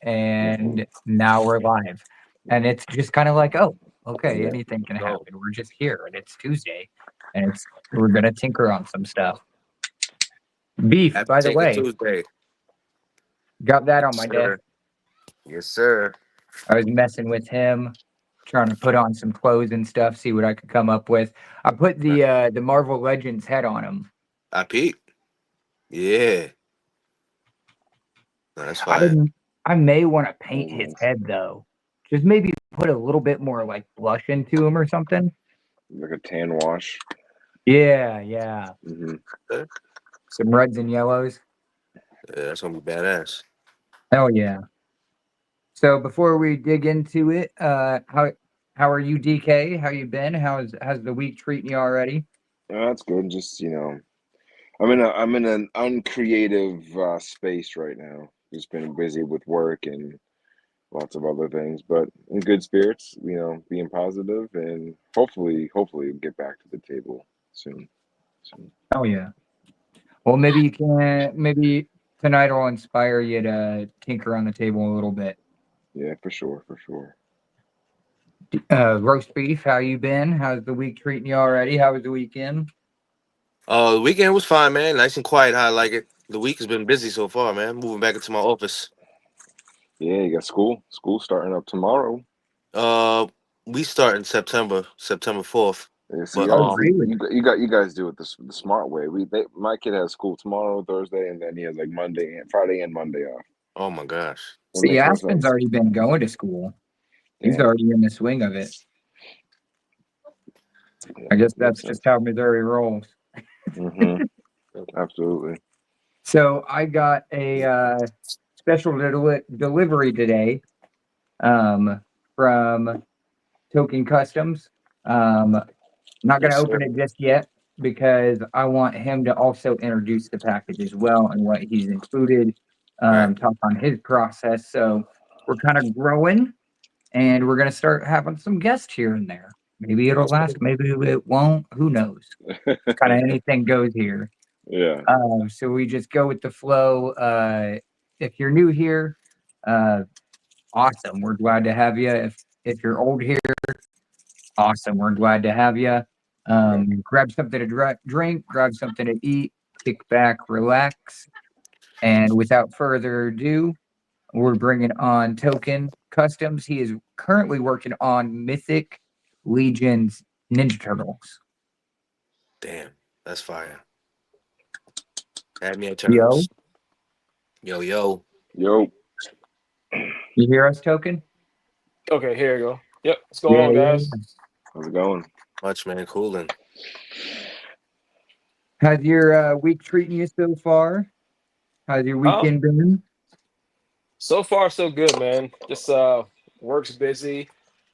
and now we're live. And it's just kind of like, oh, okay, Yeah. anything can Go. happen. We're just here, and it's Tuesday, and we're gonna tinker on some stuff. Beef, Happy by the Tinker way, Tuesday. got that Yes, on my desk. sir. Yes, sir. I was messing with him, trying to put on some clothes and stuff, see what I could come up with. I put the Marvel Legends head on him. I peep. Yeah. No, that's I fire. didn't. I may want to paint Very his nice. head though. Just maybe put a little bit more like blush into him or something. Like a tan wash. Yeah, yeah. Hmm. Some reds and yellows. Yeah, that's gonna be badass. Oh yeah. So before we dig into it, how are you, DK? How you been? How's the week treating you already? That's good. Just I'm in an uncreative space right now. Just been busy with work and lots of other things, but in good spirits. Being positive and hopefully get back to the table soon. Soon. Oh yeah. Well, maybe tonight will inspire you to tinker on the table a little bit. Yeah, for sure, for sure. Roast beef, how you been? How's the week treating you already? How was the weekend? The weekend was fine, man. Nice and quiet. How I like it. The week has been busy so far, man. Moving back into my office. Yeah, you got school. School starting up tomorrow. Uh, we start in September 4th. Yeah, see, But Oh, really? you guys do it the smart way. My kid has school tomorrow, Thursday, and then he has like Monday and Friday and Monday off. oh my gosh, It See, makes more Aspen's sense. already been going to school. He's Damn. already in the swing of it. Yeah, I guess makes that's just sense. how Missouri rolls. Mm-hmm. Absolutely. So I got a special delivery today from Token Customs. Not going to yes sir. open it just yet because I want him to also introduce the package as well and what he's included, Right. talk on his process. So we're kind of growing and we're going to start having some guests here and there. Maybe it'll last, maybe it won't. Who knows? Kind of anything goes here. Yeah. So we just go with the flow. If you're new here, uh, awesome. We're glad to have you. If you're old here, awesome. We're glad to have you. Right. Grab something to drink, grab something to eat, kick back, relax. And without further ado, we're bringing on Token Customs. He is currently working on Mythic Legion's Ninja Turtles. Damn, that's fire. Add me a Yo, turtles. Yo yo. Yo. you hear us, Token? Okay, here you go. Yep, what's going Yeah, on, yeah. guys? How's it going? Much man, cooling. How's your week treating you so far? How's your Um, weekend been? so far so good, man. Just work's busy.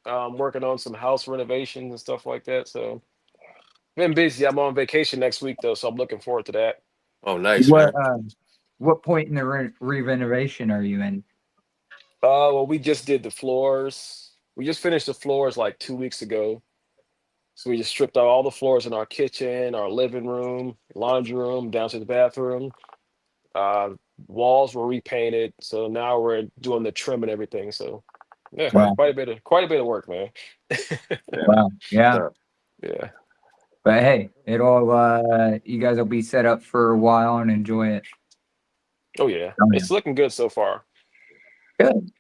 Working on some house renovations and stuff like that. So been busy. I'm on vacation next week though, so I'm looking forward to that. Oh, nice What man. what point in the renovation are you in? Well, we just did the floors. We just finished the floors like 2 weeks ago. So we just stripped out all the floors in our kitchen, our living room, laundry room, down to the bathroom. Uh, Walls were repainted, so now we're doing the trim and everything. So yeah, Okay. Wow, quite a bit of work, man. Damn. wow, yeah. So, Yeah. But hey, it'll you guys will be set up for a while and enjoy it. Oh yeah, Oh yeah, it's looking good so far. good,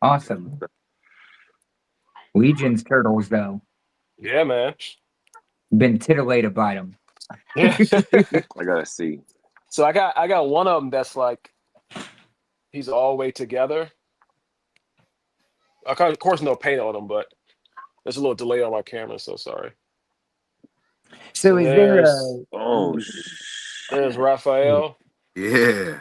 awesome. Legion's turtles though, Yeah, man. been titillated by them. Yeah. I gotta see. So I got one of them that's like he's all the way together. Of course, no paint on him, but there's a little delay on my camera. So sorry. So So is there there's a Oh, there's Raphael. yeah.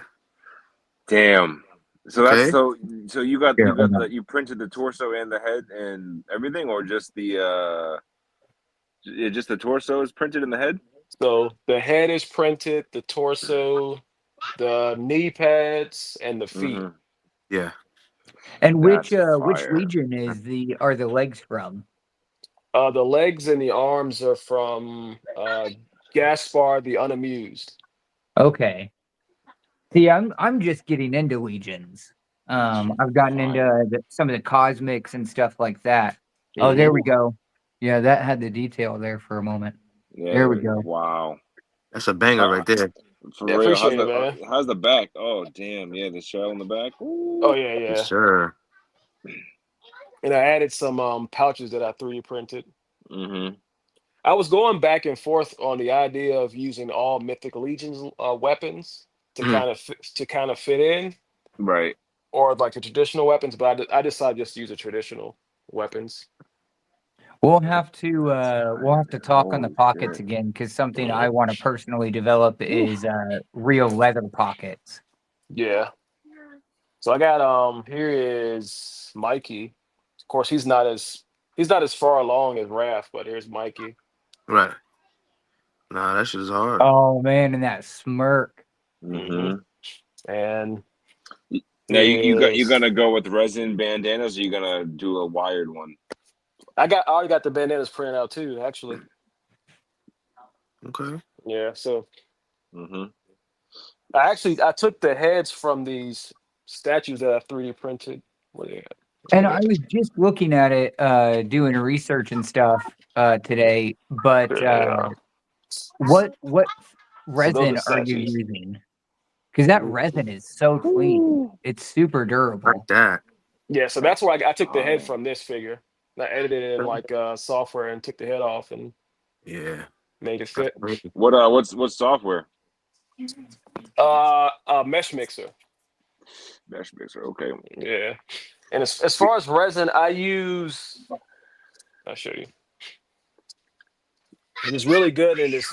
damn. So that's Okay. so here? Hold on. you printed the torso and the head and everything, or just just the torso is printed in the head? So the head is printed, the torso, the knee pads, and the feet. Mm-hmm. Yeah. And That's which fire. legion is the are the legs from? The legs and the arms are from Gaspar the Unamused. Okay. See, I'm just getting into legions. I've gotten into some of the cosmics and stuff like that. Oh, there Mhm. we go. Yeah, that had the detail there for a moment. There we go. Wow. That's a banger right there. For Yeah, real. appreciate it, man. How's the back? Oh damn, yeah, the shell in the back. Oh Ooh. yeah, Yes, yeah. sir. And I added some pouches that I 3D printed. Mm-hmm. I was going back and forth on the idea of using all Mythic Legions weapons to Mhm. kind of fit in, Right. or like the traditional weapons, but I decided just to use the traditional weapons. We'll have to talk on the Holy pockets shit. again because something I Mhm. want to personally develop Whew. is real leather pockets. Yeah. So I got here is Mikey. Of course, he's not as far along as Raph, but here's Mikey. Right. Nah, that shit is hard. Oh man, and that smirk. Hmm. Mm-hmm. And Now here you is gonna go with resin bandanas, or you gonna do a wired one? I already got the bandanas printed out too, actually. Okay. Yeah, so Mm-hmm. I took the heads from these statues that I 3D printed. What are they at? And Okay. I was just looking at it, doing research and stuff today. But There they are. what So those are resin are you statues. using? Because that resin is so clean. It's super Like durable. that. Yeah, so that's where I took the head Oh. from this figure. I edited it in like software and took the head off and Yeah. made it That's fit. crazy. What software? Mesh mixer. Mesh mixer. Okay. Yeah. And as far as resin, I'll show you. It's really good and it's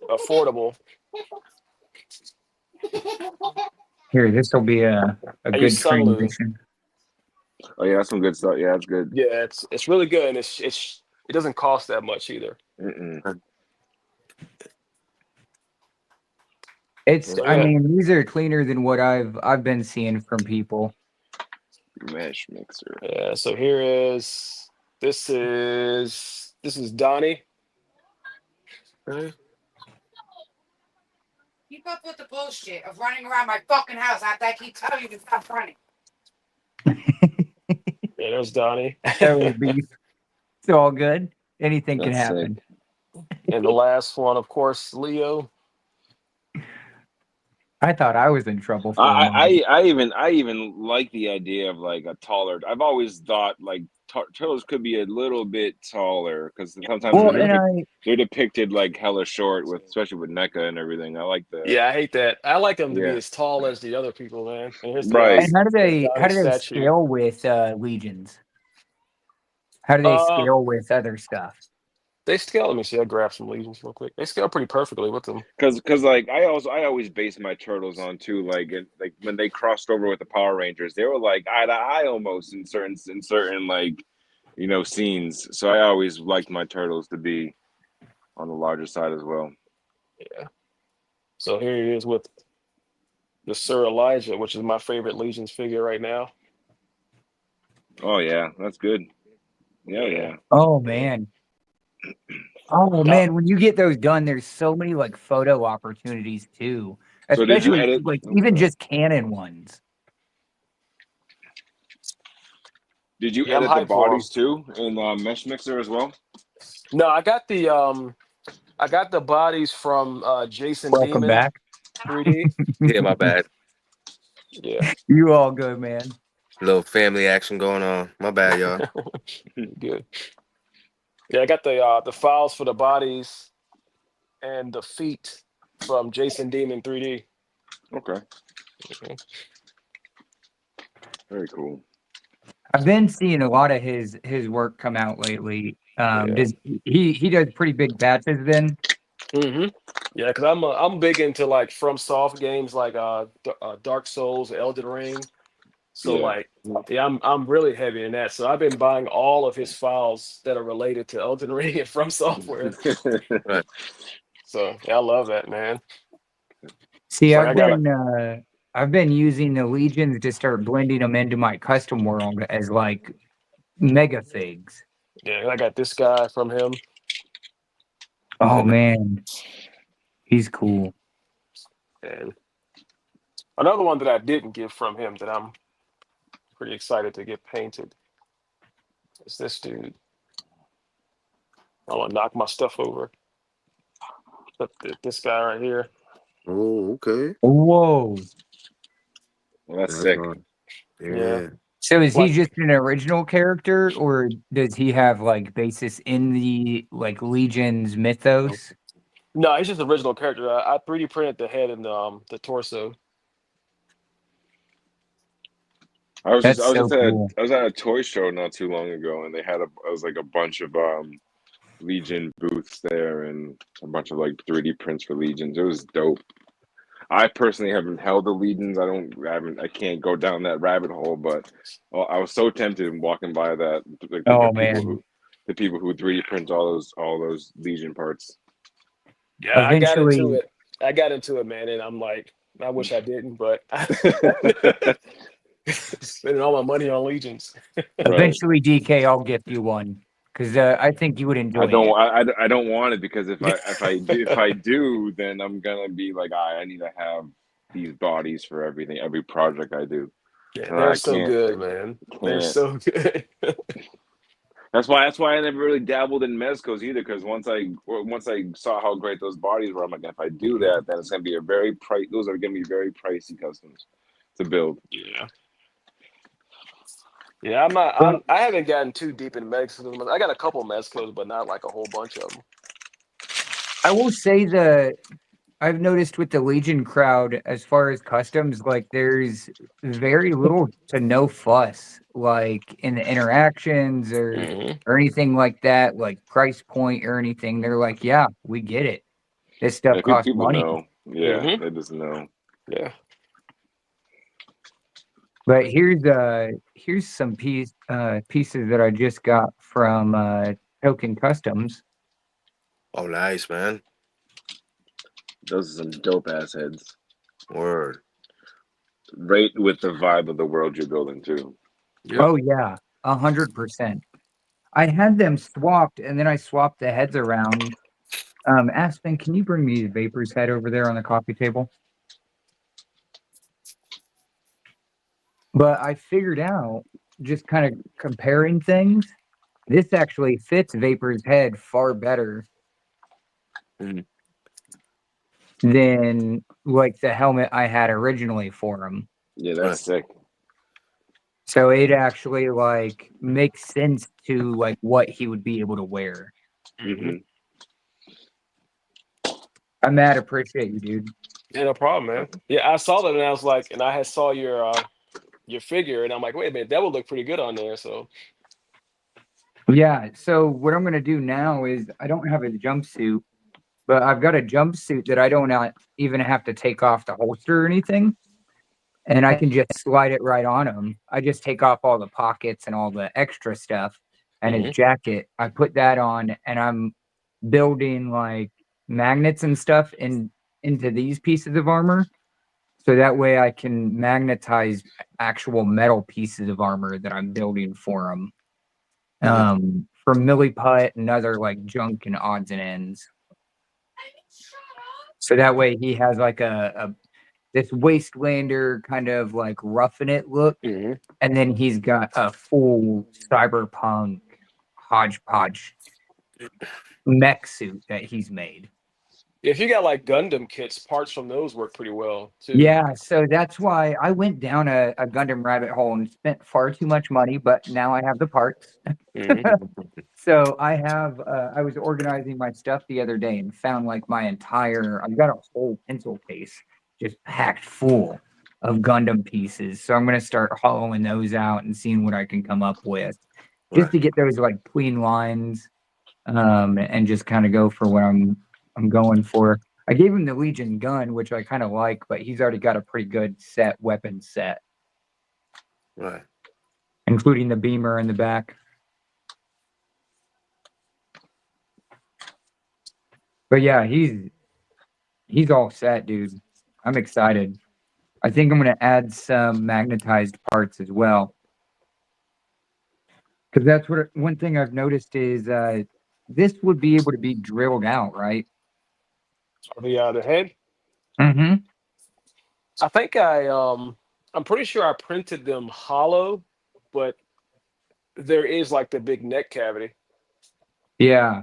affordable. Here, this will be a I use good Sunlu. transition. Oh yeah, that's some good stuff. Yeah, that's good. Yeah, it's really good and it doesn't cost that much either. Mm-mm. It's, So I yeah. mean, these are cleaner than what I've been seeing from people. Mesh mixer. Yeah, so here is this is Donnie. Okay. Keep up with the bullshit of running around my fucking house after I keep telling you to stop running. Yeah, there's Donnie. That was beef. It's all good. Anything can That's sick. happen. And the last one, of course, Leo. I thought I was in trouble for a I, moment. I even like the idea of like a taller. I've always thought like turtles could be a little bit taller because sometimes Well, and they're depicted like hella short with, especially with NECA and everything. I like the Yeah, I hate that. I like them to be yeah, as tall as the other people, man. And here's right. the how Donnie do they statue. scale with legions? How do they Uh, scale with other stuff? they scale. Let me see. I grab some legions real quick. They scale pretty perfectly with them. Because like I always base my turtles on too like when they crossed over with the Power Rangers, they were like eye to eye almost in certain like scenes. So I always liked my turtles to be on the larger side as well. Yeah. So here he is with the Sir Elijah, which is my favorite Legions figure right now. Oh yeah, that's good. Yeah, Yeah. yeah. Oh Yeah. man. Oh Uh, man, when you get those done, there's so many like photo opportunities too. So did you Especially edit? like Oh, even sorry. just canon ones. Did you yeah, I'm edit the hyped for him. bodies too in Mesh Mixer as well? No, I got the bodies from Jason Welcome Demon back. 3D. Yeah, my bad. Yeah. You all good, man. Little family action going on. My bad, y'all. Good. Yeah, I got the files for the bodies and the feet from Jason Demon 3D. Okay, Mhm. very cool. I've been seeing a lot of his work come out lately. Yeah. Does he does pretty big batches then? Hmm. Yeah, because I'm big into like from soft games like Dark Souls, Elden Ring. So Yeah. like yeah, I'm really heavy in that. So I've been buying all of his files that are related to Elden Ring and from software. Right. So yeah, I love that, man. See, It's like I got a I've been using the legions to start blending them into my custom world as like mega figs. yeah, I got this guy from him. Oh man, he's cool. And another one that I didn't get from him that I'm pretty excited to get painted. It's this dude. I want to knock my stuff over. This guy right here. Oh, okay. Whoa. Well, that's That's sick. hard. Yeah. Yeah. So is he Like- just an original character, or does he have like basis in the like Legion's mythos? No, he's just the original character. I 3D printed the head and the torso. I was That's just so cool. I was at a toy show not too long ago, and they had it was like a bunch of Legion booths there, and a bunch of like 3D prints for Legions. It was dope. I personally haven't held the Legions. I can't go down that rabbit hole, but I was so tempted walking by that. Like Oh, the people who 3D print all those Legion parts. Yeah, I got into Eventually- it. I got into it, man, and I'm like, I wish I didn't, but spending all my money on Legions. Eventually, DK, I'll gift you one because I think you would enjoy it. I don't want it because if I do, then I'm gonna be like, I need to have these bodies for every project I do. Yeah, I they're so can't- good, man. They're can't. so good. That's why I never really dabbled in mezcos either, because once I saw how great those bodies were, I'm like, if I do that, then it's gonna be those are gonna be very pricey customs to build. Yeah. Yeah, I haven't gotten too deep in mezcos. I got a couple mezcos, but not like a whole bunch of them. I will say I've noticed with the Legion crowd, as far as customs, like there's very little to no fuss, like in the interactions or anything like that, like price point or anything. They're like, yeah, we get it. This stuff Yeah, costs people money. know. Yeah, Mhm. they just know. Yeah. But here's some pieces that I just got from Token Customs. Oh, nice, man. Those are some dope ass heads. Word. Right with the vibe of the world you're building too. Yep. Oh yeah, 100%. I had them swapped, and then I swapped the heads around. Aspen, can you bring me the Vapor's head over there on the coffee table? But I figured out, just kind of comparing things, this actually fits Vapor's head far better Mhm. than like the helmet I had originally for him. Yeah, that's sick. So it actually like makes sense to like what he would be able to wear. Mm-hmm. I'm mad, appreciate you, dude. Yeah, no problem, man. Yeah, I saw that and I was like, and I saw your figure, and I'm like, wait a minute, that would look pretty good on there. So Yeah, so what I'm gonna do now is I don't have a jumpsuit, but I've got a jumpsuit that I don't even have to take off the holster or anything. And I can just slide it right on him. I just take off all the pockets and all the extra stuff and his jacket. I put that on and I'm building like magnets and stuff into these pieces of armor. So that way I can magnetize actual metal pieces of armor that I'm building for him. From Milliput and other like junk and odds and ends. So that way he has like this wastelander kind of like roughing it look, and then he's got a full cyberpunk hodgepodge mech suit that he's made. if you got like Gundam kits, parts from those work pretty well too. Yeah, so that's why I went down a Gundam rabbit hole and spent far too much money, but now I have the parts. So I was organizing my stuff the other day and found like I've got a whole pencil case just packed full of Gundam pieces. So I'm going to start hollowing those out and seeing what I can come up with just to get those like clean lines, and just kind of go for what I'm going for. I gave him the Legion gun, which I kind of like, but he's already got a pretty good weapon set, Right. including the beamer in the back. But yeah, he's all set, dude. I'm excited. I think I'm gonna add some magnetized parts as well. Because that's one thing I've noticed is this would be able to be drilled out, right? The head. Mm-hmm. I think I I'm pretty sure I printed them hollow, but there is like the big neck cavity. Yeah,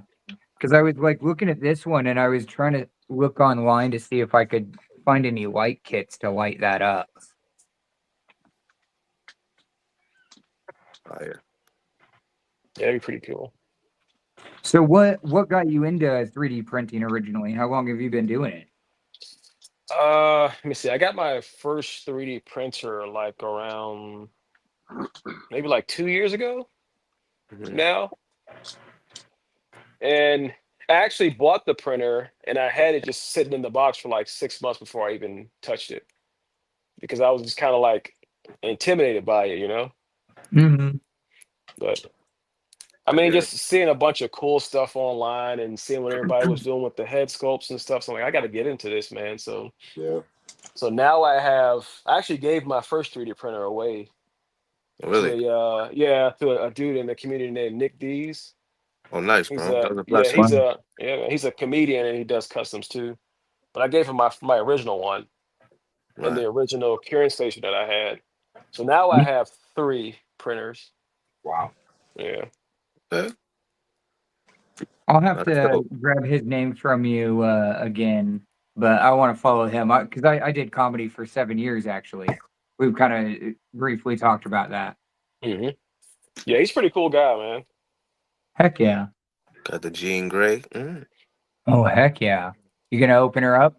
because I was like looking at this one and I was trying to look online to see if I could find any light kits to light that up. Fire. Yeah, that'd be pretty cool. So what got you into 3D printing originally? How long have you been doing it? Let me see. I got my first 3D printer like around maybe like 2 years ago Mhm. now. And I actually bought the printer and I had it just sitting in the box for like 6 months before I even touched it because I was just kind of like intimidated by it, you know? Mm-hmm. But I mean, Yeah. just seeing a bunch of cool stuff online and seeing what everybody was doing with the head sculpts and stuff. So I'm like, I got to get into this, man. Yeah. So now I actually gave my first 3D printer away to Really? a dude in the community named Nick Dees. Oh, nice, He's bro. That a was a yeah, blessing. he's a comedian and he does customs too. But I gave him my original one and Right. the original curing station that I had. So now I have 3 printers. Wow. Yeah. Okay. I'll have That's to dope. grab his name from you again, but I want to follow him because I did comedy for 7 years actually. We've kind of briefly talked about that. hmm Yeah, he's a pretty cool guy, man. Heck yeah. Got the Jean Grey. Oh heck yeah. You gonna open her up?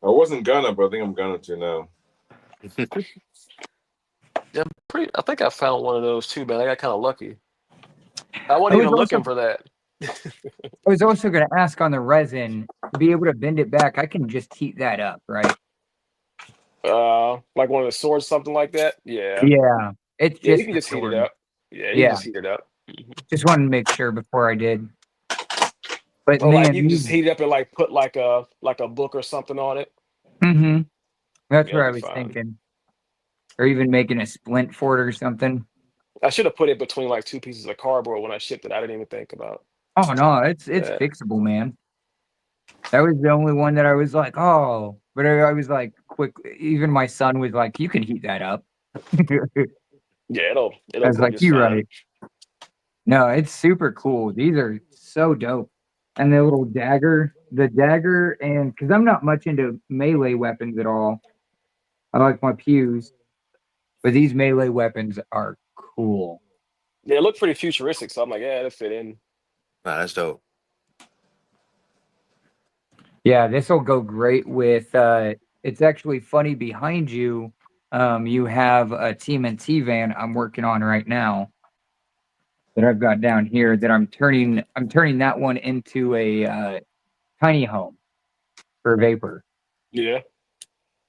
I wasn't gonna, but I think I'm gonna to now. Yeah, I think I found one of those too, man. I got kind of lucky. I I wasn't was even also looking for that. I was also gonna ask on the resin to be able to bend it back. I can just heat that up, right? Like one of the swords, something like that. Yeah. Yeah, it's Yeah, you just can the just heat it sword. up. Yeah, you can Yeah, just heat it up. Mhm. just wanted to make sure before I did. But Or like man, you can just heat it up and like put like a book or something on it. that's Yeah, what it'll I be was fine. thinking. Or even making a splint for it or something. I should have put it between like 2 pieces of cardboard when I shipped it. I didn't even think about Oh no, it's that. fixable, man. That was the only one that I was like, oh, but I was like, quick. Even my son was like, you can heat that up. I Yeah, it'll was go like, just you're fine. right. No, it's super cool. These are so dope. And the little dagger, and because I'm not much into melee weapons at all. I like my pews, but these melee weapons are cool. Yeah, it looked pretty futuristic, so I'm like, yeah, it'll fit in. Nah, that's dope. Yeah, this will go great with it's actually funny behind you. You have a TMNT van I'm working on right now that I've got down here that I'm turning that one into a tiny home for Vapor. Yeah.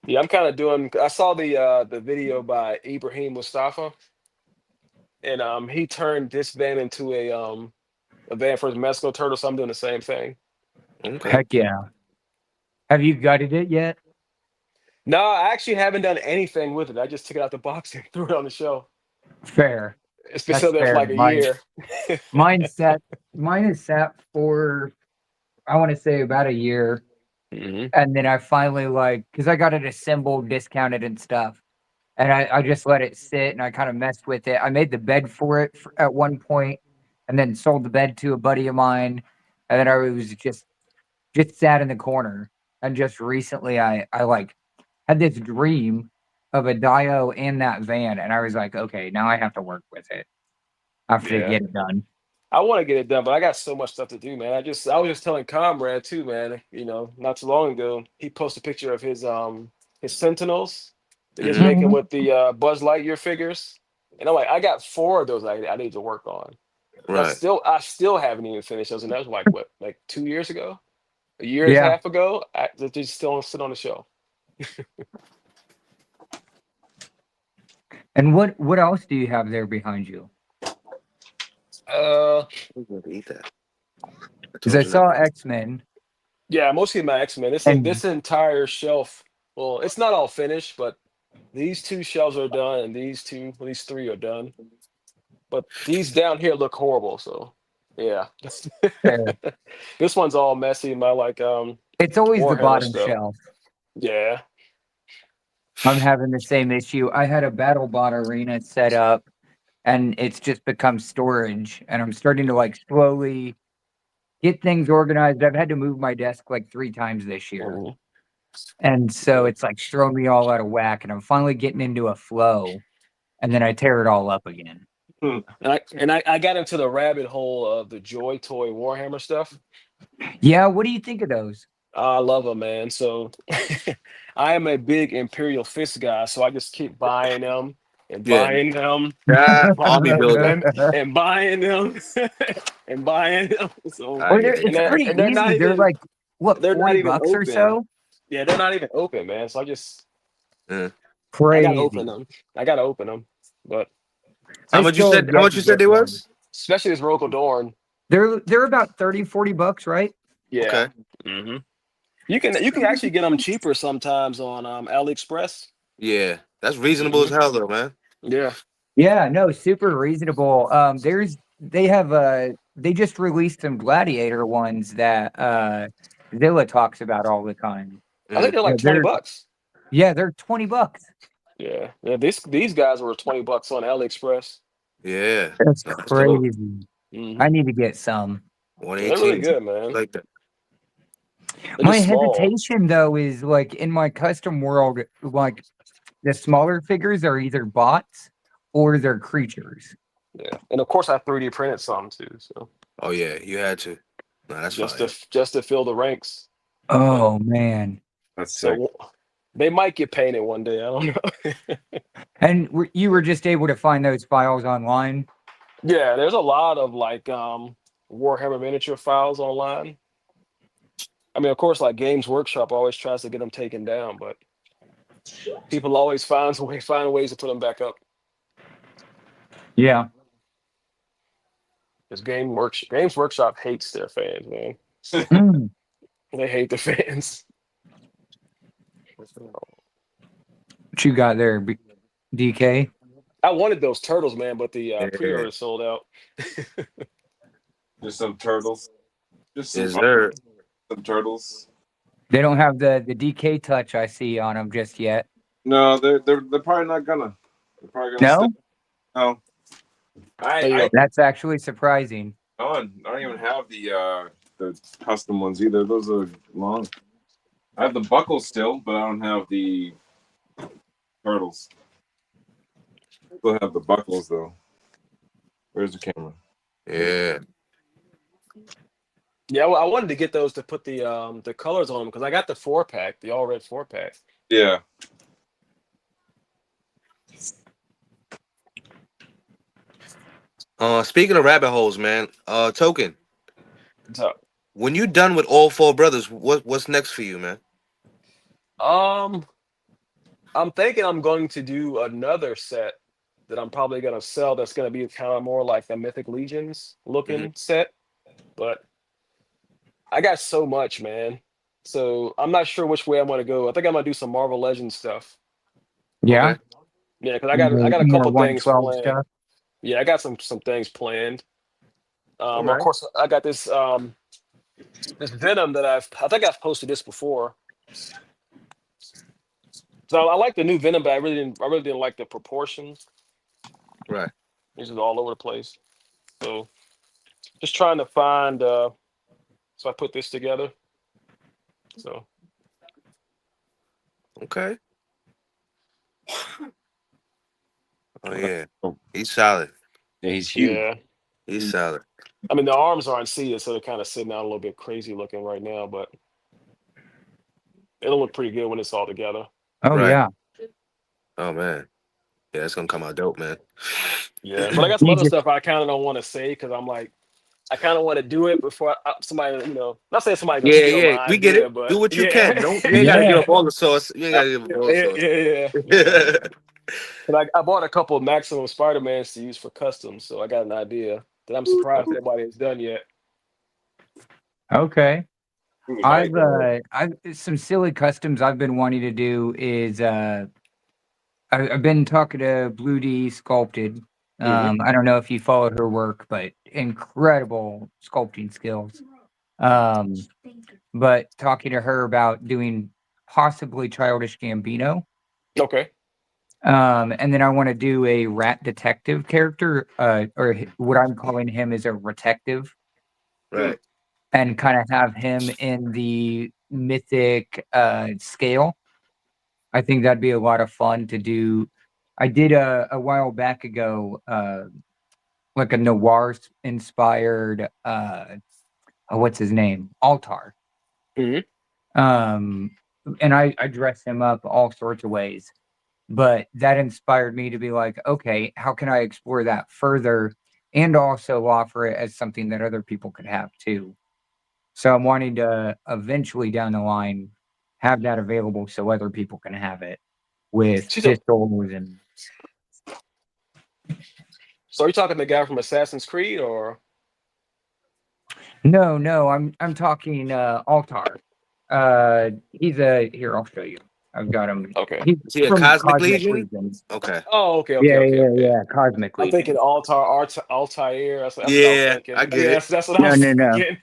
Yeah, I'm kind of doing. I saw the video by Ibrahim Mustafa, and he turned this van into a van for his Mexico turtle. So I'm doing the same thing. Okay. Heck yeah. Have you gutted it yet? No, I actually haven't done anything with it. I just took it out the box and threw it on the shelf. Fair. It's been That's sitting there for fair. like a year. Mine sat mine is sat for I want to say about a year. hmm And then I finally because I got it assembled, discounted and stuff. And I just let it sit and I kind of messed with it. I made the bed for it at one point and then sold the bed to a buddy of mine. And then I was just sat in the corner. And just recently I had this dream of a Dio and that van. And I was like, okay, now I have to work with it. I have to Yeah, get it done. I want to get it done, but I got so much stuff to do, man. I was just telling Comrade too, man. You know, not too long ago, he posted a picture of his Sentinels that he's hmm making Mhm. with the Buzz Lightyear figures, and I'm like, I got 4 of those I need to work on. And Right. I still haven't even finished those, and that was like what, like 2 years ago, a year and a Yeah. half ago. They just still sit on the shelf. And what else do you have there behind you? Uh, I'm going to eat that. I Because I told you not saw to eat. X-Men yeah, mostly my X-Men. and This entire shelf. Well, it's not all finished, but these 2 shelves are done, and these 3 are done. But these down here look horrible. So yeah, fair. this one's all messy. My like It's always the Warhammer bottom stuff. shelf. Yeah, I'm having the same issue. I had a BattleBot arena set up, and it's just become storage, and I'm starting to like slowly get things organized. I've had to move my desk like 3 times this year. Mhm. And so it's like throwing me all out of whack, and I'm finally getting into a flow, and then I tear it all up again. And I got into the rabbit hole of the Joy Toy Warhammer stuff. Yeah, what do you think of those? I love them, man. So I am a big Imperial Fist guy, so I just keep buying them and Yeah. buying them Army builder. and buying them and buying them. So I Or get they're, it. it's pretty and they're not easy. They're even like, what, they're not 40 even bucks or open. so? Yeah, they're not even open, man. So I gotta Crazy. open them. I gotta open them. But How I much you still have said? How yet much to you said get they one. was? especially this Roko Dorn. They're about 30, 40 bucks, right? Yeah. Okay. hmm You can actually get them cheaper sometimes on AliExpress. Yeah, that's reasonable as hell, though, man. Yeah. Yeah, no, super reasonable. They just released some Gladiator ones that Zilla talks about all the time. I think they're Yeah, like 20 bucks. they're 20 bucks. Yeah. Yeah. These guys were 20 bucks on AliExpress. Yeah, That's no, that's dope. crazy. Mhm. I need to get some. They're really 118, good, man. like that. They're My just small. hesitation though is like in my custom world, like the smaller figures are either bots or they're creatures. Yeah. And of course I 3D printed some too. So Oh yeah, you had to. No, that's fine. just to fill the ranks. Oh man. That's sick. So they might get painted one day. I don't know. And you were just able to find those files online? Yeah, there's a lot of like Warhammer miniature files online. I mean, of course, like Games Workshop always tries to get them taken down, but people always find ways to put them back up. Yeah. Because Games Workshop hates their fans, man. Mm. They hate the fans. What you got there, DK? I wanted those turtles, man, but the Yeah. pre-order sold out. Just some turtles. Just Is there? some turtles. They don't have the DK touch I see on them just yet. No, they're probably not gonna. They're probably gonna No? stay. No. There you go. That's actually surprising. I don't even have the custom ones either. Those are long. I have the buckles still, but I don't have the turtles. Still have the buckles though. Where's the camera? Yeah. Yeah, well, I wanted to get those to put the colors on them because I got the 4-pack, the all red 4-pack. Yeah. Speaking of rabbit holes, man. Token. So, When you done with all 4 brothers, what's next for you, man? I'm thinking I'm going to do another set that I'm probably going to sell. That's going to be kind of more like the Mythic Legions looking set, but I got so much, man. So I'm not sure which way I'm going to go. I think I'm going to do some Marvel Legends stuff. Yeah. Okay. Yeah, because I got a More couple things 112 planned. stuff. Yeah, I got some things planned. Of Okay. course, I got this this Venom that I think I've posted this before. So I like the new Venom, but I really didn't like the proportions. Right. It's just all over the place. So just trying to find. So I put this together. So Okay. Oh yeah. He's solid. Yeah, he's huge. yeah, He's solid. I mean the arms aren't seated, so they're kind of sitting out a little bit crazy looking right now, but it'll look pretty good when it's all together. Oh Right. yeah. Oh man. Yeah, it's gonna come out dope, man. Yeah, but I got some You other just- stuff I kind of don't want to say because I'm like, I kind of want to do it before somebody, not saying somebody. Gonna steal Yeah. my We get idea, it. But Do what you yeah. can. Don't. You ain't gotta Yeah. give up all the sauce. You ain't gotta give up all the sauce. Yeah. And I bought a couple of Maximum Spider-Mans to use for customs, so I got an idea that I'm surprised nobody has done yet. Okay. Ooh, I've nice. some silly customs I've been wanting to do is I've been talking to Blue D Sculpted. I don't know if you followed her work, but incredible sculpting skills. But talking to her about doing possibly Childish Gambino. Okay. And then I want to do a rat detective character, or what I'm calling him is a retective, Right. and kind of have him in the mythic scale. I think that'd be a lot of fun to do. I did a while back ago, like a noir inspired, what's his name? Altar. Mhm. And I dress him up all sorts of ways. But that inspired me to be like, okay, how can I explore that further and also offer it as something that other people could have too? So I'm wanting to eventually down the line have that available so other people can have it with She's a, pistols and so are you talking the guy from Assassin's Creed or? no, I'm talking Altar. He's a here, I'll show you. I've got him. Okay. He's Is he a from Cosmic Cosmic Legion? Legions. Okay. Oh, okay, okay, Yeah, okay, okay. Cosmic I'm thinking Legion. Altair. That's what I was Yeah, thinking. I get Yeah, it. that's what I No, was no, no. thinking.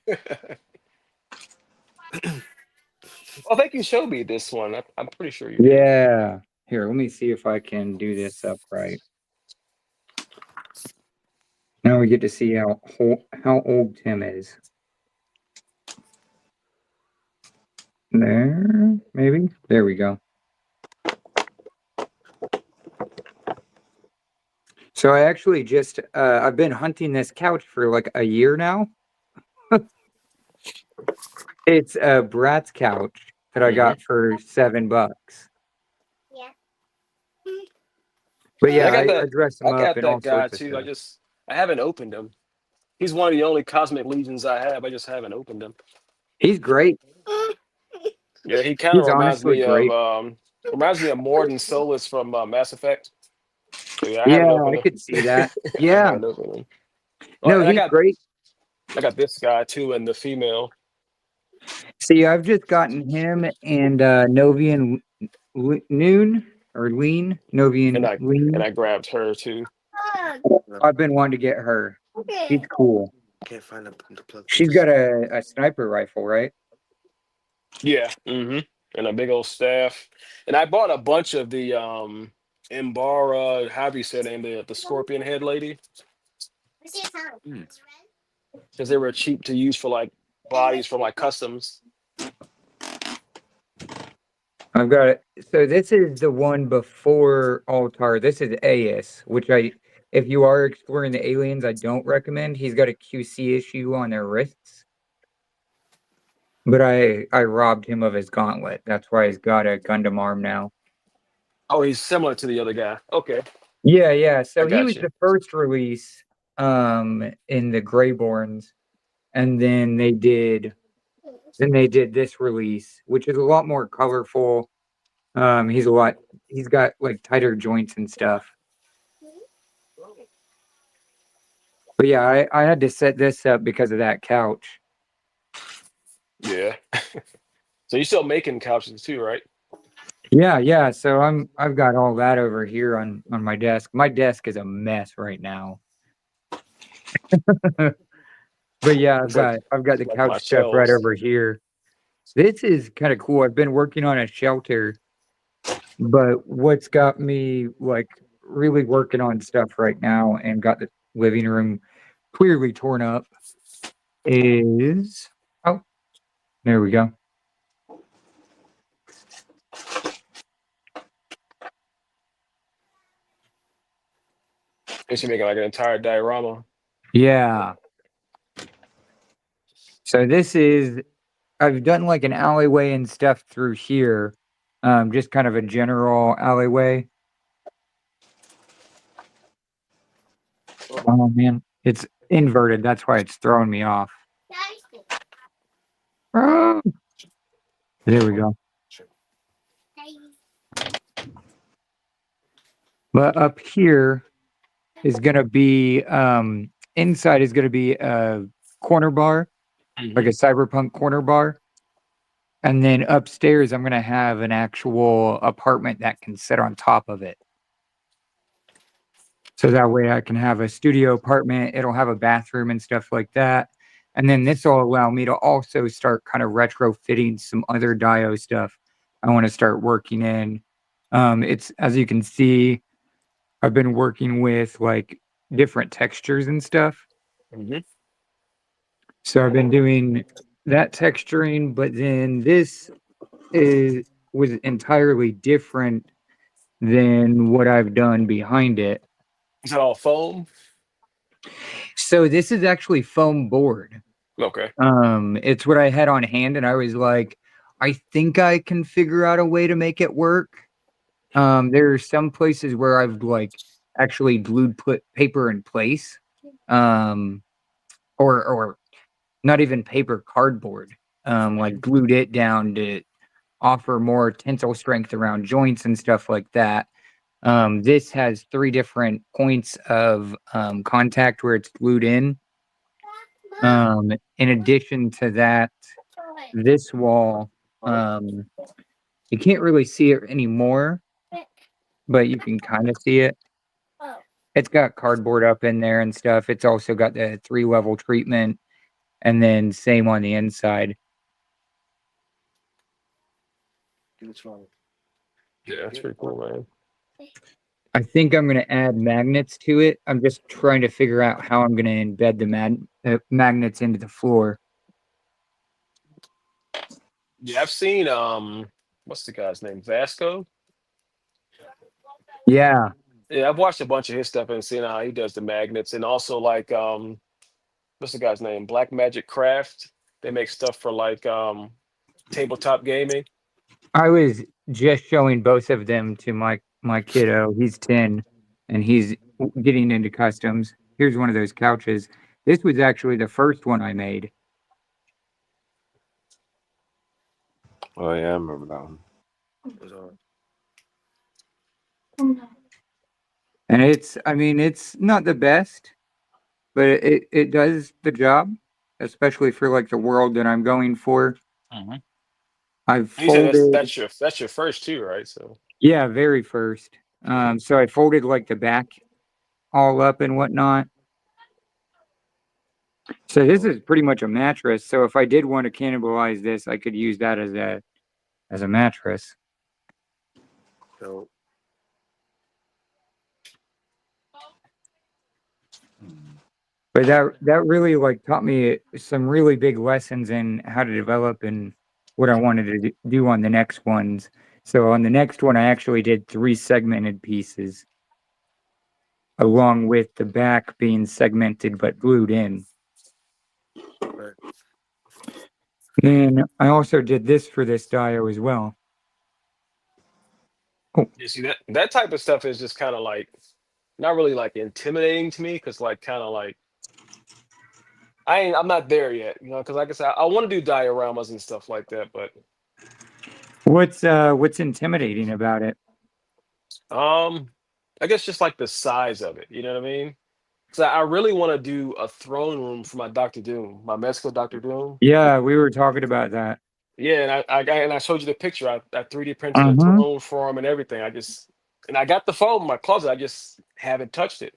I think you showed me this one. I'm pretty sure you did. Yeah. Here, let me see if I can do this up right. Now we get to see how old Tim is. There, maybe. There we go. So I actually just I've been hunting this couch for like a year now. It's a Bratz couch that I got for $7. Yeah. But Yeah, yeah, I dress him I up got in that all guy sorts of too. stuff. I haven't opened him. He's one of the only Cosmic Legions I have. I just haven't opened him. He's great. Yeah, he kind of He's honestly great. reminds me of Morden Solus from Mass Effect. So yeah, I Yeah, haven't I opened him. could see that. I Yeah. haven't opened him. No, And he's great. I got this guy too, and the female. See, I've just gotten him and Novian Noon or Lean. And Novian I Lean. grabbed her too. I've been wanting to get her. She's cool. Can't find the plug. She's got a sniper rifle, right? Yeah. And a big old staff. And I bought a bunch of the Imbara, however you say it, and the scorpion head lady. Because they were cheap to use for like bodies from like customs. I've got it. So this is the one before Altar. This is AS, which if you are exploring the aliens, I don't recommend. He's got a QC issue on their wrists. But I robbed him of his gauntlet. That's why he's got a Gundam arm now. Oh, he's similar to the other guy. Okay. Yeah. So I he was gotcha. the first release in the Greyborns, and then they did this release, which is a lot more colorful. He's got like tighter joints and stuff. But yeah, I had to set this up because of that couch. Yeah. So you're still making couches too, right? Yeah. So I've got all that over here on my desk. My desk is a mess right now. But yeah, It's like I've got the like my couch stuff right shelves. over here. This is kind of cool. I've been working on a shelter, but what's got me like really working on stuff right now and got the living room clearly torn up is there we go. Is she making like an entire diorama? Yeah. So I've done like an alleyway and stuff through here. Just kind of a general alleyway. Oh man, it's inverted. That's why it's throwing me off. Ah! There we go. But up here is going to be, inside is going to be a corner bar, like a cyberpunk corner bar. And then upstairs, I'm going to have an actual apartment that can sit on top of it. So that way I can have a studio apartment. It'll have a bathroom and stuff like that. And then this will allow me to also start kind of retrofitting some other Dio stuff I want to start working in. It's, as you can see, I've been working with like different textures and stuff. Mhm. So I've been doing that texturing, but then this was entirely different than what I've done behind it. Is that all foam? So this is actually foam board. Okay. It's what I had on hand, and I was like, I think I can figure out a way to make it work. There are some places where I've like actually put paper in place, um, or not even paper, cardboard, like glued it down to offer more tensile strength around joints and stuff like that. This has 3 different points of contact where it's glued in. In addition to that, this wall, you can't really see it anymore, but you can kind of see it. It's got cardboard up in there and stuff. It's also got the 3-level treatment, and then same on the inside. Yeah, that's pretty cool, man. I think I'm going to add magnets to it. I'm just trying to figure out how I'm going to embed the magnets into the floor. Yeah, I've seen what's the guy's name? Vasco? Yeah, Yeah, I've watched a bunch of his stuff and seen how he does the magnets, and also like what's the guy's name? Black Magic Craft. They make stuff for like tabletop gaming. I was just showing both of them to my kiddo. He's 10, and he's getting into customs. Here's one of those couches. This was actually the first one I made. Oh yeah, I remember that one. And I mean, it's not the best, but it does the job, especially for like the world that I'm going for. Mhm. I've You said folded, that's your first too, right? So yeah, very first. So I folded like the back all up and whatnot. So this is pretty much a mattress. So if I did want to cannibalize this, I could use that as a mattress. So, But that really like taught me some really big lessons in how to develop and what I wanted to do on the next ones. So on the next one, I actually did 3 segmented pieces, along with the back being segmented but glued in. right. Then I also did this for this dio as well. you see that type of stuff is just kind of like not really like intimidating to me because like kind of like I'm not there yet, you know, because like I said, I want to do dioramas and stuff like that, but What's intimidating about it? I guess just like the size of it, you know what I mean? Because I really want to do a throne room for my Doctor Doom, my Mexico Doctor Doom. Yeah, we were talking about that. Yeah, and I showed you the picture. I 3D printed a Uh-huh. throne for him and everything. I got the foam in my closet. I just haven't touched it.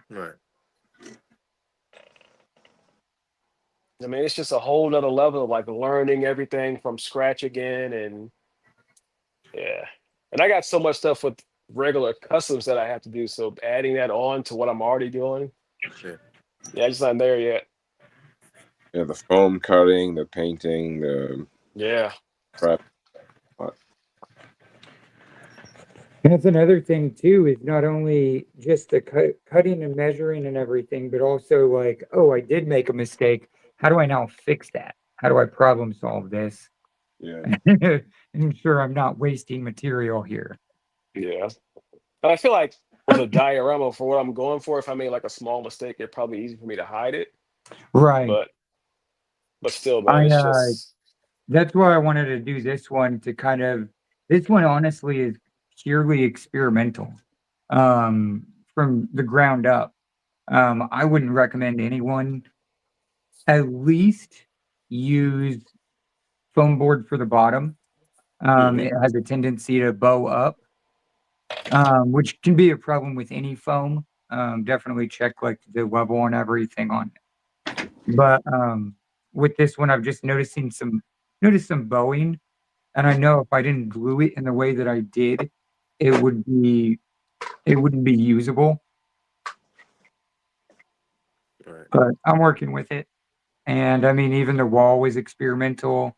Right. I mean, it's just a whole nother level of like learning everything from scratch again, and yeah. And I got so much stuff with regular customs that I have to do. So adding that on to what I'm already doing, Yeah. yeah, I just not there yet. Yeah, the foam cutting, the painting, the Yeah. prep. That's another thing too, is not only just the cutting and measuring and everything, but also like, oh, I did make a mistake. How do I now fix that? How do I problem solve this? Yeah. Ensure I'm not wasting material here. Yeah. And I feel like with a diorama for what I'm going for, if I made like a small mistake, it's probably easy for me to hide it. Right. But still, man, it's just That's why I wanted to do this one to kind of, this one honestly is purely experimental, from the ground up. I wouldn't recommend anyone at least use foam board for the bottom. It has a tendency to bow up, which can be a problem with any foam. Definitely check like the level and everything on it. But with this one, I've just noticed some bowing, and I know if I didn't glue it in the way that I did, it wouldn't be usable. Right. But I'm working with it. And I mean, even the wall was experimental.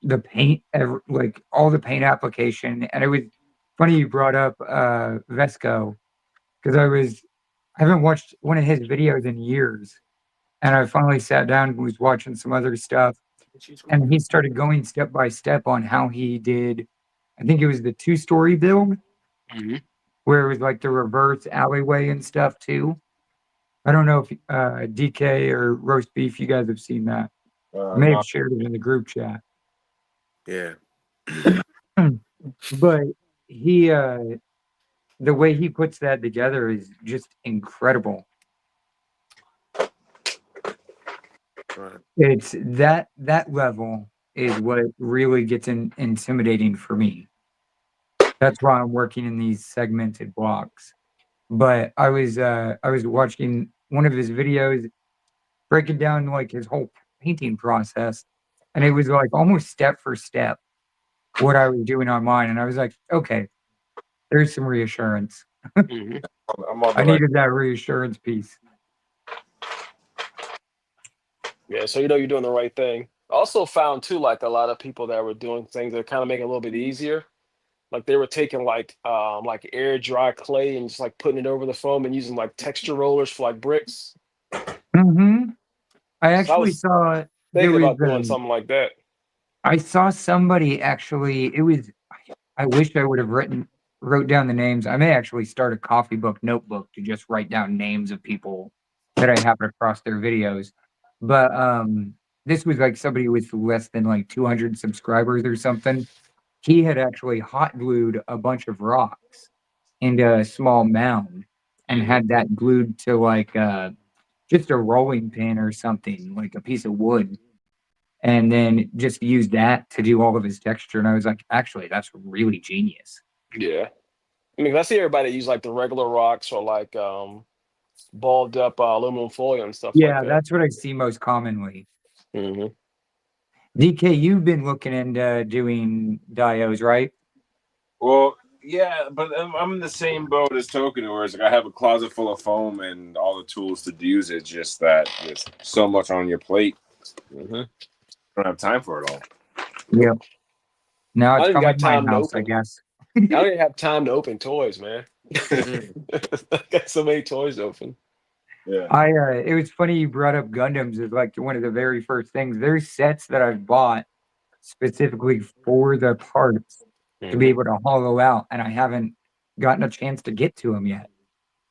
The paint, like all the paint application. And it was funny you brought up Vesco because I haven't watched one of his videos in years. And I finally sat down and was watching some other stuff. And he started going step by step on how he did, I think it was the 2-story build, Mhm. where it was like the reverse alleyway and stuff too. I don't know if DK or Roast Beef, you guys have seen that. I may have shared it in the group chat. Yeah. But he, the way he puts that together is just incredible. Right. It's that level is what really gets intimidating for me. That's why I'm working in these segmented blocks. But I was watching one of his videos breaking down like his whole painting process, and it was like almost step for step what I was doing on mine, and I was like, okay, there's some reassurance. Mhm. I'm on I the right. needed that reassurance piece. Yeah, so you know you're doing the right thing. I also found too, like a lot of people that were doing things that kind of make it a little bit easier. Like they were taking like air dry clay and just like putting it over the foam and using like texture rollers for like bricks. Mm-hmm. I So I actually was saw there thinking was about doing something like that. I saw somebody actually. It was. I wish I would have wrote down the names. I may actually start a coffee book notebook to just write down names of people that I happen across their videos. But this was like somebody with less than like 200 subscribers or something. He had actually hot glued a bunch of rocks into a small mound and Mhm. had that glued to like just a rolling pin or something, like a piece of wood, and then just used that to do all of his texture. And I was like, actually, that's really genius. Yeah. I mean, I see everybody use like the regular rocks or like balled up aluminum foil and stuff like Yeah, that. that's what I see most commonly. Hmm. DK, you've been looking into doing dios, right? Well, yeah, but I'm in the same boat as Token, where it's like I have a closet full of foam and all the tools to use it. Just that there's so much on your plate, Hmm. you don't have time for it all. Yep. Now I it's don't even coming got to my time to house, I open. guess. I don't even have time to open toys, man. I got so many toys to open. Yeah, It was funny you brought up Gundams as like one of the very first things. There's sets that I've bought specifically for the parts to be Mhm. able to hollow out, and I haven't gotten a chance to get to them yet.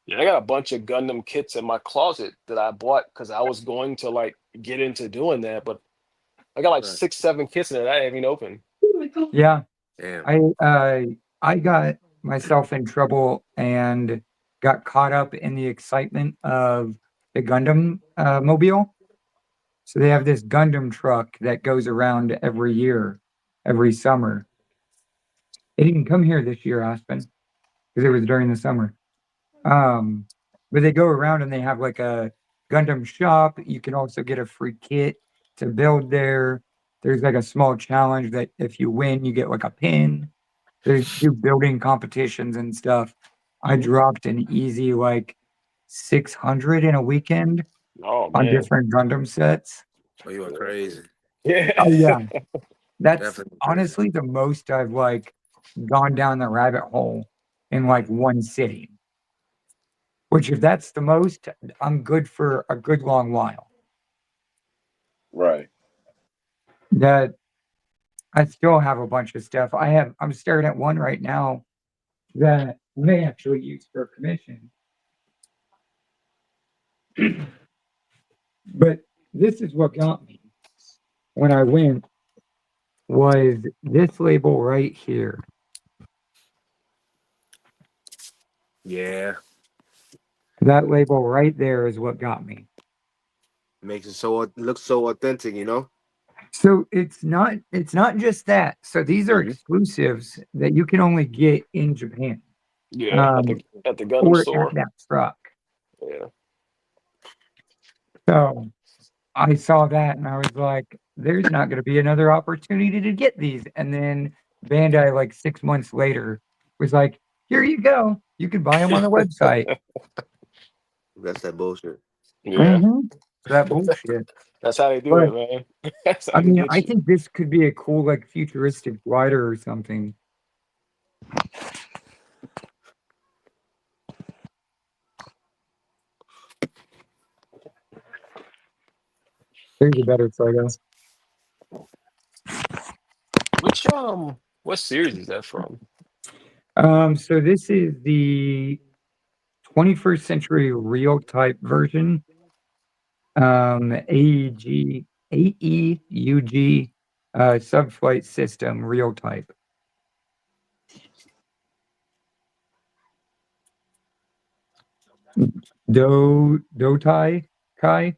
Yeah, I got a bunch of Gundam kits in my closet that I bought because I was going to like get into doing that, but I got like Right. 6, 7 kits in it I haven't even opened. Yeah, Damn. I got myself in trouble and got caught up in the excitement of the Gundam mobile. So they have this Gundam truck that goes around every year, every summer. It didn't come here this year, Aspen, because it was during the summer. Um, but they go around and they have like a Gundam shop. You can also get a free kit to build there. There's like a small challenge that if you win, you get like a pin. They do building competitions and stuff. I dropped an easy like 600 in a weekend Oh on man. different Gundam sets. Oh, you are crazy. Yeah. Oh yeah, that's Definitely crazy. honestly the most I've like gone down the rabbit hole in like one sitting. Which if that's the most, I'm good for a good long while. right. That I still have a bunch of stuff. I'm staring at one right now that I may actually use for commission. But this is what got me when I went was this label right here. Yeah. That label right there is what got me. Makes it so looks so authentic, you know? So it's not just that. So these are Mhm. exclusives that you can only get in Japan. Yeah, at the Gundam Or at store. that truck. Yeah. So I saw that and I was like, there's not going to be another opportunity to get these. And then Bandai, like 6 months later, was like, Here you go. You can buy them on the website. That's that bullshit. Yeah, That bullshit. that's how they do But it, man. That's I how they mean, get I you. think this could be a cool, like, futuristic glider or something. Here's a better photo. Which what series is that from? So this is the 21st century real type version. AEUG subflight system real type. Dotai Kai.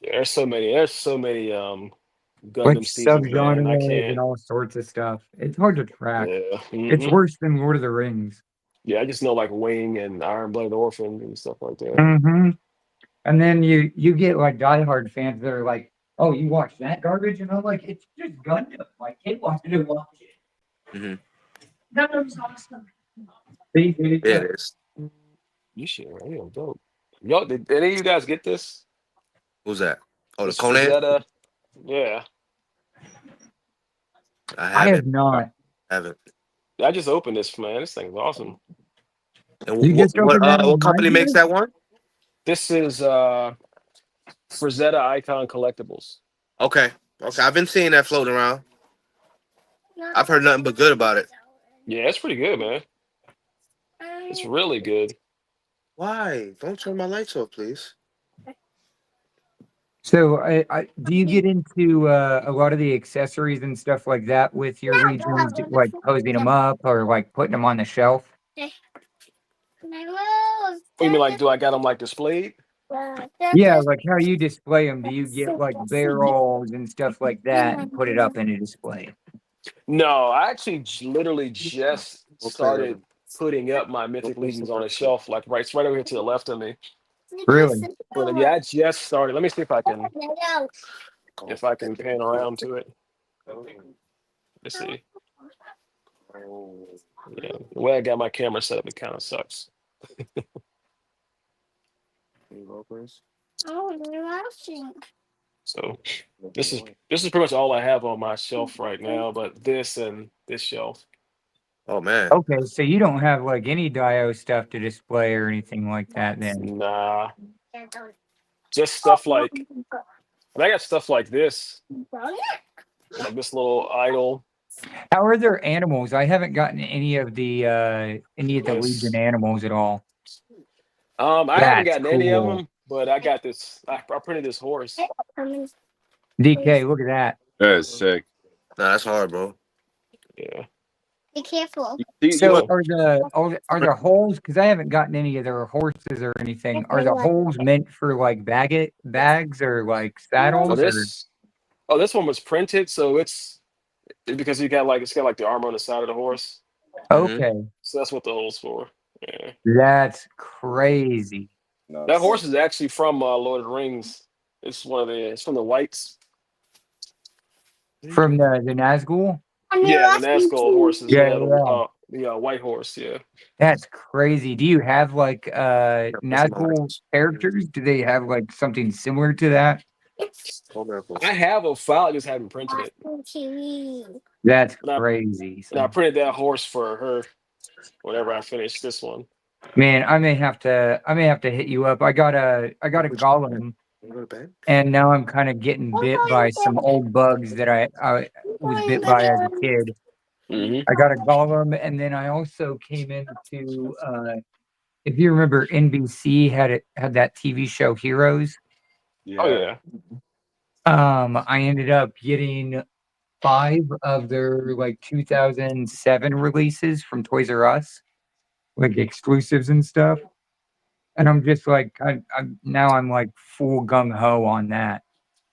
Yeah, there's so many Like Gundam species, man. I subgenres and can't. all sorts of stuff. It's hard to track. Yeah. It's worse than Lord of the Rings. Yeah, I just know like Wing and Iron Blooded Orphan and stuff like that. Mm-hmm. And then you get like diehard fans that are like, "Oh, you watch that garbage?" And I'm like, "It's just Gundam. My kid wanted to watch it. Mm-hmm. Gundam's awesome." See, there you Yeah, go. it is. You shit, real dope. Yo, did any of you guys get this? Who's that? Oh, the This Conan? Frazetta? Yeah. I I have haven't. not. Haven't. I just opened this, man. This thing's awesome. And You just opened that what company online? makes that one? This is Frazetta Icon Collectibles. Okay. Okay. I've been seeing that floating around. I've heard nothing but good about it. Yeah, it's pretty good, man. It's really good. Why? Don't turn my lights off, please. So, do you get into a lot of the accessories and stuff like that with your legions, like posing them up or like putting them on the shelf? What do you mean, like, do I got them like displayed? Yeah, like how you display them. Do you get like barrels and stuff like that and put it up in a display? No, I actually literally just Okay. started putting up my Mythic Legions on a shelf, like it's right over here to the left of me. Really? But yeah, I just started. Let me see if I can pan around to it. Let's see. Yeah, the way I got my camera set up, it kind of sucks. So this is pretty much all I have on my shelf right now, but this and this shelf. Oh man. Okay, so you don't have like any Dio stuff to display or anything like that then? Nah, just stuff like I got stuff like this, like this little idol. How are their animals? I haven't gotten any of the Legion animals at all. I haven't That's gotten any of cool. them, but I got this. I printed this horse. DK, look at that. That is sick. Nah, that's hard, bro. Yeah. Be careful. So are the holes? Because I haven't gotten any of their horses or anything. Are the holes meant for like bags or like saddles? This one was printed, so it's because it's got like the armor on the side of the horse. Okay, So that's what the hole's for. Yeah. that's crazy. That horse is actually from Lord of the Rings. It's from the Whites. From the Nazgul? Yeah, the Nazgul horses. Yeah, The white horse. Yeah. That's crazy. Do you have like Nazgul characters? Do they have like something similar to that? I have a file, I just haven't printed it. That's crazy. And I printed that horse for her whenever I finish this one. Man, I may have to hit you up. I got a golem, and now I'm kind of getting bit by some old bugs that I was bit by as a kid. I got a golem, and then I also came into if you remember, NBC had that TV show Heroes. Yeah. Oh yeah. I ended up getting 5 of their like 2007 releases from Toys R Us, like exclusives and stuff. And I'm just like, I'm like full gung ho on that.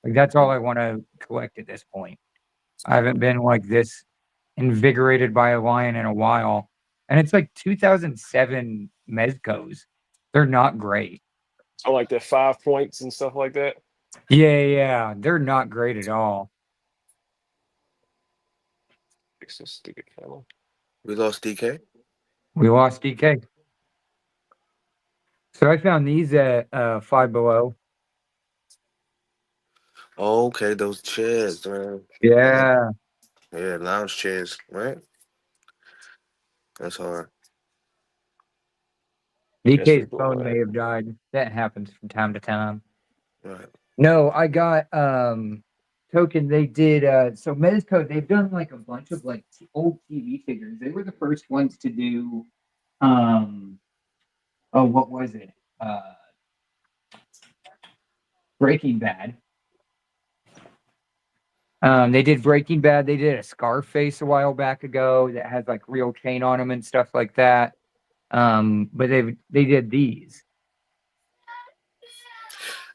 Like that's all I want to collect at this point. I haven't been like this invigorated by a lion in a while. And it's like 2007 Mezcos. They're not great. I like the 5 points and stuff like that. Yeah, they're not great at all. Fix this stupid camera. We lost DK. We lost DK. So I found these at Five Below. Okay, those chairs, man. Yeah. Yeah, lounge chairs, right? That's hard. That's pretty DK's cool, phone may man. have died. That happens from time to time. Right. No, I got Token. They did so Mezco, they've done like a bunch of like old TV figures. They were the first ones to do oh, what was it? Breaking Bad. They did Breaking Bad. They did a Scarface a while back ago that has like real chain on them and stuff like that. But they did these.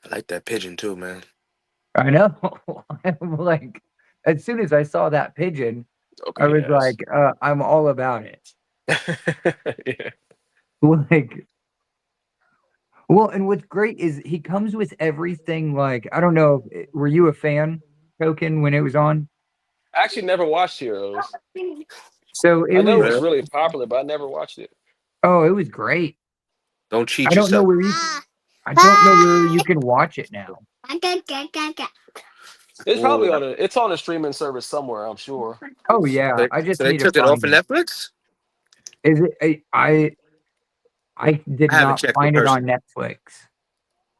I like that pigeon too, man. I know. I'm like, as soon as I saw that pigeon, I Okay, was yes. like, I'm all about it. Yeah. Like, well, and what's great is he comes with everything. Like, I don't know, were you a fan, Token, when it was on? I actually never watched Heroes. So it I know it was, was really popular, but I never watched it. oh, it was great. Don't cheat I don't know yourself. where you, I don't know where you can watch it now. It's Well, probably it's on a streaming service somewhere, I'm sure. Oh yeah, I just so they need to took it off find of it. Netflix? Is it? I did I haven't not checked it find it on personally. Netflix.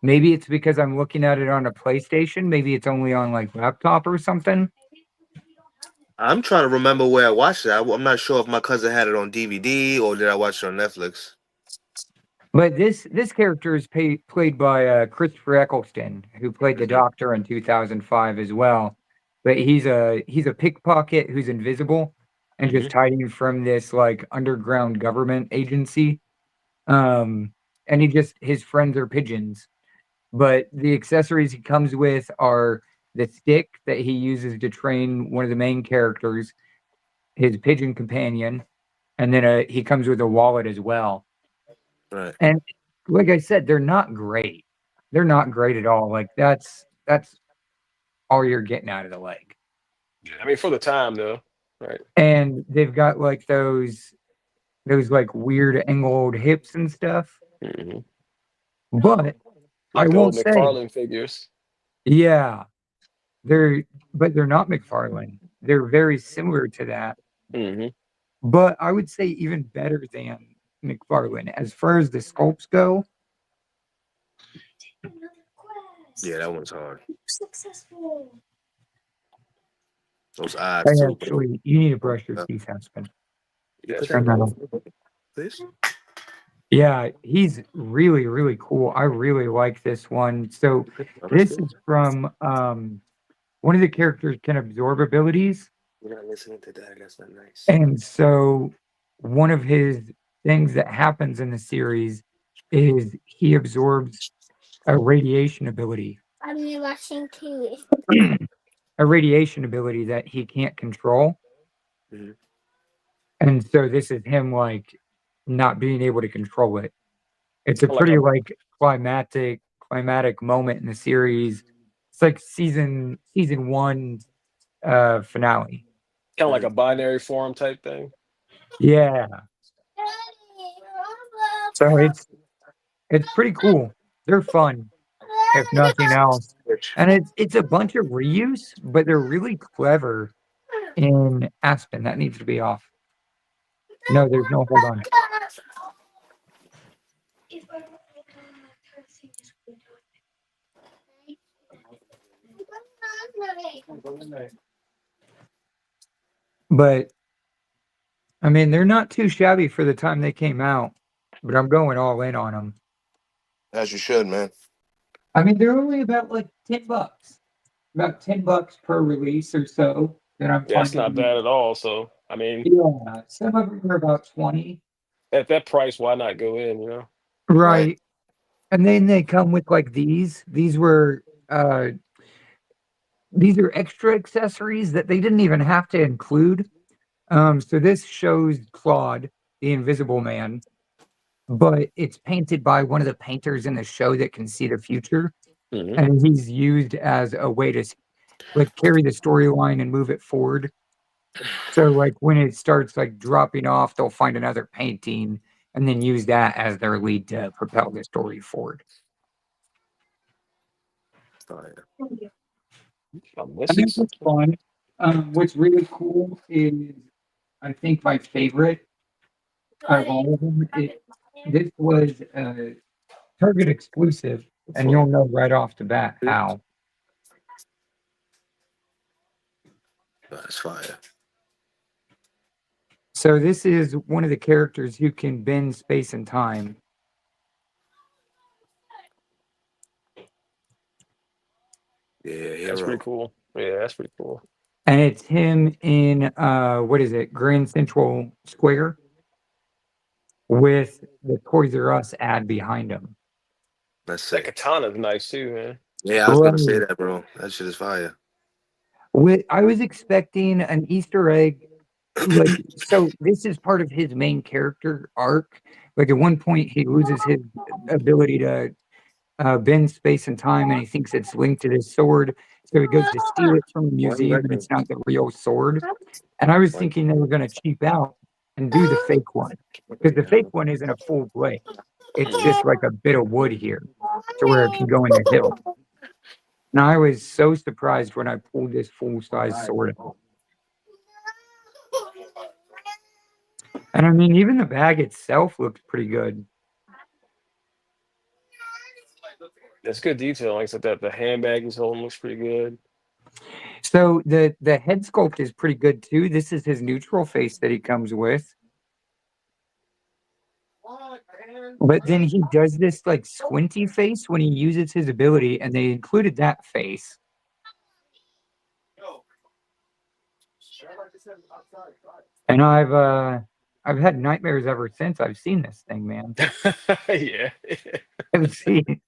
Maybe it's because I'm looking at it on a PlayStation. Maybe it's only on like laptop or something. I'm trying to remember where I watched it. I'm not sure if my cousin had it on DVD or did I watch it on Netflix. But this character is played by Christopher Eccleston, who played the Mhm. Doctor in 2005 as well. But he's a pickpocket who's invisible and just hiding from this like underground government agency. And his friends are pigeons. But the accessories he comes with are the stick that he uses to train one of the main characters, his pigeon companion, and then he comes with a wallet as well. Right. And like I said, they're not great. They're not great at all. Like that's all you're getting out of the leg. Yeah, I mean, for the time though, right? And they've got like those like weird angled hips and stuff. Mm-hmm. But I Like the will old say, McFarlane figures. yeah, they're not McFarlane. They're very similar to that. Mm-hmm. But I would say even better than McFarlane. As far as the sculpts go, Yeah, that one's hard. Those eyes I too. actually, you need to brush your teeth, Aspen. Yeah, Put Turn that that on. on. Please. Yeah, he's really, really cool. I really like this one. So this is from one of the characters can absorb abilities. We're not listening to that. That's not nice. And so one of his things that happens in the series is he absorbs a radiation ability. I'm watching TV. A radiation ability that he can't control. Mhm. And so this is him like not being able to control it. It's a Like pretty a- like climatic moment in the series. It's like season 1 finale. Kind of like a binary form type thing. Yeah. So it's pretty cool. They're fun, if nothing else. And it's a bunch of reuse, but they're really clever in Aspen. That needs to be off. No, there's no hold on. But I mean, they're not too shabby for the time they came out, but I'm going all in on them. As you should, man. I mean, they're only about like $10, about $10 per release or so. That I'm Yeah, that's finding. not bad at all. So I mean, Yeah, some of them are about 20. at that price, why not go in? You know. Right. And then they come with like these. These are extra accessories that they didn't even have to include. So this shows Claude, the Invisible Man, but it's painted by one of the painters in the show that can see the future. Mhm. And he's used as a way to like carry the storyline and move it forward. So like when it starts like dropping off, they'll find another painting and then use that as their lead to propel the story forward. I'm And missing this was something. fun. What's really cool is I think my favorite out of all of them, this was a Target exclusive, and you'll know right off the bat how. That's fire. So this is one of the characters who can bend space and time. Yeah, That's pretty hero. cool. Yeah, that's pretty cool. And it's him in what is it, Grand Central Square with the Toys R Us ad behind him. That's That sick. katana's nice too, man. Yeah, I was gonna say Right. that, bro. That shit is fire. I was expecting an Easter egg. Like, so this is part of his main character arc. Like, at one point, he loses his ability to bend space and time, and he thinks it's linked to his sword. So he goes to steal it from the museum, and it's not the real sword. And I was thinking they were going to cheap out and do the fake one because the fake one isn't a full blade. It's just like a bit of wood here to where it can go in the hill. And I was so surprised when I pulled this full size sword out. And I mean, even the bag itself looks pretty good. That's good detail. Like I said, that the handbag he's holding looks pretty good. So the head sculpt is pretty good too. This is his neutral face that he comes with. But then he does this like squinty face when he uses his ability, and they included that face. And I've had nightmares ever since I've seen this thing, man. Yeah. I've seen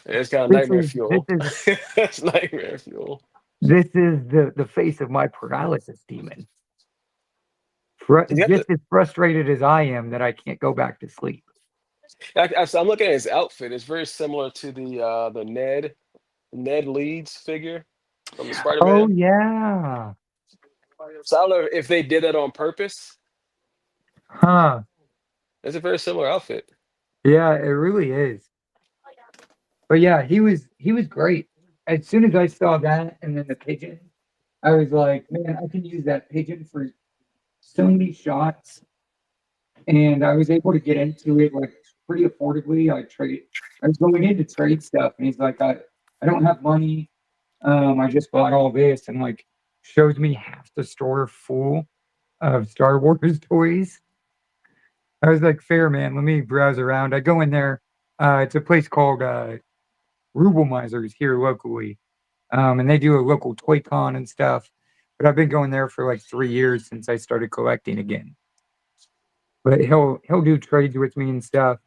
It's kind of this nightmare is fuel. this is It's nightmare fuel. this is the face of my paralysis demon. You got Just as frustrated as I am that I can't go back to sleep. so I'm looking at his outfit. It's very similar to the Ned Leeds figure from the Oh Spider-Man. yeah. So I don't know if they did that on purpose. Huh. It's a very similar outfit. Yeah, it really is. But yeah, he was great. As soon as I saw that and then the pigeon, I was like, man, I can use that pigeon for so many shots. And I was able to get into it like pretty affordably. I was going in to trade stuff, and he's like, I don't have money. I just bought all this, and like shows me half the store full of Star Wars toys. I was like, fair man, let me browse around. I go in there. It's a place called Rubelmeisers here locally. And they do a local toy con and stuff. But I've been going there for like 3 years since I started collecting again. But he'll do trades with me and stuff.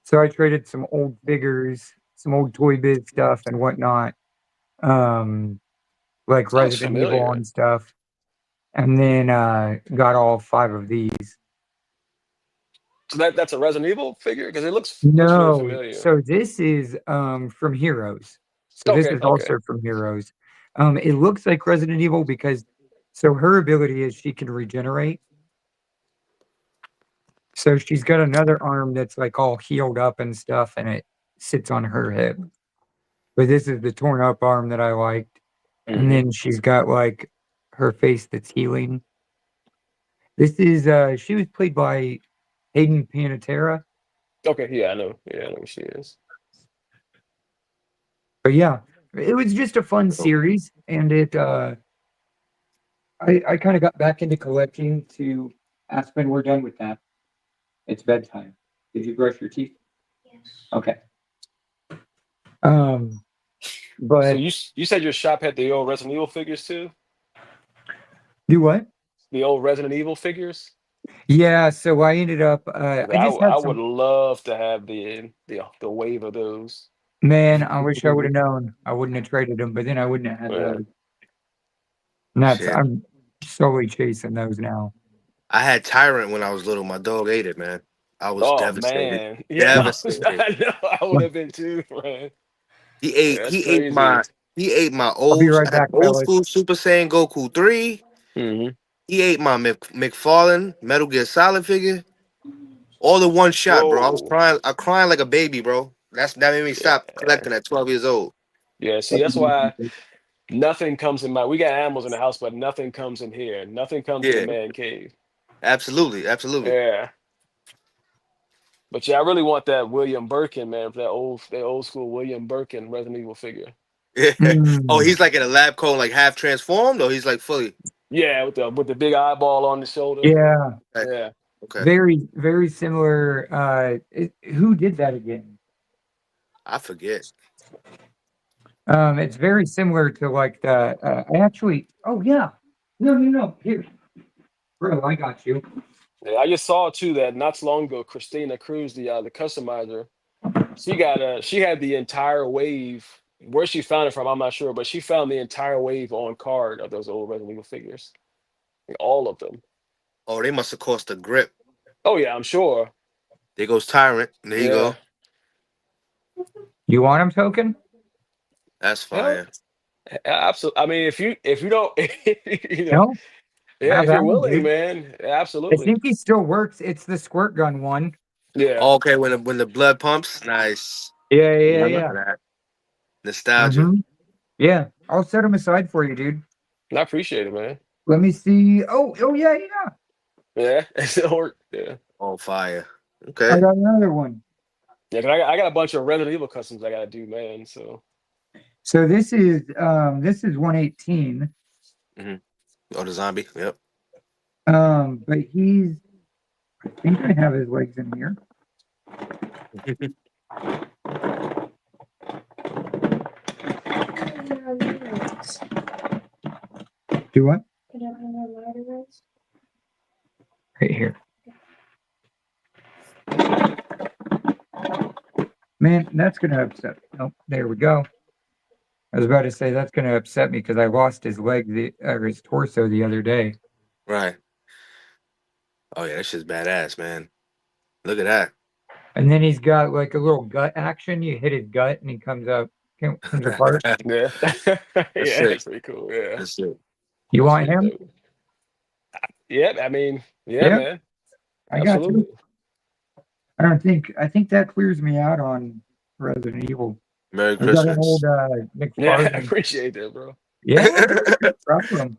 So I traded some old figures, some old Toy Biz stuff and whatnot. Like Sounds Resident Evil familiar. and stuff. And then got all 5 of these. So that's a Resident Evil figure because it looks really No, familiar. so this is from Heroes. So this Okay, is okay. also from Heroes. It looks like Resident Evil because so her ability is she can regenerate. So she's got another arm that's like all healed up and stuff, and it sits on her hip. But this is the torn up arm that I liked. And Mhm. then she's got like her face that's healing. This is she was played by Hayden Panettiere. Okay, yeah, I know. Yeah, I know who she is. But yeah, it was just a fun series, and it I kind of got back into collecting to Aspen, we're done with that. It's bedtime. Did you brush your teeth? Yes. Okay. So But you said your shop had the old Resident Evil figures too? do what? The old Resident Evil figures? Yeah, so I ended up 'Cause I just had I would some love to have the wave of those. man, I wish I would have known. I wouldn't have traded them, but then I wouldn't have had Yeah. those. And that's Shit. I'm slowly chasing those now. I had Tyrant when I was little. My dog ate it, man. I was Oh devastated. man. Yeah, Devastated. I know. I would have been too, man. He Yeah, ate that's he crazy. ate my I'll be old right I had back, old fellas. school Super Saiyan Goku 3. Hmm. He ate my McFarlane Metal Gear Solid figure, all in one shot, bro. I was Whoa. crying. I crying like a baby, bro. That made me stop Yeah. collecting at 12 years old. Yeah. See, that's why nothing comes in my. We got animals in the house, but nothing comes in here. Nothing comes in the Yeah, man cave. absolutely, absolutely. Yeah. But yeah, I really want that William Birkin, man, for that old school William Birkin Resident Evil figure. Yeah. Oh, Mm. he's like in a lab coat, like half transformed, or he's like fully. Yeah, with the big eyeball on the shoulder. Yeah, Okay. Yeah. Okay. very similar. Who did that again? I forget. It's very similar to like the. I actually. Oh yeah. No. Here, bro, I got you. Yeah, I just saw too that not so long ago, Christina Cruz, the customizer, she had the entire wave. Where she found it from, I'm not sure, but she found the entire wave on card of those old Resident Evil figures, like, all of them. Oh, they must have cost a grip. Oh yeah, I'm sure. There goes Tyrant. There you Yeah. go. You want him, Token? That's Hell, fire. absolutely. I mean, if you don't, No, yeah, have if at you're him, willing, dude. man, I absolutely. think he still works. It's the squirt gun one. Yeah. Okay, when the blood pumps, nice. Yeah, Yeah, I yeah. remember that. Nostalgia. Mm-hmm. Yeah, I'll set him aside for you, dude. I appreciate it, man. Let me see. Oh yeah. Yeah, or yeah, On fire. I Okay. got another one. yeah. 'Cause I got a bunch of Resident Evil customs I gotta do, man. So So this is 118. Oh, the zombie. Yep. But I think I have his legs in here. Do what? Right here. Man, that's gonna upset me. Oh, there we go. I was about to say that's gonna upset me because I lost his leg or his torso the other day. Right. Oh yeah, that shit's badass, man. Look at that. And then he's got like a little gut action. You hit his gut and he comes apart. yeah, yeah, That's that's sick. pretty cool. Yeah, That's it. You that's want pretty him? dope. Yeah, I mean, yeah, Yeah, man, I got absolutely. you. I think that clears me out on Resident Evil. Merry I got an Christmas. old Yeah, I McFarlane. appreciate that, bro. Yeah, no problem.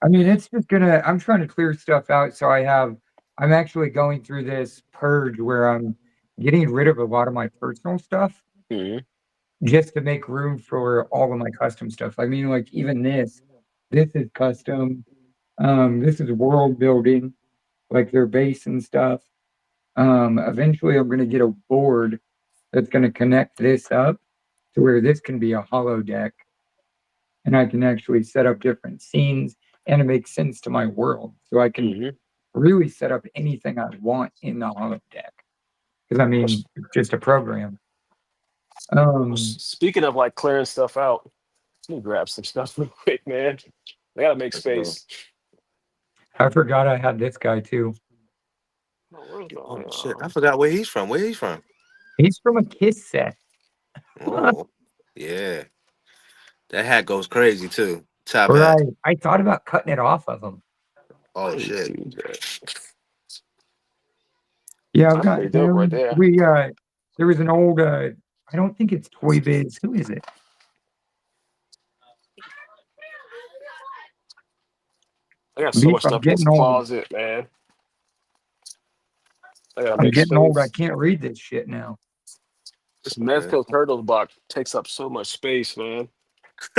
I mean, it's just I'm trying to clear stuff out. So I'm actually going through this purge where I'm getting rid of a lot of my personal stuff Hmm. just to make room for all of my custom stuff. I mean, like even this is custom. This is world building, like their base and stuff. Eventually I'm going to get a board that's going to connect this up to where this can be a hollow deck and I can actually set up different scenes and it makes sense to my world. So I can Hmm. really set up anything I want in the hollow deck. Because I mean, it's just a program. Speaking of like clearing stuff out, let me grab some stuff real quick, man. I gotta make space. I forgot I had this guy too. Oh shit! I forgot where he's from. Where he's from? He's from a Kiss set. Oh yeah, that hat goes crazy too. Top hat. Right. I thought about cutting it off of him. Oh shit! Yeah, I've That's got pretty dope right him. there. There was an old I don't think it's Toy Biz. Who is it? I got so Beef, much I'm stuff in this getting old. closet, man. I gotta I'm make getting old. I space. can't read this shit now. This Okay. Mezco Turtles box takes up so much space, man.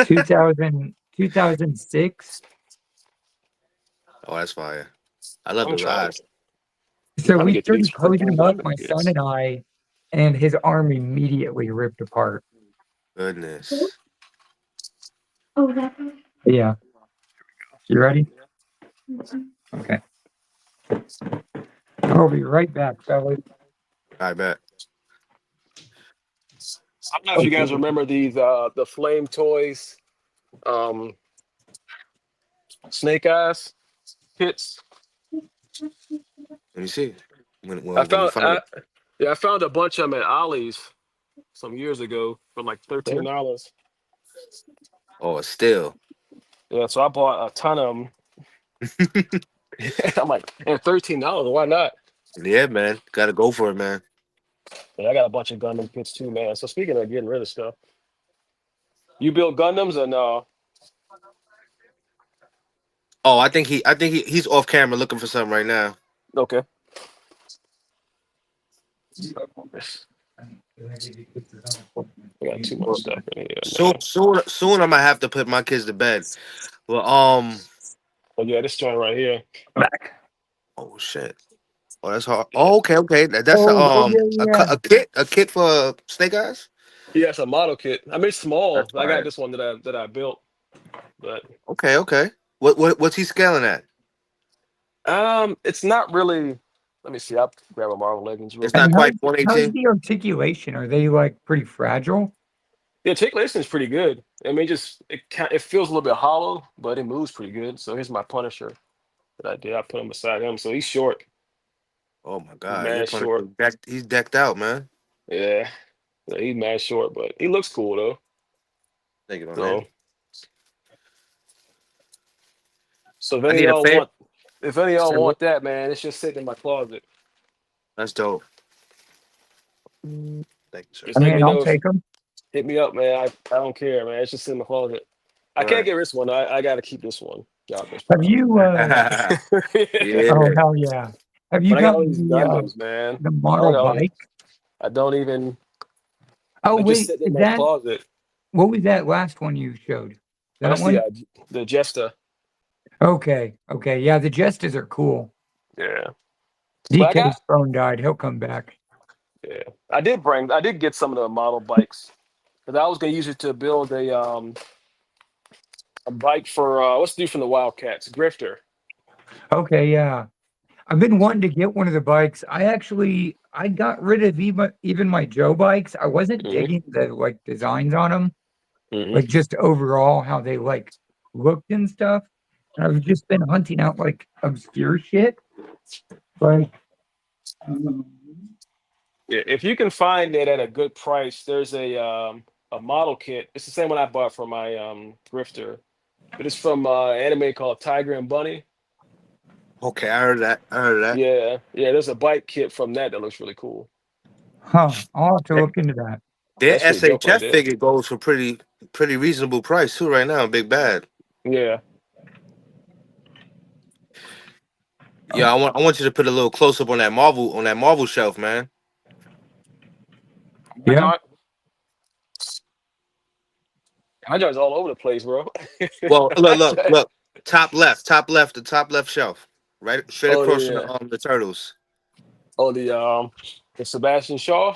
2006. Oh, that's fire. I love I'm those trying. eyes. So Trying to we get to these started posing freaking him up, Gundam my kits. son and I, and his arm immediately ripped apart. Goodness. Oh, that one? Yeah. You ready? Okay. I'll be right back, fellas. I bet. I don't know if you guys remember these the Flame Toys Snake Eyes kits. Let me see. When I you found find it. I found a bunch of them at Ollie's some years ago for like $13. Oh, it's still. Yeah, so I bought a ton of them. I'm like, and $13, why not? Yeah, man. Gotta go for it, man. Yeah, I got a bunch of Gundam kits too, man. So speaking of getting rid of stuff, you build Gundams or no? Oh, he's off camera looking for something right now. Okay. I got too much stuff in here. Soon I'm gonna have to put my kids to bed. Well, Oh yeah, this joint right here. Back. oh shit. Oh, that's hard. Oh, okay. That's Yeah. a kit for Snake Eyes. Yeah, it's a model kit. I mean, it's small. That's I got fire. this one that I built, but Okay. What's he scaling at? it's not really. Let me see. I'll grab a Marvel Legends real It's quick. not And quite how's 118. the articulation? Are they like pretty fragile? The articulation is pretty good. I mean, just it feels a little bit hollow, but it moves pretty good. So here's my Punisher that I did. I put him beside him. So he's short. Oh my He's god, mad short. he's decked out, man. Yeah. So he's mad short, but he looks cool though. Thank you, my So, man. so I need a favor. if any of y'all want that, man, it's just sitting in my closet. That's dope. Thank you, sir. Just I let mean, me I'll know if take them. hit me up, man. I don't care, man. It's just in the closet. I can't Right. get this one. I got to keep this one. God, this Have you? Yeah. Oh hell yeah! Have you But I got got all these the Gundams, man. the I model got all these. bike? I don't even. Oh They're just wait, sitting in is my that closet. what was that last one you showed? Oh, That that's one? the Jesta. Okay. Yeah, the Jestas are cool. Yeah. But I got. DK's phone died. He'll come back. Yeah. I did get some of the model bikes because I was gonna use it to build a bike for what's the dude from the Wildcats, Grifter. Okay, yeah. I've been wanting to get one of the bikes. I got rid of even my Joe bikes. I wasn't Hmm. digging the like designs on them, Hmm. like just overall how they like looked and stuff. And I've just been hunting out like obscure shit. Like Yeah, if you can find it at a good price, there's a model kit. It's the same one I bought for my Grifter, but it's from anime called Tiger and Bunny. Okay, I heard that. Yeah. There's a bike kit from that looks really cool. I'll have to look into that. Their That's pretty dope right SHF there. figure goes for pretty reasonable price too right now. Big Bad. Yeah. Yeah, I want you to put a little close up on that Marvel shelf, man. Yeah. My joint's all over the place, bro. Well, look. Top left, the top left shelf, right straight Oh across from yeah. the turtles. Oh the Sebastian Shaw.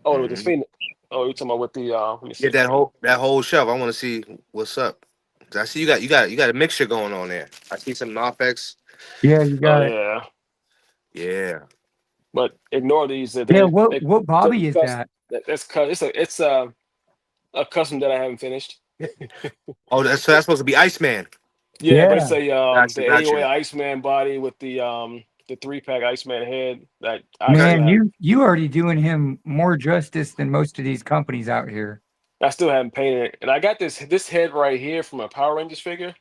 Oh with the Mhm. Phoenix. Oh, you're talking about with the let me see. Get that whole shelf. I want to see what's up. 'Cause I see you got a mixture going on there. I see some Nofx. Yeah, you Oh got it. yeah. Yeah. But ignore these. Yeah, what Bobby is custom. that? That's it's a custom that I haven't finished. Oh, that's supposed to be Iceman. Yeah, but Yeah. it's a the Gotcha. AOA Iceman body with the 3-pack Iceman head that I Okay. still Man, have. you already doing him more justice than most of these companies out here. I still haven't painted it, and I got this head right here from a Power Rangers figure.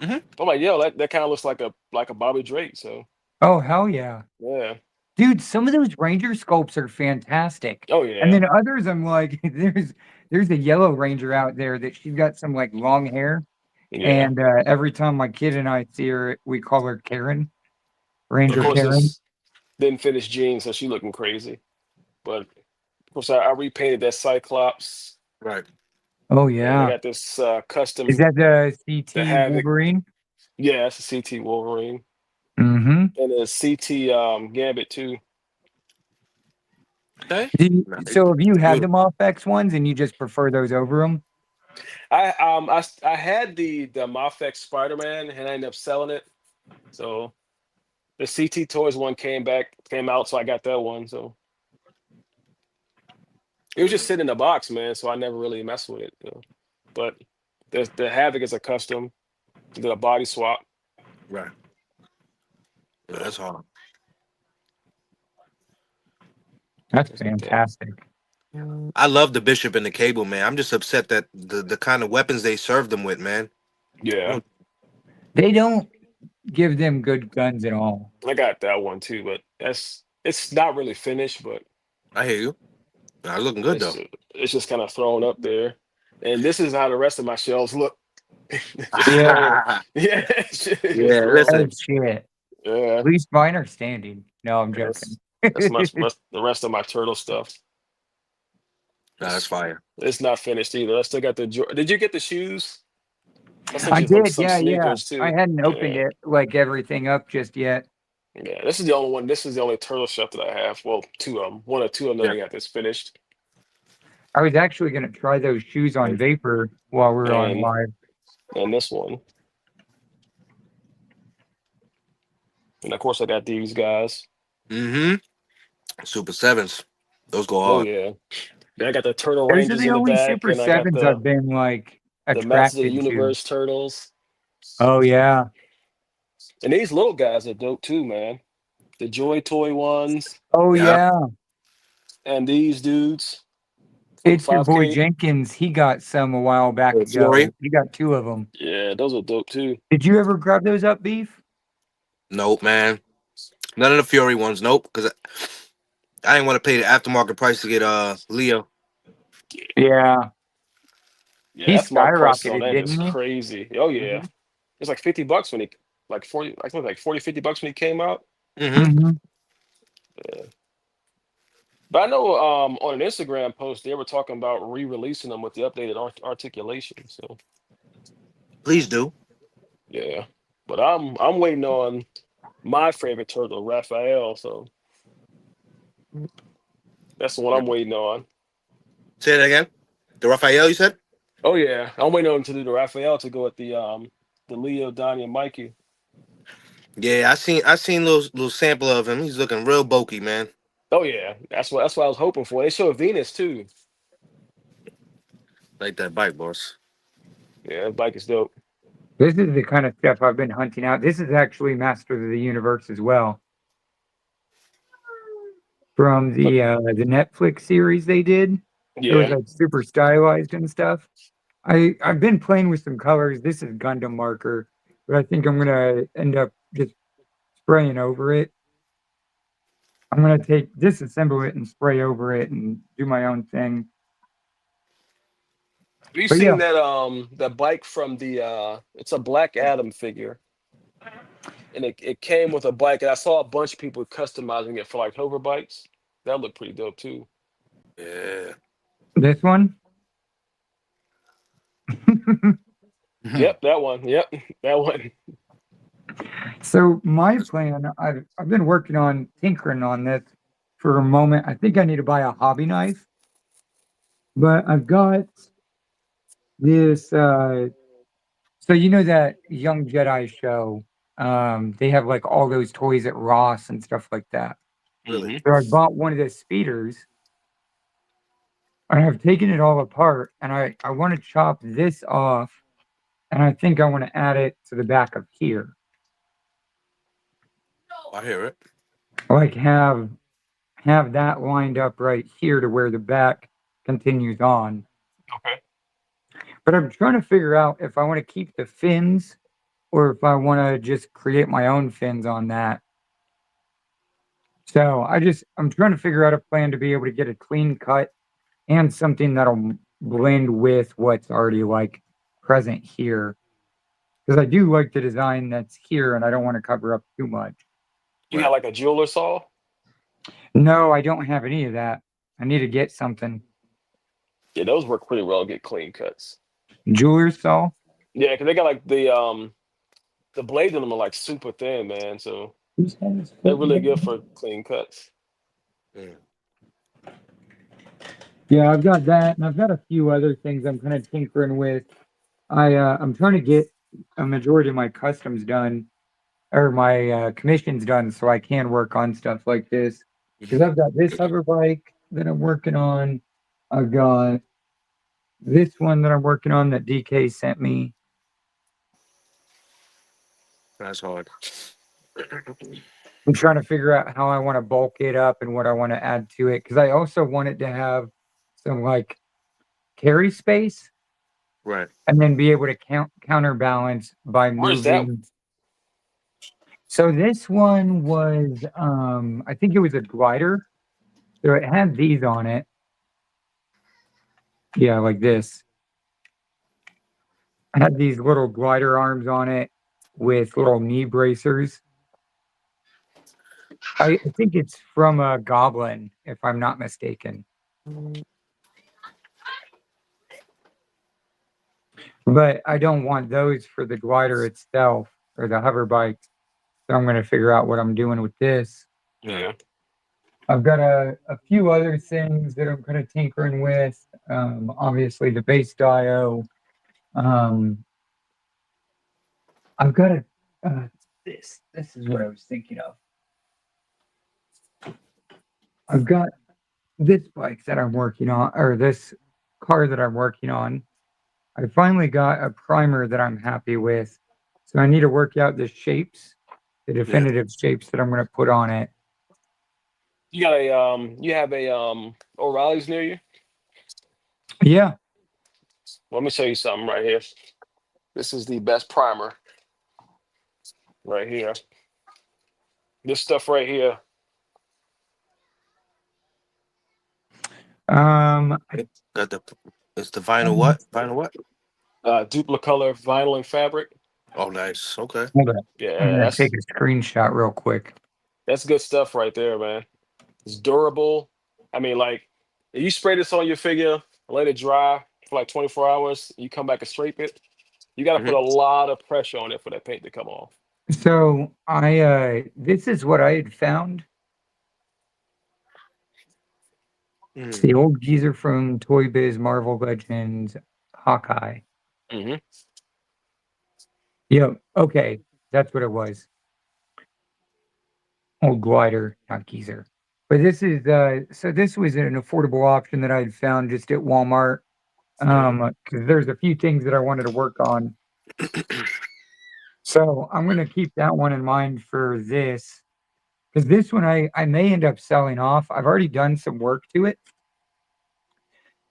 Mhm. I'm like, yo, that kind of looks like a Bobby Drake. So Oh hell yeah. yeah. Dude, some of those Ranger sculpts are fantastic. Oh And yeah. then others, I'm like, there's a yellow Ranger out there that she's got some like long hair. Yeah. And every time my kid and I see her, we call her Karen, Of Ranger course, Karen. this didn't finish Jean, so she looking crazy. But of course, I repainted that Cyclops. Right. Oh And I yeah. got this custom Is that the the CT Havoc. Wolverine? Yeah, that's a CT Wolverine Mm-hmm. and a CT Gambit too. Okay. So have you had the Beautiful. Mofx ones and you just prefer those over them? I had the Mafex Spider-Man and I ended up selling it. So the CT Toys one came out, so I got that one. So it was just sitting in the box, man. So I never really messed with it. But the Havoc is a custom, did a body swap. Right. Yeah, that's hard. That's fantastic. I love the Bishop and the Cable, man. I'm just upset that the kind of weapons they served them with, man. Yeah. They don't give them good guns and all. I got that one too, but it's not really finished, but I hear you. Nah, it's looking good it's though. ju- it's just kind of thrown up there. And this is how the rest of my shelves look. Just Yeah. thrown. Yeah, it's just Yeah, thrown. Oh listen. shit. Yeah, At least mine are standing. No, I'm that's joking. the rest of my turtle stuff. Nah, that's It's fire. it's not finished either. I still got the. Did you get the shoes? I sent I you did, some yeah. sneakers I too. hadn't opened Yeah, it like everything up just yet. yeah. This is the only one. This is the only turtle stuff that I have. Well, two of them. One or two of them that Yeah. I got that's finished. I was actually gonna try those shoes on Vapor while we were on And live. this one. And of course, I got these guys. Mm-hmm. Super Sevens. Those go Oh hard. yeah. Then I got the Turtle Those are Rangers the in the only back, Super and I got Sevens I've been like the Masters of the attracted to. Universe Turtles. Oh yeah. And these little guys are dope too, man. The Joy Toy ones Oh Yeah. yeah. and these dudes from It's your boy 5K. Jenkins. He got some a while back ago. Fury. He got 2 of them. Yeah, those are dope too. Did you ever grab those up, Beef? Nope, man. None of the Fury ones. Nope. Because I didn't want to pay the aftermarket price to get Leo. Yeah. Yeah, He that's my prices on skyrocketed, that is didn't he? crazy. Oh yeah. Mhm. It's like $50 when he like 40, I think like 40, $50 when he came out. Mm-hmm. Mhm. But I know on an Instagram post they were talking about re-releasing them with the updated articulation. So Please do. yeah. But I'm waiting on my favorite turtle, Raphael. So that's the one I'm waiting on. Say that again. The Raphael, you said? Oh yeah, I'm waiting on him to do the Raphael to go with the Leo, Donnie, and Mikey. Yeah, I seen little sample of him. He's looking real bulky, man. Oh yeah, that's what I was hoping for. They showed Venus too. Like that bike, boss. Yeah, that bike is dope. This is the kind of stuff I've been hunting out. This is actually Masters of the Universe as well. From the Netflix series they did. It was Yeah, like super stylized and stuff. I've been playing with some colors. This is Gundam marker, but I think I'm gonna end up just spraying over it. I'm gonna disassemble it and spray over it and do my own thing. have you But seen yeah, that bike from the? It's a Black Adam figure, and it came with a bike, and I saw a bunch of people customizing it for like hover bikes. That looked pretty dope too. Yeah. this one. Yep, that one. Yep, that one. So my plan, I've been working on tinkering on this for a moment. I think I need to buy a hobby knife, but I've got this. So you know that Young Jedi show? They have like all those toys at Ross and stuff like that. Really? So I bought one of the speeders. And I've taken it all apart, and I want to chop this off, and I think I want to add it to the back of here. I hear it. Like have that lined up right here to where the back continues on. Okay. But I'm trying to figure out if I want to keep the fins or if I want to just create my own fins on that. So I'm trying to figure out a plan to be able to get a clean cut and something that'll blend with what's already like present here. Because I do like the design that's here and I don't want to cover up too much. You got like a jeweler saw? No, I don't have any of that. I need to get something. Yeah, those work pretty well to get clean cuts. Jeweler's saw? Yeah, because they got like the blades in them are like super thin, man. So they're really good for clean cuts. Mm. Yeah, I've got that, and I've got a few other things I'm kind of tinkering with. I'm trying to get a majority of my customs done, or my commissions done, so I can work on stuff like this. Because I've got this hover bike that I'm working on. I've got this one that I'm working on that DK sent me. That's hard. I'm trying to figure out how I want to bulk it up and what I want to add to it. Because I also want it to have some like carry space. Right. And then be able to counterbalance by Where's that? moving. So this one was, I think it was a glider. So it had these on it. Yeah, like this. It had these little glider arms on it with little knee bracers. I think it's from a Goblin, if I'm not mistaken. But I don't want those for the glider itself or the hover bike. So I'm going to figure out what I'm doing with this. Yeah. I've got a few other things that I'm kind of tinkering with. Obviously, the base dio. I've got this. This is what I was thinking of. I've got this bike that I'm working on, or this car that I'm working on. I finally got a primer that I'm happy with. So I need to work out the shapes, the definitive shapes that I'm going to put on it. You got a you have a O'Reilly's near you? Yeah. Let me show you something right here. This is the best primer right here. This stuff right here. I Got the it's the vinyl what? Vinyl what? Duplicolor vinyl and fabric. Oh, nice. Okay. Hold on. I'm Yeah, going to take a screenshot real quick. that's good stuff right there, man. It's durable. I mean, like, if you spray this on your figure, let it dry for like 24 hours, you come back and scrape it. You got to put a lot of pressure on it for that paint to come off. So this is what I had found. It's the old geezer from Toy Biz, Marvel Legends, Hawkeye. Mm-hmm. Yep. Okay. That's what it was. Old glider, not geezer. But this is so this was an affordable option that I had found just at Walmart. Because there's a few things that I wanted to work on. So I'm gonna keep that one in mind for this. Because this one I may end up selling off. I've already done some work to it.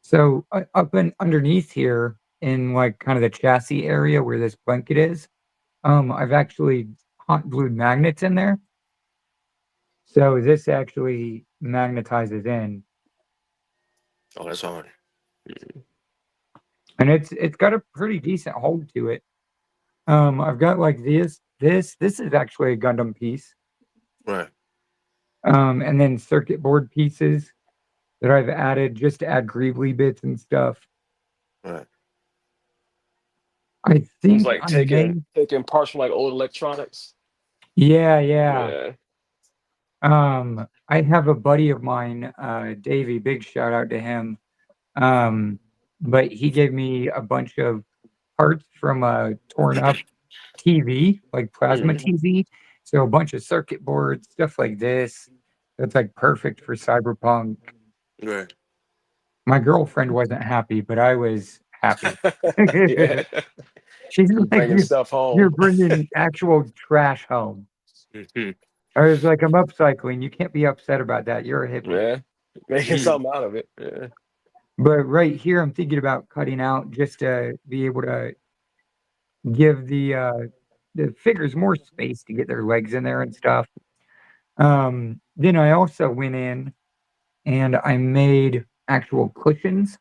So up and underneath here in like kind of the chassis area where this blanket is, I've actually hot glued magnets in there. So this actually magnetizes in, Oh, that's hard. and it's got a pretty decent hold to it. I've got like this is actually a Gundam piece. Right. And then circuit board pieces that I've added just to add greebly bits and stuff. Right. I It's think like I taking may, parts from like old electronics. yeah. Yeah. I have a buddy of mine, Davey, big shout out to him. But he gave me a bunch of parts from a torn up TV, like plasma TV. So a bunch of circuit boards, stuff like this. That's like perfect for Cyberpunk. Right. My girlfriend wasn't happy, but I was happy. Yeah. She's You're like, bringing stuff you're home. bringing actual trash home. Mhm. I was like, I'm upcycling. You can't be upset about that. You're a hippie. Yeah. Making something out of it. Yeah. But right here, I'm thinking about cutting out just to be able to give the figures more space to get their legs in there and stuff. Then I also went in and I made actual cushions.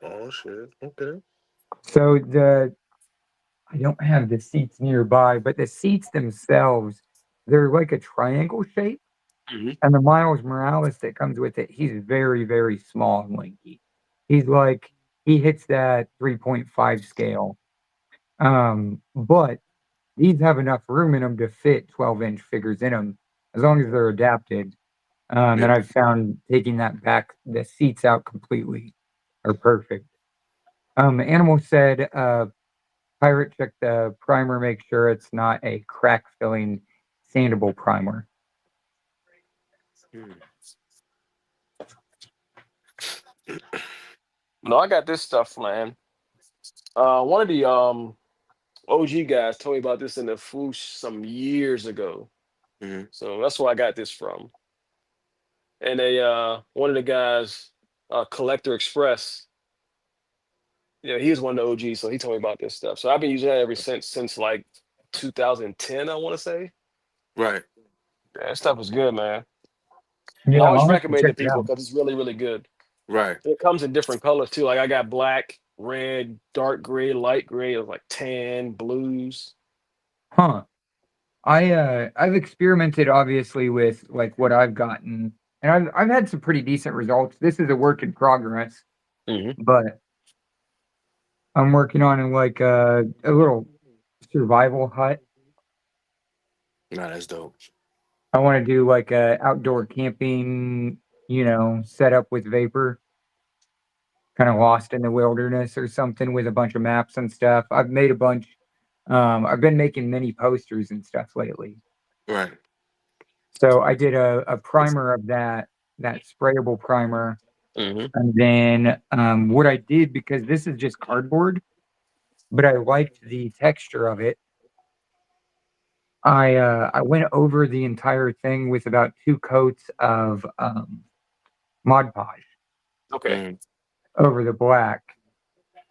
Oh shit. Okay. So I don't have the seats nearby, but the seats themselves, they're like a triangle shape. Mhm. And the Miles Morales that comes with it, he's very, very small and lanky. He's like, he hits that 3.5 scale. But these have enough room in them to fit 12-inch figures in them, as long as they're adapted. And I've found taking that back, the seats out completely are perfect. Animal said, Pirate, check the primer, make sure it's not a crack filling sandable primer. No, I got this stuff, man. One of the OG guys told me about this in the Foosh some years ago. Mhm. So that's where I got this from. And one of the guys, Collector Express, he was one of the OGs, so he told me about this stuff. So I've been using that ever since like 2010, I want to say. Right. Yeah, that stuff was good, man. And I Yeah, always I'll have to recommend it check to it people out. because it's really, really good. Right. And it comes in different colors too. Like I got black, red, dark gray, light gray, like tan, blues. Huh. I've experimented obviously with like what I've gotten, and I've had some pretty decent results. This is a work in progress, Hmm. but I'm working on like a little survival hut. Nah, that's dope. I want to do like a outdoor camping, setup with vapor, kind of lost in the wilderness or something with a bunch of maps and stuff. I've made a bunch. I've been making mini posters and stuff lately. Right. So I did a primer of that sprayable primer. Hmm. And then what I did, because this is just cardboard, but I liked the texture of it, I went over the entire thing with about 2 coats of Mod Podge Okay. Mm. over the black,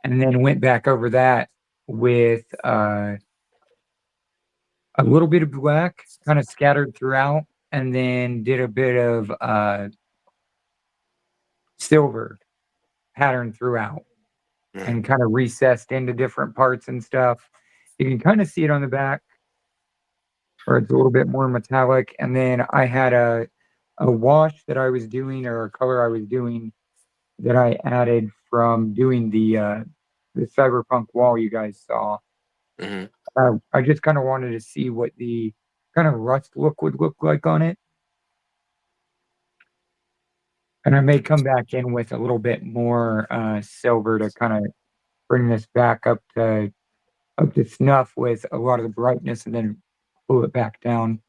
and then went back over that with a little bit of black kind of scattered throughout, and then did a bit of silver pattern throughout, Right. and kind of recessed into different parts and stuff. You can kind of see it on the back, or it's a little bit more metallic. And then I had a wash that I was doing, or a color I was doing, that I added from doing the cyberpunk wall you guys saw. Hmm. I just kind of wanted to see what the kind of rust look would look like on it, and I may come back in with a little bit more silver to kind of bring this back up to snuff with a lot of the brightness, and then pull it back down.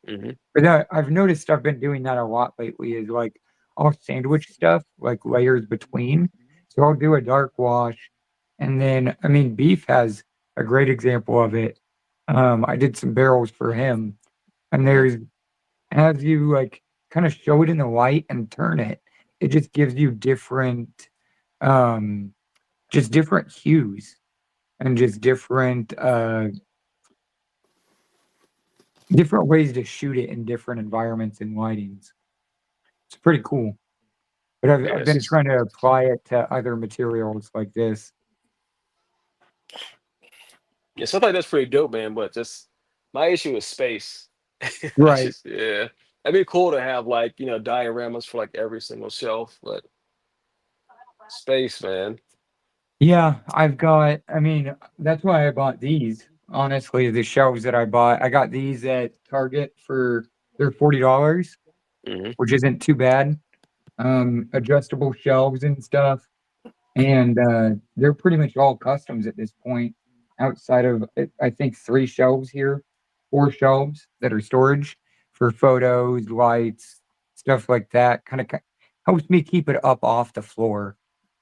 Hmm. But I've noticed I've been doing that a lot lately. Is like I'll sandwich stuff like layers between. So I'll do a dark wash, and then I mean Beef has a great example of it. I did some barrels for him, and there's as you like kind of show it in the light and turn it, it just gives you um, different hues, and just different ways to shoot it in different environments and lightings. It's pretty cool. But I've been Yes. trying to apply it to other materials like this. Yeah, stuff like that's pretty dope, man. But just my issue is space. I Right. just yeah. It'd be cool to have like, dioramas for like every single shelf, but space, man. Yeah, I mean, that's why I bought these. Honestly, the shelves that I got these at Target for they're $40, Hmm. which isn't too bad. Adjustable shelves and stuff. And they're pretty much all customs at this point, outside of I think 3 shelves here, 4 shelves that are storage for photos, lights, stuff like that. Kind of helps me keep it up off the floor.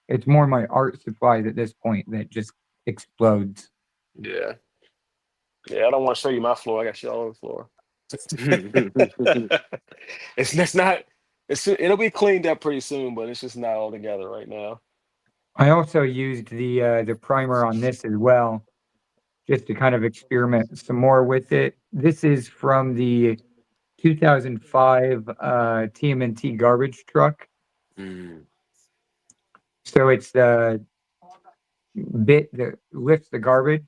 It's more my art supplies at this point that just explodes. Yeah. Yeah, I don't want to show you my floor. I got shit all over the floor. It's not. It'll be cleaned up pretty soon, but it's just not all together right now. I also used the primer on this as well, just to kind of experiment some more with it. This is from the 2005 TMNT garbage truck. Mm. So it's the bit that lifts the garbage,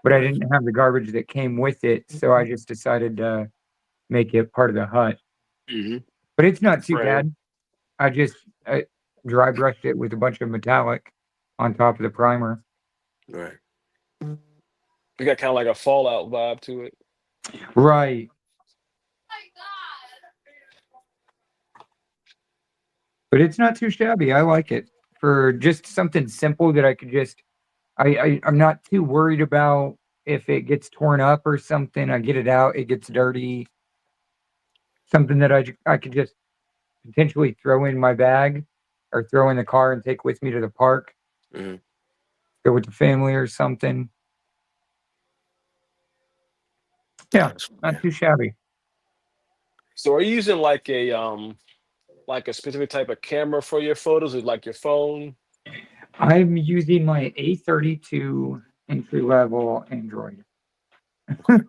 but I Right. didn't have the garbage that came with it, so I just decided to make it part of the hut. Hmm. But it's not too Frame. bad. I dry brushed it with a bunch of metallic on top of the primer. Right. We got kind of like a Fallout vibe to it. Right. But it's not too shabby. I like it for just something simple that I could just I'm not too worried about if it gets torn up or something. I get it out, it gets dirty. Something that I could just potentially throw in my bag or throw in the car and take with me to the park, Hmm. go with the family or something. Yeah, not too shabby. So, are you using like a specific type of camera for your photos, or like your phone? I'm using my A32 entry level Android.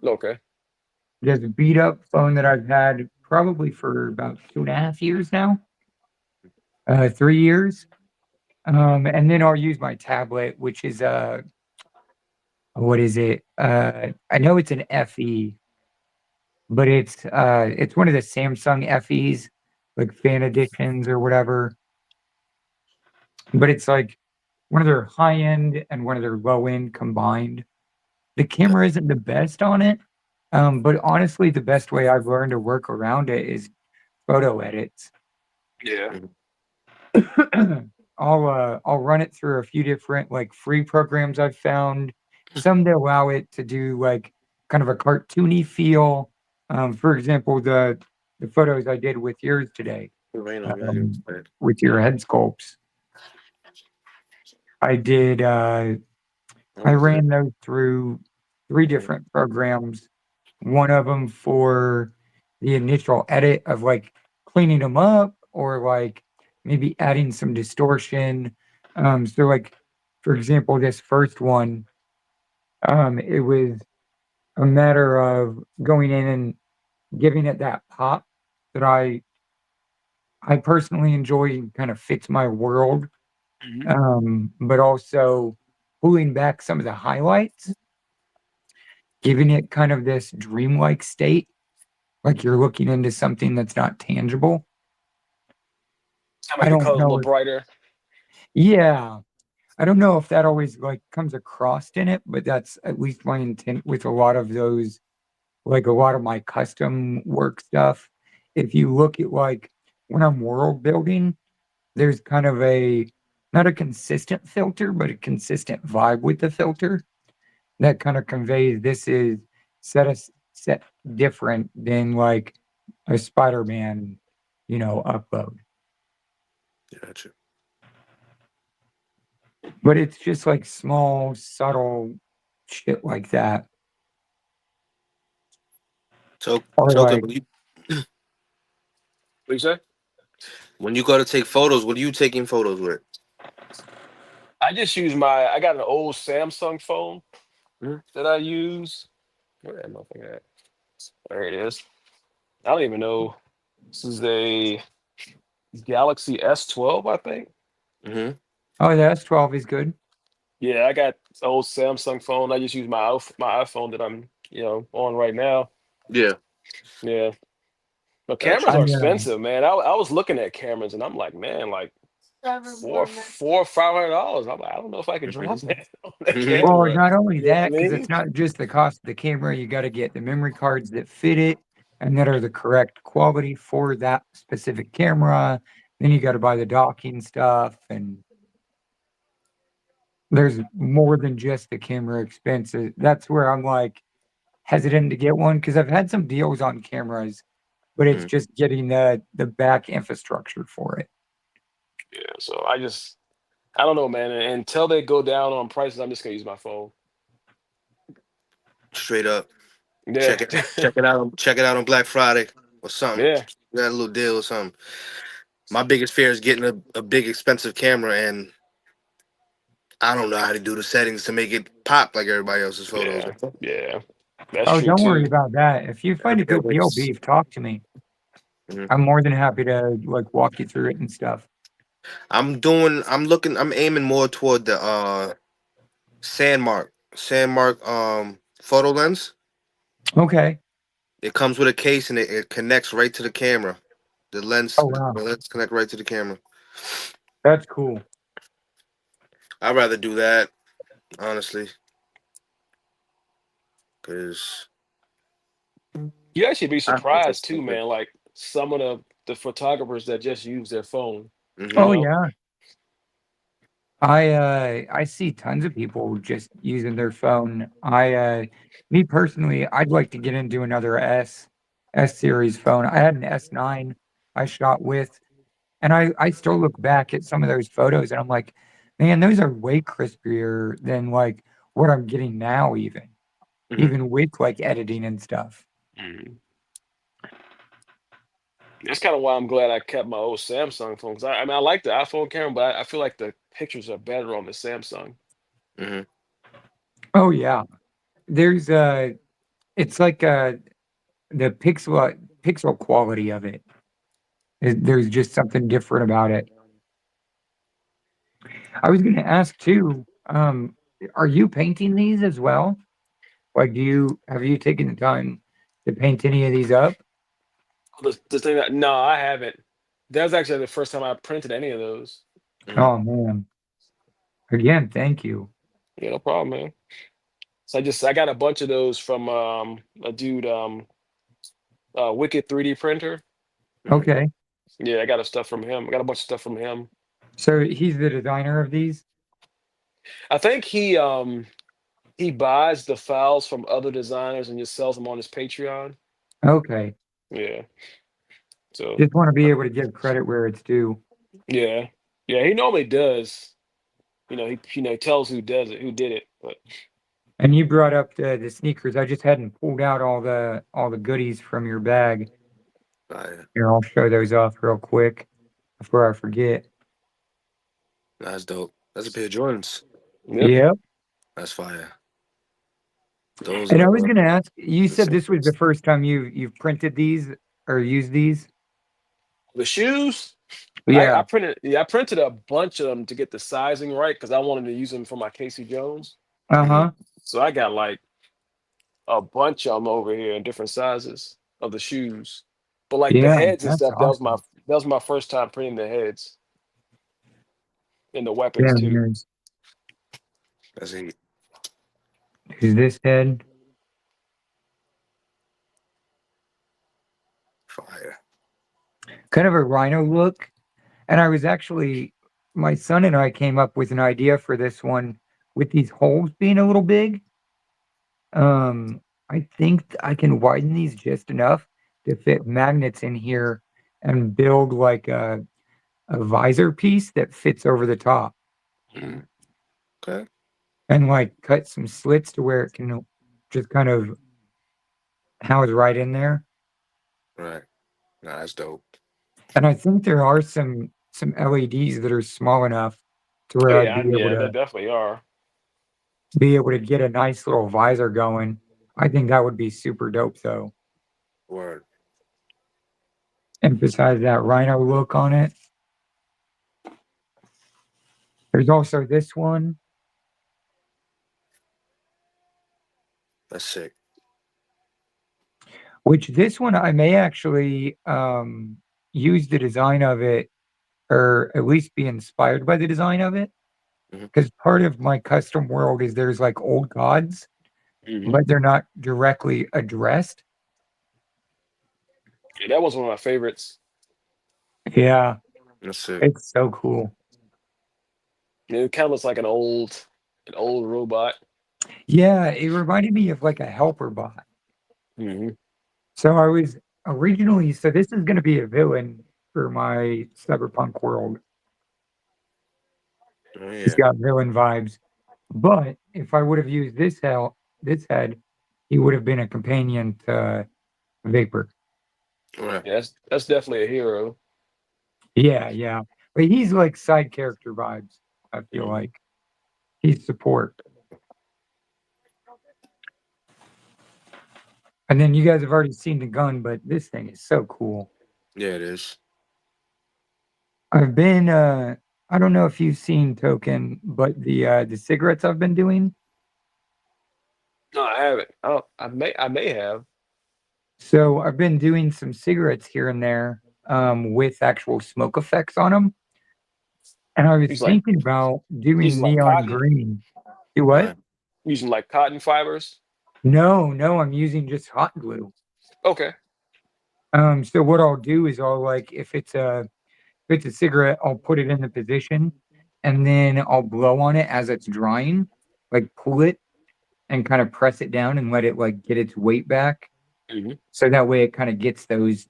Okay. Just a beat up phone that I've had probably for about 2.5 years now, 3 years. And then I'll use my tablet, which is what is it? I know it's an FE, but it's one of the Samsung FEs, like fan editions or whatever. But it's like one of their high end and one of their low end combined. The camera isn't the best on it, but honestly, the best way I've learned to work around it is photo edits. Yeah. I'll run it through a few different like free programs I've found. Some that allow it to do like kind of a cartoony feel. For example, the photos I did with yours today, Rain on me. um, with your head sculpts. I did I ran those through 3 different programs. One of them for the initial edit of, like, cleaning them up or, like, maybe adding some distortion. So, like, for example, this first one, it was a matter of going in and giving it that pop that I personally enjoy and kind of fits my world, but also pulling back some of the highlights, giving it kind of this dreamlike state, like you're looking into something that's not tangible. I I make the don't colors a know little if brighter. yeah, I don't know if that always, like, comes across in it, but that's at least my intent with a lot of those, like, a lot of my custom work stuff. If you look at, like, when I'm world building, there's kind of a not a consistent filter, but a consistent vibe with the filter that kind of conveys this is set different than like a Spider-Man, upload. Gotcha. But it's just like small, subtle shit like that. Or Token, like, What you say? when you go to take photos, what are you taking photos with? I just use I got an old Samsung phone that I use. Where am I at? There it is. I don't even know. This is a Galaxy S12, I think. Mm-hmm. oh, the S12 is good. Yeah, I got an old Samsung phone. I just use my iPhone that I'm, on right now. Yeah. Yeah. But Gotcha. cameras I are expensive, man. I was looking at cameras and I'm like, man, like four, $500. I'm like, I don't know if I can drop that on that Mm-hmm. well, camera. not only You know what I that, because mean? it's not just the cost of the camera, you got to get the memory cards that fit it and that are the correct quality for that specific camera. Then you got to buy the docking stuff, and there's more than just the camera expenses. That's where I'm like hesitant to get one because I've had some deals on cameras, but it's just getting the back infrastructure for it. Yeah. So I don't know, man. And until they go down on prices, I'm just gonna use my phone. Straight up. Yeah. Check it out on Black Friday or something. Yeah. Got a little deal or something. My biggest fear is getting a big expensive camera, and I don't know how to do the settings to make it pop like everybody else's photos. Yeah. Yeah. That's Oh, true don't worry too. about that. If you find a good deal, Beef, talk to me. Mhm. I'm more than happy to like walk you through it and stuff. I'm aiming more toward the Sandmark photo lens. Okay. It comes with a case and it connects right to the camera. Oh wow, The lens connect right to the camera. that's cool. I'd rather do that, honestly, because You actually be I think that's surprised too, stupid. man. Like some of the photographers that just use their phone, you Oh Mm-hmm. know? yeah. I see tons of people just using their phone. Me personally, I'd like to get into another S series phone. I had an S9 I shot with, and I still look back at some of those photos and I'm like, man, those are way crispier than like what I'm getting now, Mm-hmm. even with like editing and stuff. Mhm. That's kind of why I'm glad I kept my old Samsung phone. 'Cause I mean, I like the iPhone camera, but I feel like the pictures are better on the Samsung. Mm-hmm. Oh yeah. There's it's like the pixel quality of it. There's just something different about it. I was going to ask too. Are you painting these as well? Like, have you taken the time to paint any of these up? The thing that no, I haven't. That was actually the first time I printed any of those. Mhm. Oh man! Again, thank you. Yeah, no problem, man. So I got a bunch of those from a dude Wicked 3D printer. Okay, Yeah, I got a stuff from him. I got a bunch of stuff from him. so he's the designer of these. I think he buys the files from other designers and just sells them on his Patreon. Okay, Yeah. So just want to be able to give credit where it's due. yeah. Yeah, he normally does. He tells who does it, who did it. But And you brought up the sneakers. I just hadn't pulled out all the goodies from your bag. Fire. Here, I'll show those off real quick before I forget. That's dope. That's a pair of Jordans. yep. Yep. That's fire. Those And I are was going to ask, you the said this was the same. first time you've printed these or used these? The shoes, Yeah. I printed a bunch of them to get the sizing right because I wanted to use them for my Casey Jones. Uh-huh. So I got like a bunch of them over here in different sizes of the shoes. But like the Yeah, heads and that's stuff, awesome. that was my first time printing the heads and the Yeah, weapons too. That's it. Is this head? Fire. Kind of a rhino look. And I was actually, my son and I came up with an idea for this one with these holes being a little big. I think I can widen these just enough to fit magnets in here and build like a visor piece that fits over the top Mhm. Okay. and like cut some slits to where it can just kind of house right in there. Right. Nah, that's dope. And I think there are some LEDs that are small enough to Oh where I'd yeah, yeah, they definitely are. be able to get a nice little visor going. I think that would be super dope though. Word. Emphasize that rhino look on it. There's also this one. That's sick. Which this one I may actually use the design of it or at least be inspired by the design of it. Mhm. Because part of my custom world is there's like old gods, Mhm. but they're not directly addressed. Yeah, that was one of my favorites. Yeah, That's sick. it's so cool. It kind of looks like an old robot. Yeah, it reminded me of like a helper bot. Hmm. So I was originally, so this is going to be a villain for my cyberpunk world. Oh, He's yeah. got villain vibes. But if I would have used this head, he would have been a companion to Vapor. Right. Yeah, that's definitely a hero. Yeah, yeah. But he's like side character vibes, I feel Mhm. like. He's support. And then you guys have already seen the gun, but this thing is so cool. Yeah, it is. I've been I don't know if you've seen Token, but the cigarettes I've been doing. No, I haven't. Oh, I may have. So I've been doing some cigarettes here and there with actual smoke effects on them. And I was He's like thinking about doing using like neon cotton, green. Do what? Right. using like cotton fibers. No, I'm using just hot glue. Okay. So what I'll do is I'll like if it's a cigarette, I'll put it in the position and then I'll blow on it as it's drying, like pull it and kind of press it down and let it like get its weight back. Hmm. So that way it kind of gets those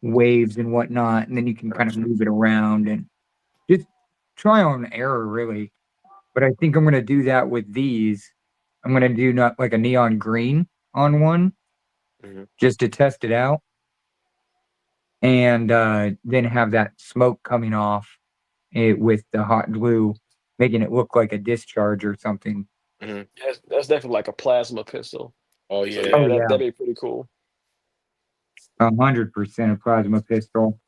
waves and whatnot, and then you can kind of Gotcha. move it around and just try on error really. But I think I'm gonna do that with these. I'm gonna do not like a neon green on one Mhm. just to test it out, and then have that smoke coming off it with the hot glue, making it look like a discharge or something. Mhm. That's definitely like a plasma pistol. So Oh yeah. yeah, Oh yeah, that'd be pretty cool. 100% a plasma pistol.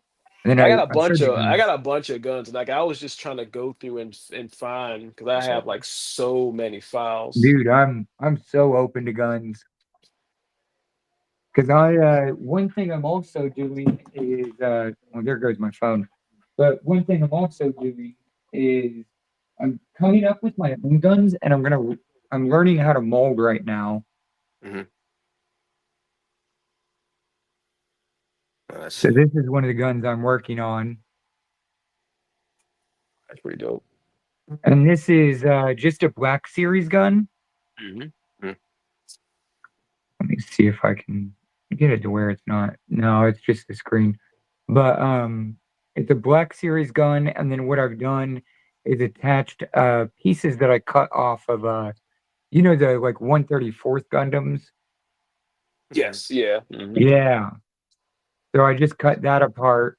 And then I got a I bunch showed you of I guys. got a bunch of guns. Like I was just trying to go through and find because I What's have up? like so many files. Dude, I'm so open to guns. Because one thing I'm also doing is, well, there goes my phone. But one thing I'm also doing is I'm coming up with my own guns, and I'm learning how to mold right now. Mhm. I So see. this is one of the guns I'm working on, That's pretty dope. and this is just a Black Series gun. Hmm. Let me see if I can get it to where it's not. No, it's just the screen. But it's a Black Series gun, and then what I've done is attached pieces that I cut off of the like 134th Gundams. Yes, yeah. Hmm. Yeah. So I just cut that apart.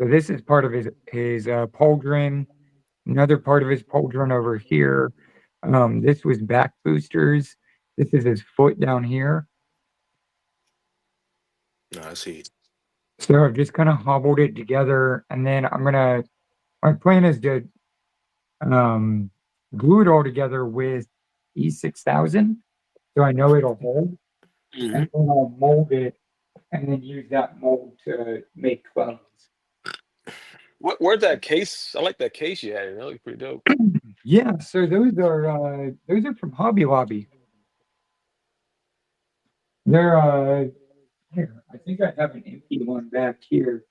So this is part of his pauldron, another part of his pauldron over here. This was back boosters. This is his foot down here. No, I see. So I've just kind of hobbled it together, and then my plan is to glue it all together with E6000, so I know it'll hold, Hmm. and then I'll mold it, and then use that mold to make clones. Where'd that case? I like that case you had. That looks pretty dope. Yeah, so those are from Hobby Lobby. They're here. I think I have an empty one back here.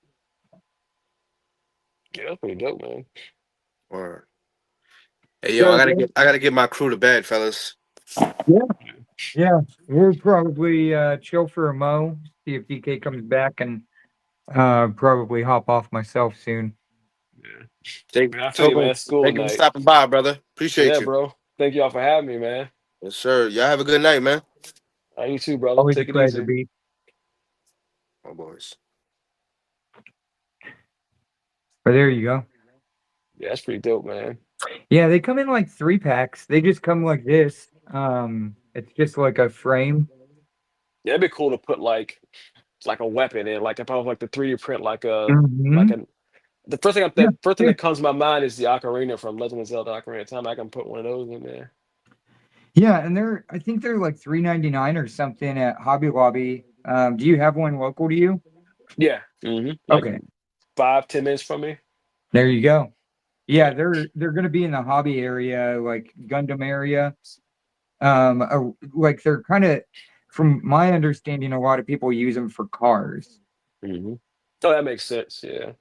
Yeah, that's pretty dope, man. Or hey yo, So I gotta get my crew to bed, fellas. yeah, we'll probably chill for a mo, see if DK comes back, and probably hop off myself soon. Yeah. Thank Man, I feel you, Togo, man. School thank you for tonight. stopping by, brother. Appreciate Yeah, you. bro. Thank y'all for having me, man. Yes, sir. Y'all have a good night, man. You too, brother. Always a Take it pleasure, easy. B. My boys. But there you go. Yeah, that's pretty dope, man. Yeah, they come in like 3 packs. They just come like this. It's just like a frame. Yeah, it'd be cool to put like a weapon in, like if I was like the 3D print, like Hmm. an. The first thing Yeah, the first thing yeah, that comes to my mind is the ocarina from Legend of Zelda: Ocarina of Time. I can put one of those in there. yeah, and I think they're like 3.99 or something at Hobby Lobby. Do you have one local to you? Yeah. Hmm. Like Okay, 5-10 minutes from me. there you go. Yeah, Yeah. they're gonna be in the hobby area, like Gundam area. Like they're kind of, from my understanding, a lot of people use them for cars. Hmm. Oh, that makes sense. Yeah.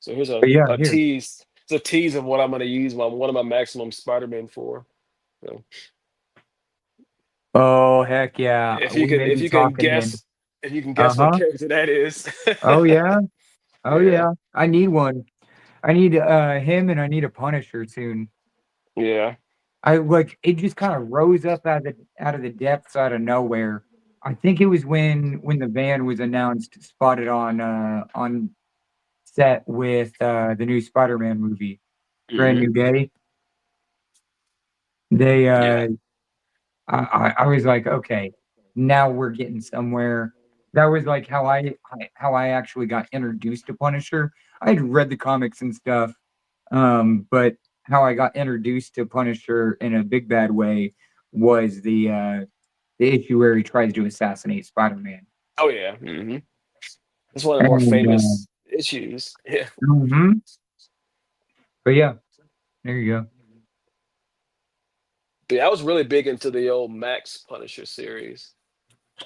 So here's But yeah, a here. tease. It's a tease of what I'm going to use one of my maximum Spider-Man for. So Oh heck yeah, we may if be you can talking then. guess what Uh-huh. character that is. Oh yeah. Oh Yeah. yeah. I need one. I need him, and I need a Punisher soon. Yeah. I like it just kind of rose up out of the depths out of nowhere. I think it was when the van was announced, spotted on set with the new Spider-Man movie, Brand Hmm. New Day. They Yeah. I was like, okay, now we're getting somewhere. That was like how I actually got introduced to Punisher. I had read the comics and stuff, but how I got introduced to Punisher in a big bad way was the issue where he tries to assassinate Spider-Man. Oh yeah. Hmm. It's one of the more And famous issues. Yeah. mhm. But yeah, there you go. But yeah, I was really big into the old Max Punisher series.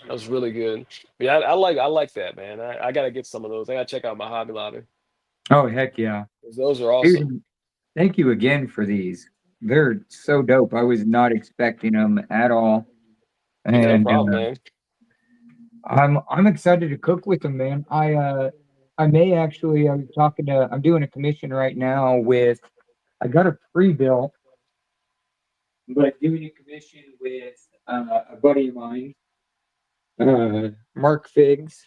That was really good. But yeah, I like that, man. I gotta get some of those. I gotta check out my Hobby Lobby. Oh heck yeah, 'Cause those are awesome. dude! Thank you again for these. They're so dope. I was not expecting them at all, Yeah, no and problem, man. I'm excited to cook with them, man. I may actually. I'm doing a commission right now with. I got a pre-bill, but doing a commission with a buddy of mine, Mark Figs.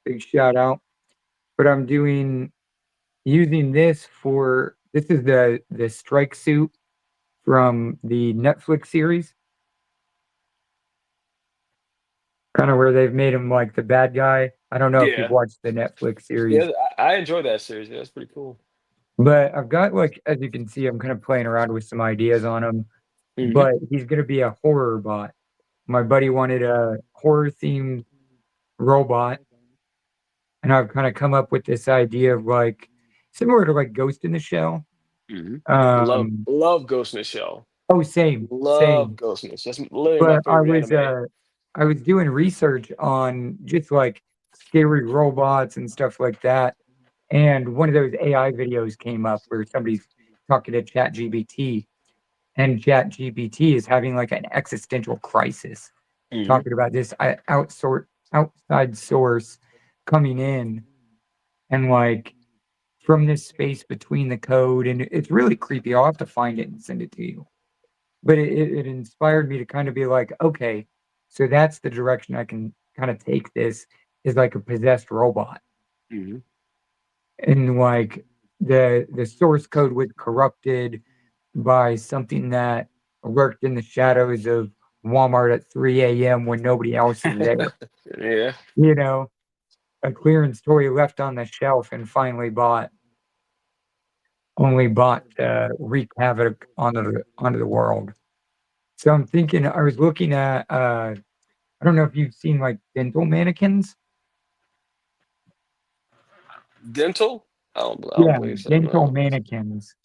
Big shout out. But I'm using this is the strike suit from the Netflix series. Kind of where they've made him like the bad guy. I don't know if you've Yeah, watched the Netflix series, yeah, I enjoy that series. Yeah, it's pretty cool. but I've got like, as you can see, I'm kind of playing around with some ideas on him. Hmm. But he's gonna be a horror bot. My buddy wanted a horror themed robot, and I've kind of come up with this idea of like similar to like Ghost in the Shell. Hmm. Love Um, love Ghost in the Shell. oh, same, Love same. Ghost in the Shell. That's literally my But favorite anime. I was doing research on just like scary robots and stuff like that. And one of those AI videos came up where somebody's talking to ChatGPT, and ChatGPT is having like an existential crisis, Hmm. talking about this outside source coming in and like from this space between the code. And it's really creepy. I'll have to find it and send it to you. But it inspired me to kind of be like, okay, so that's the direction I can kind of take this, is like a possessed robot. Hmm. And like the source code was corrupted by something that lurked in the shadows of Walmart at 3 a.m. when nobody else is there. Yeah. You know, a clearance toy left on the shelf and finally only bought to wreak havoc onto the world. So I'm thinking, I was looking at I don't know if you've seen like dental mannequins. Dental? I don't Yeah, believe so. dental No. mannequins.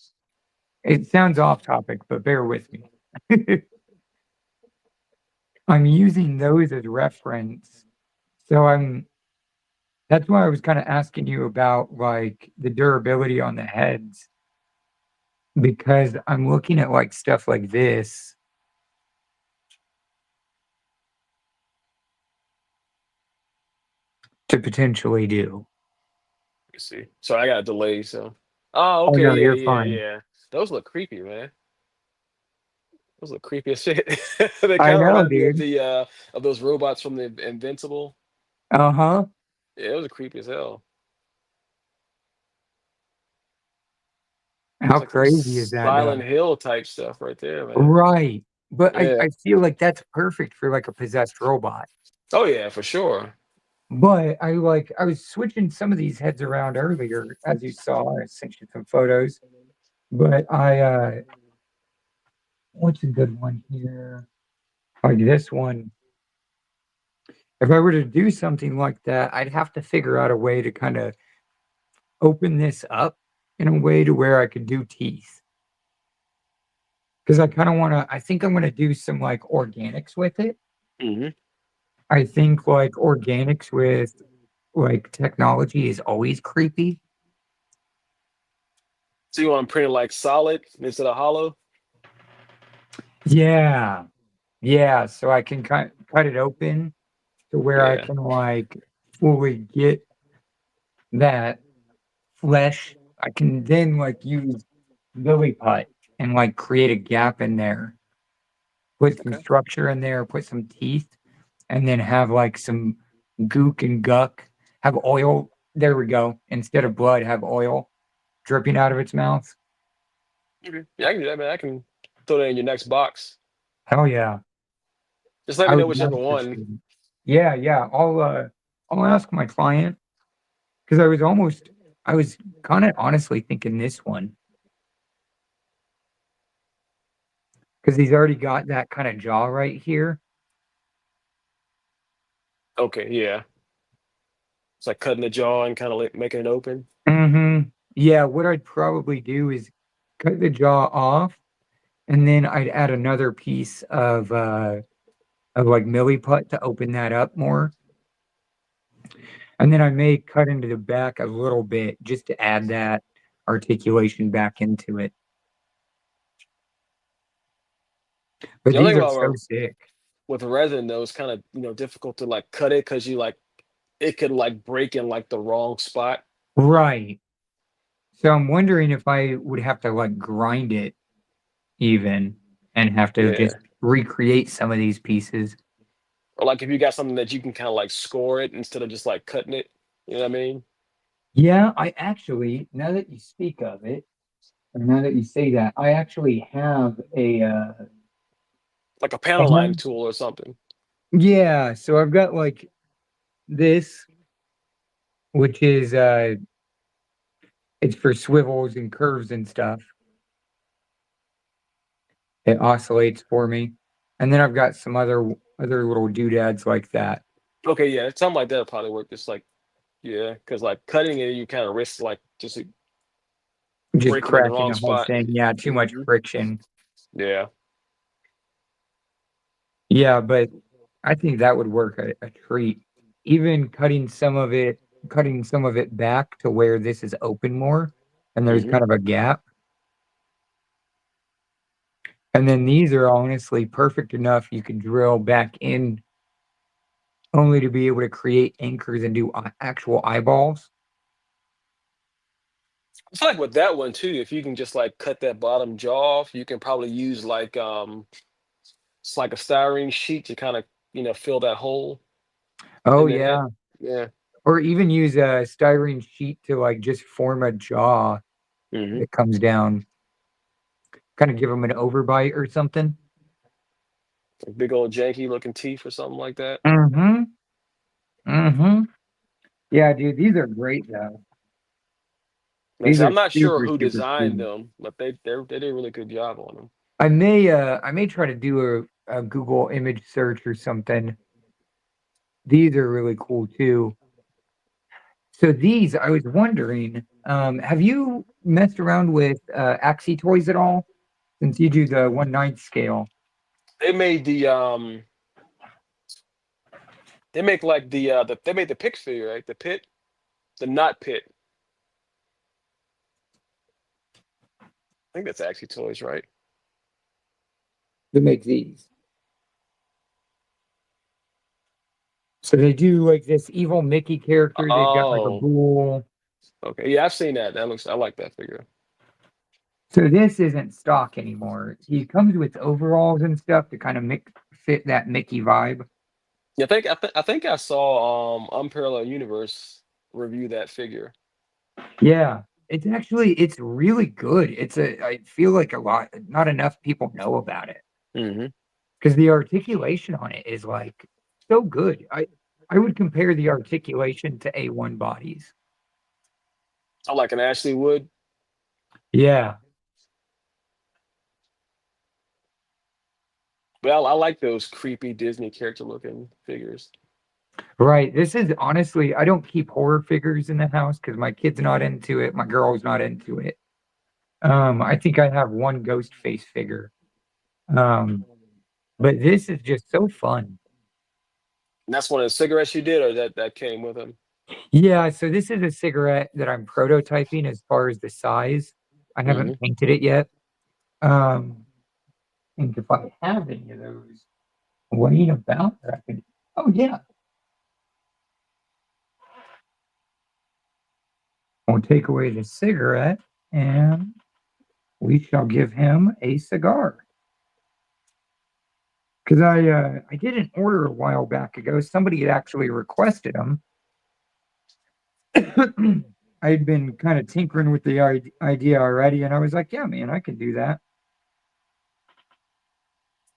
It sounds off topic, but bear with me. I'm using those as reference. So that's why I was kind of asking you about like the durability on the heads, because I'm looking at like stuff like this to potentially do. Let's see. So I got a delay. So. Oh, Oh okay. no, Yeah, you're yeah, fine. yeah. Those look creepy, man. Those look creepy as shit. They I kind of know, remind me dude. of those robots from the Invincible. Uh-huh. Yeah, those are creepy as hell. It's How like some crazy is that Silent though? Hill type stuff right there, man. Right. But Yeah. I feel like that's perfect for like a possessed robot. Oh yeah, for sure. But I was switching some of these heads around earlier, as you saw. I sent you some photos. But what's a good one here? Like this one. If I were to do something like that, I'd have to figure out a way to kind of open this up in a way to where I could do teeth. Because I kind of want to, I think I'm going to do some like organics with it. Hmm. I think like organics with like technology is always creepy. So you want to print it like solid instead of hollow? Yeah. Yeah. So I can cut it open to where I Yeah. can like fully get that flesh. I can then like use Lily Put and like create a gap in there, put some Okay. structure in there, put some teeth, and then have like some gook and guck, have oil. There we go. Instead of blood, have oil dripping out of its mouth. Okay. Yeah, I can do that, man. I can throw that in your next box. Hell yeah. Just let I me know would whichever love to one. see it. Yeah, yeah. I'll ask my client because I was kind of honestly thinking this one because he's already got that kind of jaw right here. Okay, yeah. It's like cutting the jaw and kind of like making it open. Yeah, what I'd probably do is cut the jaw off, and then I'd add another piece of like milliput to open that up more. And then I may cut into the back a little bit just to add that articulation back into it. But The only these thing are about so sick. with resin though, it's kind of difficult to like cut it because you like it could like break in like the wrong spot. Right. So I'm wondering if I would have to like grind it even and have to just Yeah. recreate some of these pieces. Or like if you got something that you can kind of like score it instead of just like cutting it. You know what I mean? Yeah, I actually, now that you speak of it, or now that you say that, I actually have Like a I panel line have, tool or something. Yeah, so I've got like this, which is it's for swivels and curves and stuff. It oscillates for me. And then I've got some other little doodads like that. Okay, yeah, something like that probably work. Just like yeah, because like cutting it, you kind of risk like just Just breaking in the cracking wrong the whole spot. thing. Yeah, too much Mhm. friction. Yeah. Yeah, but I think that would work a treat. Even cutting some of it back to where this is open more and there's Hmm. kind of a gap. And then these are honestly perfect enough you can drill back in only to be able to create anchors and do actual eyeballs. I feel like with that one too, if you can just like cut that bottom jaw off, you can probably use like it's like a styrene sheet to kind of fill that hole Oh in the head. yeah. Yeah. Or even use a styrene sheet to like just form a jaw Hmm. that comes down, kind of give them an overbite or something. Like big old janky looking teeth or something like that. Mm-hmm. Mm-hmm. Yeah, dude, these are great though. Like I These said, are I'm not sure super, who super designed cool. them, but they did a really good job on them. I may try to do a Google image search or something. These are really cool too. So these, I was wondering, have you messed around with Axie toys at all? Since you do the 1/9 scale. They made they make like they made the pick figure, right? The pit, the not pit. I think that's actually toys, right? That make these. So they do like this evil Mickey character. They've got like a Oh, bull. okay. Yeah, I've seen that. I like that figure. So this isn't stock anymore. He comes with overalls and stuff to kind of fit that Mickey vibe. Yeah, I think I saw Unparalleled Universe review that figure. Yeah, it's really good. I feel like not enough people know about it Hmm. because the articulation on it is like so good. I would compare the articulation to A1 bodies. I like an Ashley Wood. Yeah, But I like those creepy Disney character looking figures. right. This is honestly, I don't keep horror figures in the house because my kid's not into it. My girl's not into it. I think I have one ghost face figure. Um, but this is just so fun. And that's one of the cigarettes you did, or that came with them. Yeah, so this is a cigarette that I'm prototyping as far as the size. I Hmm. haven't painted it yet. Um, and if I have any of those laying about that I could, oh yeah, we'll take away the cigarette and we shall give him a cigar. Because I did an order a while back ago. Somebody had actually requested them. I had been kind of tinkering with the idea already, and I was like, "Yeah, man, I can do that."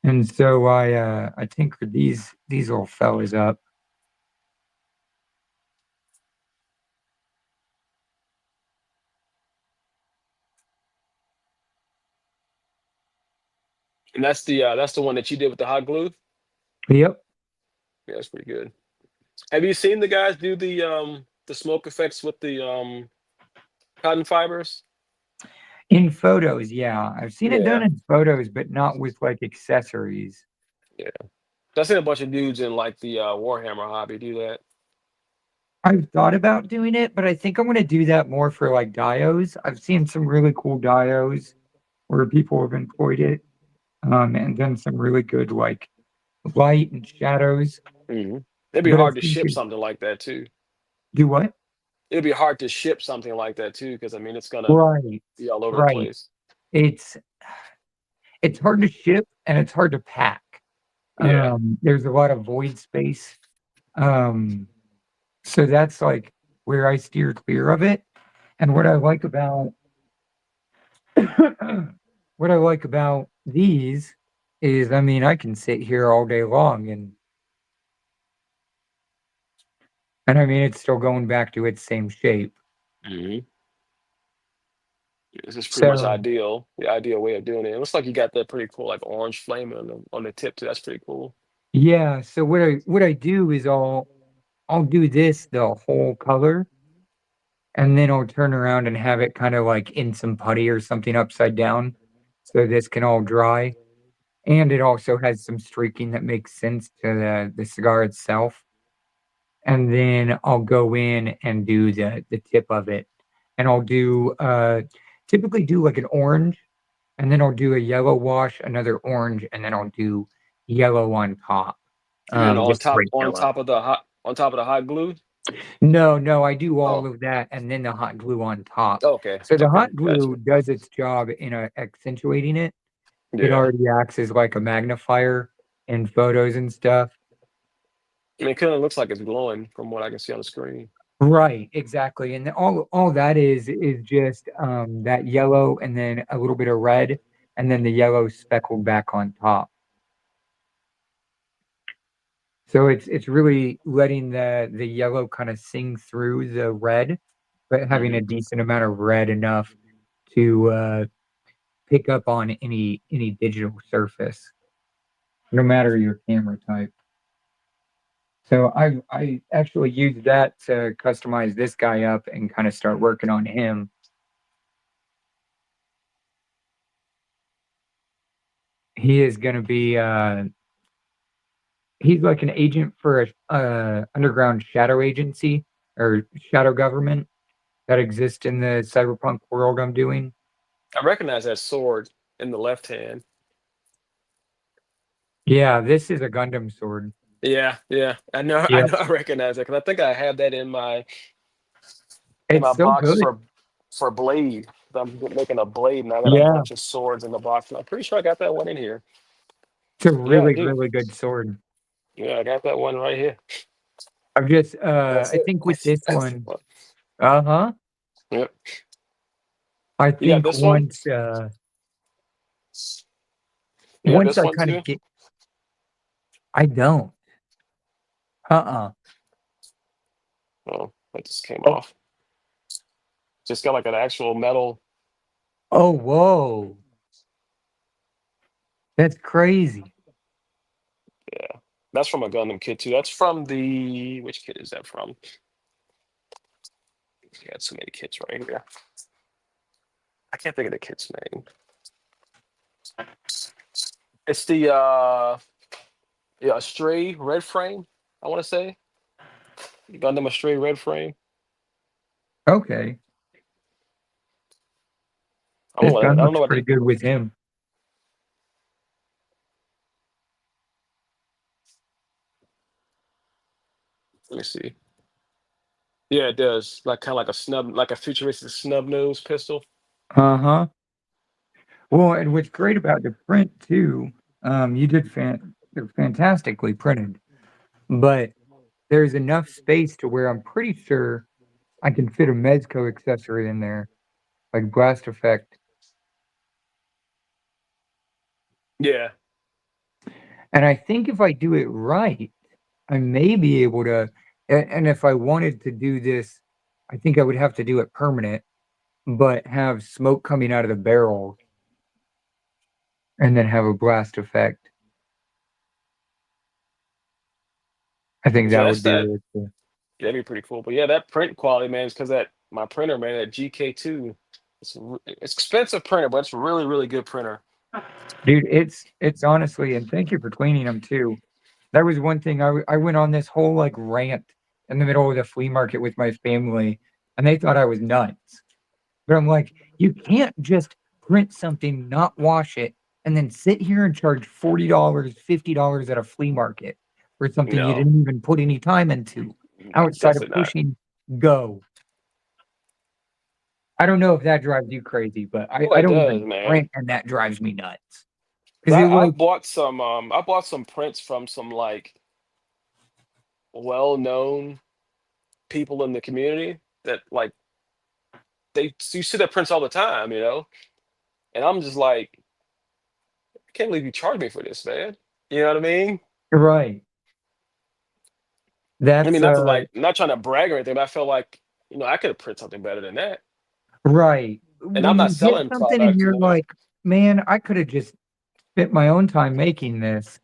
And so I tinkered these little fellas up. And that's the one that you did with the hot glue. Yep. Yeah, that's pretty good. Have you seen the guys do the smoke effects with the cotton fibers? In photos, yeah, I've seen it done Yeah, in photos, but not with like accessories. yeah. So I've seen a bunch of dudes in like the Warhammer hobby do that. I've thought about doing it, but I think I'm going to do that more for like dios. I've seen some really cool dios where people have employed it, and done some really good like light and shadows. Hmm. It'd be But I hard to think ship something like that too. do what? It'd be hard to ship something like that too, because I mean it's gonna Right, be all over the right. place. It's it's hard to ship and it's hard to pack. Yeah. There's a lot of void space. Um, so that's like where I steer clear of it. And what I like about what I like about these is, I mean, I can sit here all day long and And I mean, it's still going back to its same shape. Mm-hmm. This is pretty much So ideal. The ideal way of doing it. It looks like you got that pretty cool, like orange flame on the tip too. That's pretty cool. yeah, so what I do is I'll do this the whole color, and then I'll turn around and have it kind of like in some putty or something upside down, so this can all dry. And it also has some streaking that makes sense to the cigar itself. And then I'll go in and do the tip of it, and I'll do typically do like an orange, and then I'll do a yellow wash, another orange, and then I'll do yellow on top, You mean just straight on yellow. top of the hot glue? No, no, I do all Oh, of that and then the hot glue on top. okay, So the okay, hot glue gotcha. does its job in accentuating it. It Yeah, already acts as like a magnifier in photos and stuff. I mean, it kind of looks like it's glowing from what I can see on the screen. Right, exactly. And all that is just that yellow and then a little bit of red and then the yellow speckled back on top. So it's really letting the yellow kind of sing through the red, but having Hmm. a decent amount of red enough to pick up on any digital surface, no matter your camera type. So I actually used that to customize this guy up and kind of start working on him. He is going to be he's like an agent for a underground shadow agency or shadow government that exists in the cyberpunk world I'm doing. I recognize that sword in the left hand. Yeah, this is a Gundam sword. Yeah, yeah, I Yeah, know, I recognize that because I think I have that in it's my so box good. for Blade. I'm making a Blade, and I got a Yeah, bunch of swords in the box. And I'm pretty sure I got that one in here. it's a Yeah, I really, do. really good sword. Yeah, I got that one right here. I've just That's I it. think with this That's the one, one. uh-huh. Yep. I You got think this one? You got once this I one kind too? of get I don't. Uh-uh. Oh, that just came Oh, off. Just got like an actual metal. oh, whoa. That's crazy. Yeah, that's from a Gundam kit too. That's from the which kit is that from? We got so many kits right here. I can't think of the kit's name. It's the yeah, Astray Red Frame. I want to say Gundam Astray Red Frame. Okay. I don't This know what gun I don't know looks what pretty they. good with him. Let me see. Yeah, it does. Like kind of like a snub, like a futuristic snub nose pistol. Uh-huh. Well, and what's great about the print too, you did they're fantastically printed, but there's enough space to where I'm pretty sure I can fit a Mezco accessory in there, like blast effect. Yeah, And I think if I do it right, I may be able to, and if I wanted to do this, I think I would have to do it permanent, but have smoke coming out of the barrel and then have a blast effect. I think yeah, that that's would be that. really cool. Yeah, that'd be pretty cool. But yeah, that print quality, man, is because that my printer, man, that GK2, it's expensive printer, but it's a really, really good printer. Dude, it's honestly, and thank you for cleaning them too. That was one thing I went on this whole like rant in the middle of the flea market with my family, and they thought I was nuts. But I'm like, you can't just print something, not wash it, and then sit here and charge $40, $50 at a flea market for something you No, didn't even put any time into outside of definitely not. pushing go. I don't know if that drives you crazy, but Oh, I it don't does, even man. print and that drives me nuts. Because But you're like, I bought some prints from some like well-known people in the community that like you see their prints all the time, and I'm just like, I can't believe you charged me for this, man. You know what I mean? right. I mean, That's not to like, not trying to brag or anything, but I feel like, I could have printed something better than that. right. And I'm When not you get selling something and product, you're like, man, I could have just spent my own time making this,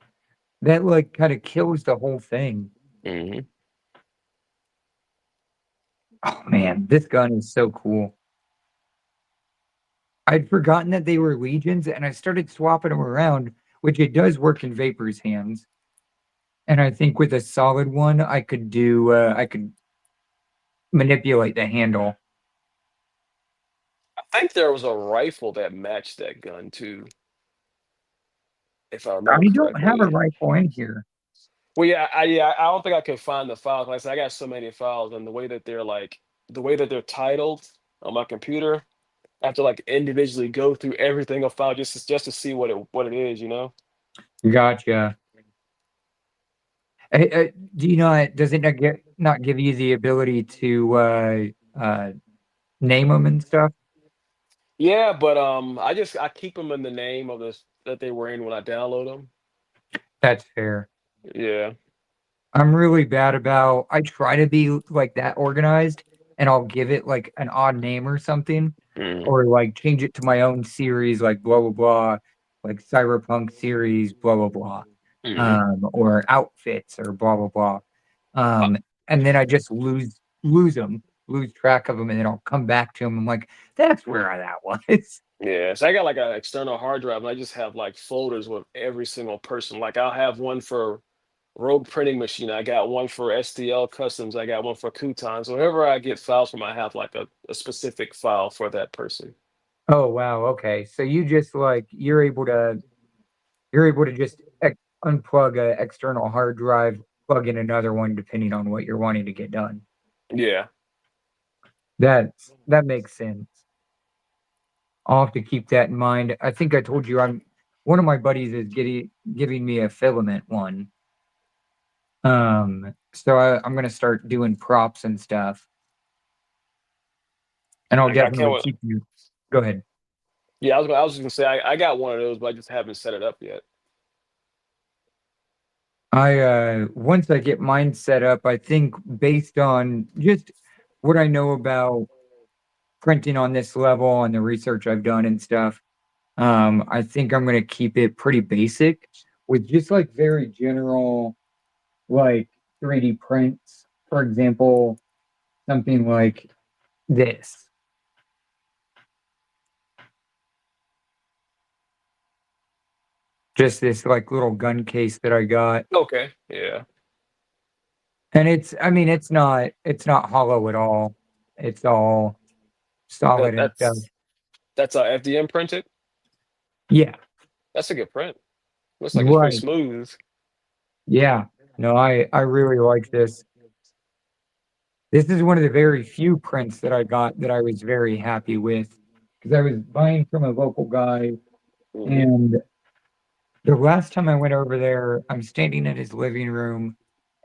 that like kind of kills the whole thing. Mhm. Oh man, this gun is so cool. I'd forgotten that they were Legions and I started swapping them around, which it does work in Vapor's hands. And I think with a solid one, I could manipulate the handle. I think there was a rifle that matched that gun too, if I I remember don't have a correctly. rifle in here. Well, I don't think I could find the files. Like I said, I got so many files, and the way that they're titled on my computer, I have to like individually go through every single file just to see what it is, you know? Gotcha. Do you not, does it not give you the ability to name them and stuff? Yeah, but I keep them in the name of this that they were in when I download them. That's fair. Yeah. I'm really bad about, I try to be like that organized and I'll give it like an odd name or something, Mhm. or like change it to my own series, like blah, blah, blah, like Cyberpunk series, blah, blah, blah, Mhm. or outfits or blah, blah, blah. Um, and then I just lose track of them, and then I'll come back to them. I'm like, that's where that was. Yeah, so I got like an external hard drive, and I just have like folders with every single person. Like I'll have one for Rogue Printing Machine. I got one for STL Customs. I got one for Kutan. So whenever I get files from, I have like a specific file for that person. Oh, wow. Okay. So you just like, you're able to just unplug a external hard drive, plug in another one, depending on what you're wanting to get done. Yeah. That makes sense. I'll have to keep that in mind. I think I told you one of my buddies is giving me a filament one. So I'm gonna start doing props and stuff, and I'll I can't definitely wait. keep you. Go ahead. Yeah, I was just gonna say I got one of those, but I just haven't set it up yet. Once I get mine set up, I think based on just what I know about printing on this level and the research I've done and stuff, I think I'm gonna keep it pretty basic with just like very general like 3D prints. For example, something like this. Just this like little gun case that I got. Okay. Yeah. And I mean, it's not hollow at all. It's all That, solid and stuff. that's that's FDM printed. Yeah, That's a good print. Looks like it's pretty right. smooth. Yeah. No, I really like this. This is one of the very few prints that I got that I was very happy with because I was buying from a local guy, Hmm. and the last time I went over there, I'm standing in his living room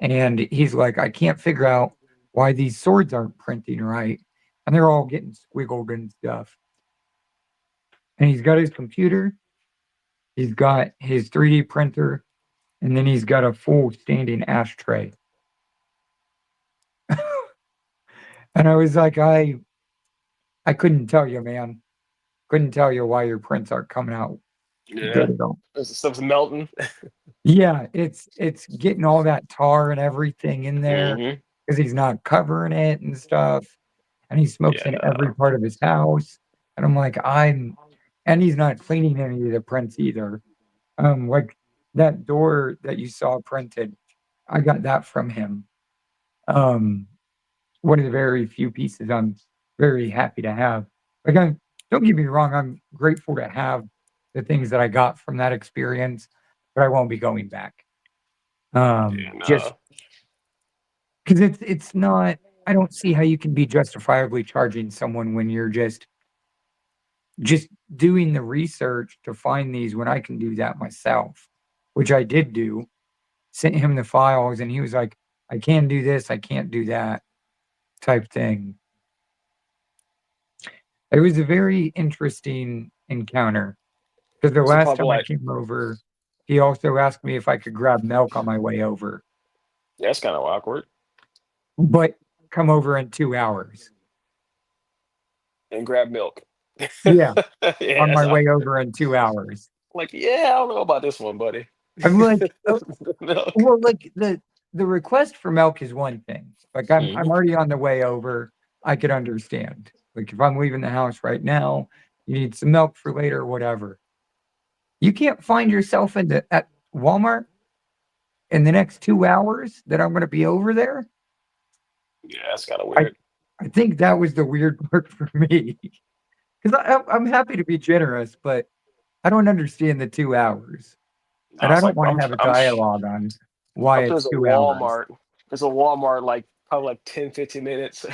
and he's like, I can't figure out why these swords aren't printing right. And they're all getting squiggled and stuff. And he's got his computer, he's got his 3D printer, and then he's got a full standing ashtray. And I was like, I couldn't tell you, man. Couldn't tell you why your prints aren't coming out Yeah. good at all. This stuff's melting. Yeah, it's getting all that tar and everything in there Hmm. because he's not covering it and stuff. And he smokes Yeah. in every part of his house. And I'm like, and he's not cleaning any of the prints either. Like that door that you saw printed, I got that from him. Um, one of the very few pieces I'm very happy to have. Like, don't get me wrong, I'm grateful to have the things that I got from that experience, but I won't be going back. Yeah. Just No. because it's not. I don't see how you can be justifiably charging someone when you're just doing the research to find these when I can do that myself, which I did do. Sent him the files, and he was like, "I can do this, I can't do that," type thing. It was a very interesting encounter because the So last probably time I like, came over, he also asked me if I could grab milk on my way over. yeah, that's kind of awkward. but come over in 2 hours. And grab milk. Yeah, Yeah, on that's my how, way over in 2 hours. like, yeah, I don't know about this one, buddy. I'm like, oh, Milk. well, like the request for milk is one thing. Like I'm Mhm. already on the way over. I could understand. Like if I'm leaving the house right now, you need some milk for later, whatever. You can't find yourself at Walmart in the next 2 hours that I'm gonna be over there. Yeah, that's kind of I weird. I think that was the weird part for me. 'Cause I'm happy to be generous, but I don't understand the 2 hours, No, and I it's don't like wanna have a dialogue on why I'm sure it's there's a 2 hours. Walmart. There's a Walmart like probably like 10, 15 minutes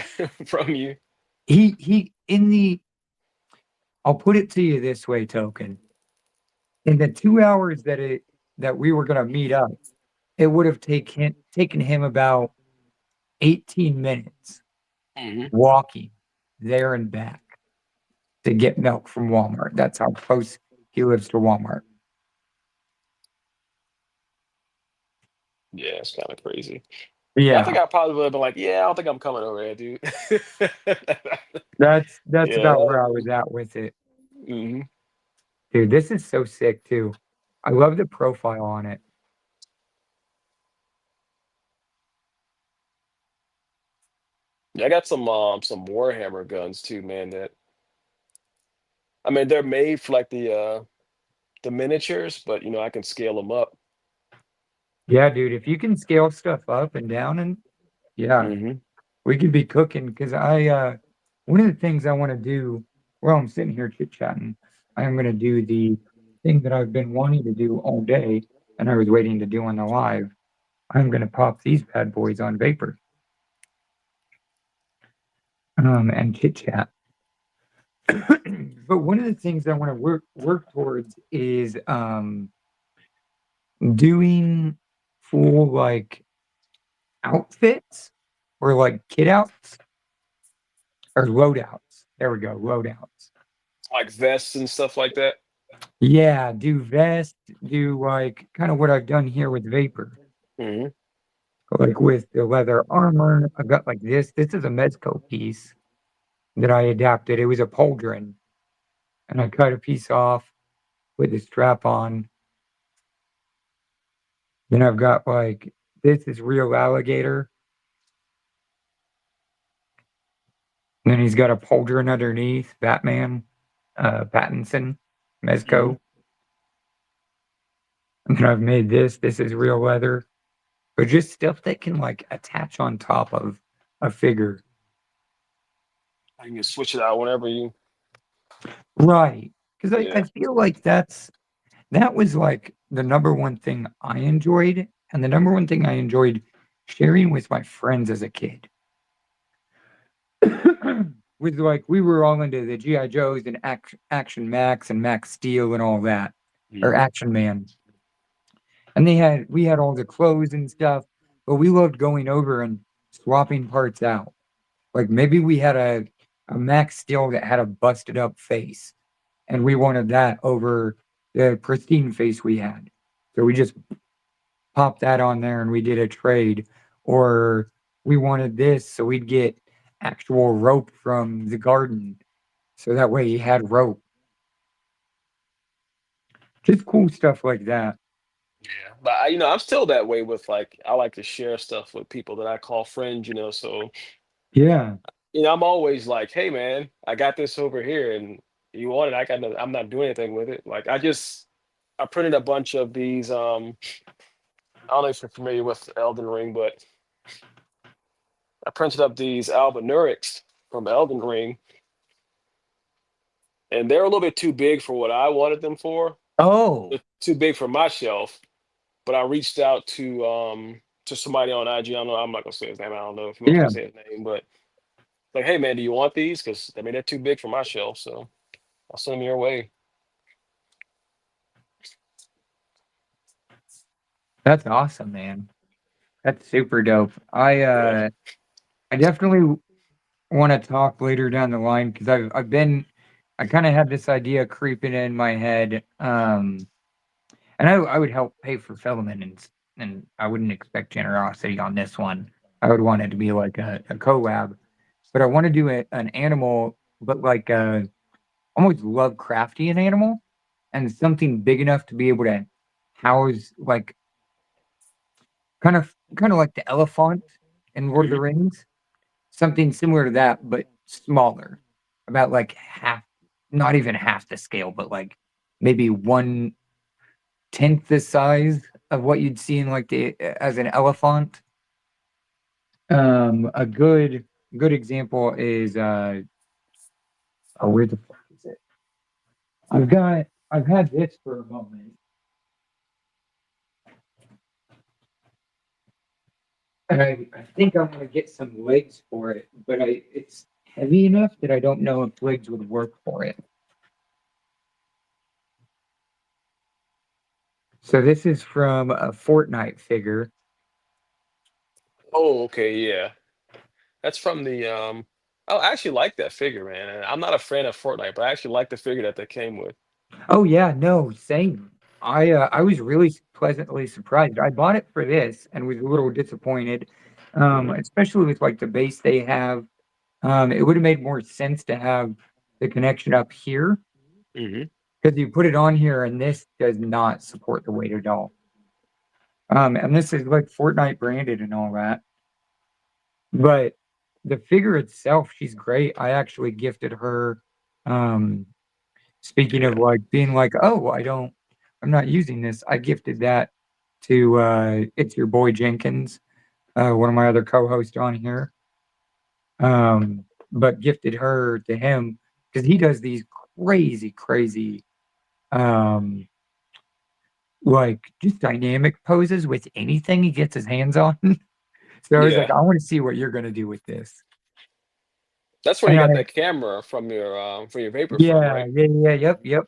from you. He in the I'll put it to you this way, Token. In the 2 hours that we were gonna meet up, it would have taken him about 18 minutes Mhm. walking there and back to get milk from Walmart. That's how close he lives to Walmart. Yeah, it's kind of crazy. Yeah, I Yeah, think I probably would have been like, yeah, I don't think I'm coming over there, dude. that's Yeah. about where I was at with it. Hmm. Dude, this is so sick too. I love the profile on it. Yeah, I got some Warhammer guns too, man. That I mean, they're made for like the miniatures, but you know, I can scale them up. Yeah, dude, if you can scale stuff up and down and yeah, Hmm. we could be cooking because one of the things I want to do while I'm sitting here chit chatting, I am going to do the thing that I've been wanting to do all day and I was waiting to do on the live. I'm going to pop these bad boys on Vapor and chit chat. But one of the things I want to work towards is doing full like outfits or like kit outs or loadouts. There we go, loadouts. Like vests and stuff like that. Yeah, do vest, do like kind of what I've done here with Vapor. Hmm. Like with the leather armor, I've got like this. This is a Mezco piece that I adapted. It was a pauldron, and I cut a piece off with the strap on. Then I've got like this is real alligator. And then he's got a pauldron underneath, Batman, Pattinson, Hmm. Mezco. And then I've made this. This is real leather. But just stuff that can like attach on top of a figure. You can switch it out whenever you. Right. Because I Yeah. feel like that was like the number one thing I enjoyed, and the number one thing I enjoyed sharing with my friends as a kid. With like we were all into the G.I. Joes and Action Max and Max Steel and all that, or Hmm. Action Man. And we had all the clothes and stuff, but we loved going over and swapping parts out. Like maybe we had a Max Steel that had a busted up face, and we wanted that over the pristine face we had. So we just popped that on there and we did a trade. Or we wanted this, so we'd get actual rope from the garden. So that way he had rope. Just cool stuff like that. Yeah, but you know, I'm still that way with like I like to share stuff with people that I call friends. You know, so Yeah. you know, I'm always like, hey man, I got this over here, and you want it? I'm not doing anything with it. Like I printed a bunch of these. I don't know if you're familiar with Elden Ring, but I printed up these Albinurics from Elden Ring, and they're a little bit too big for what I wanted them for. Oh, They're too big for my shelf. But I reached out to somebody on IG. I don't know. I'm not gonna say his name. I don't know if you want me yeah. to say his name, but like, hey man, do you want these? Because I mean they're too big for my shelf, so I'll send them your way. That's awesome, man. That's super dope. Yeah. I definitely want to talk later down the line because I kind of had this idea creeping in my head. And I would help pay for filming and I wouldn't expect generosity on this one. I would want it to be like a collab, but I want to do an animal, but like almost Lovecraftian animal, and something big enough to be able to house like kind of like the elephant in Lord of the Rings, something similar to that, but smaller, about like half, not even half the scale, but like maybe 1/10 the size of what you'd see in like the as an elephant. A good example is oh, where the fuck is it? I've had this for a moment. And I think I'm gonna get some legs for it, but it's heavy enough that I don't know if legs would work for it. So this is from a Fortnite figure. Oh, okay, yeah. That's from the I actually like that figure, man. And I'm not a fan of Fortnite, but I actually like the figure that they came with. Oh yeah, no, same. I was really pleasantly surprised. I bought it for this and was a little disappointed, especially with like the base they have. It would have made more sense to have the connection up here Hmm. because you put it on here and this does not support the weight at all. And this is like Fortnite branded and all that. But the figure itself, she's great. I actually gifted her. Um, speaking Yeah. of like being like, oh, I'm not using this. I gifted that to it's your boy Jenkins, one of my other co-hosts on here. But gifted her to him because he does these crazy, um, like just dynamic poses with anything he gets his hands on. So I was like, Yeah. I want to see what you're gonna do with this. That's where you And got I, that camera from your vapor from, yeah, right? yep.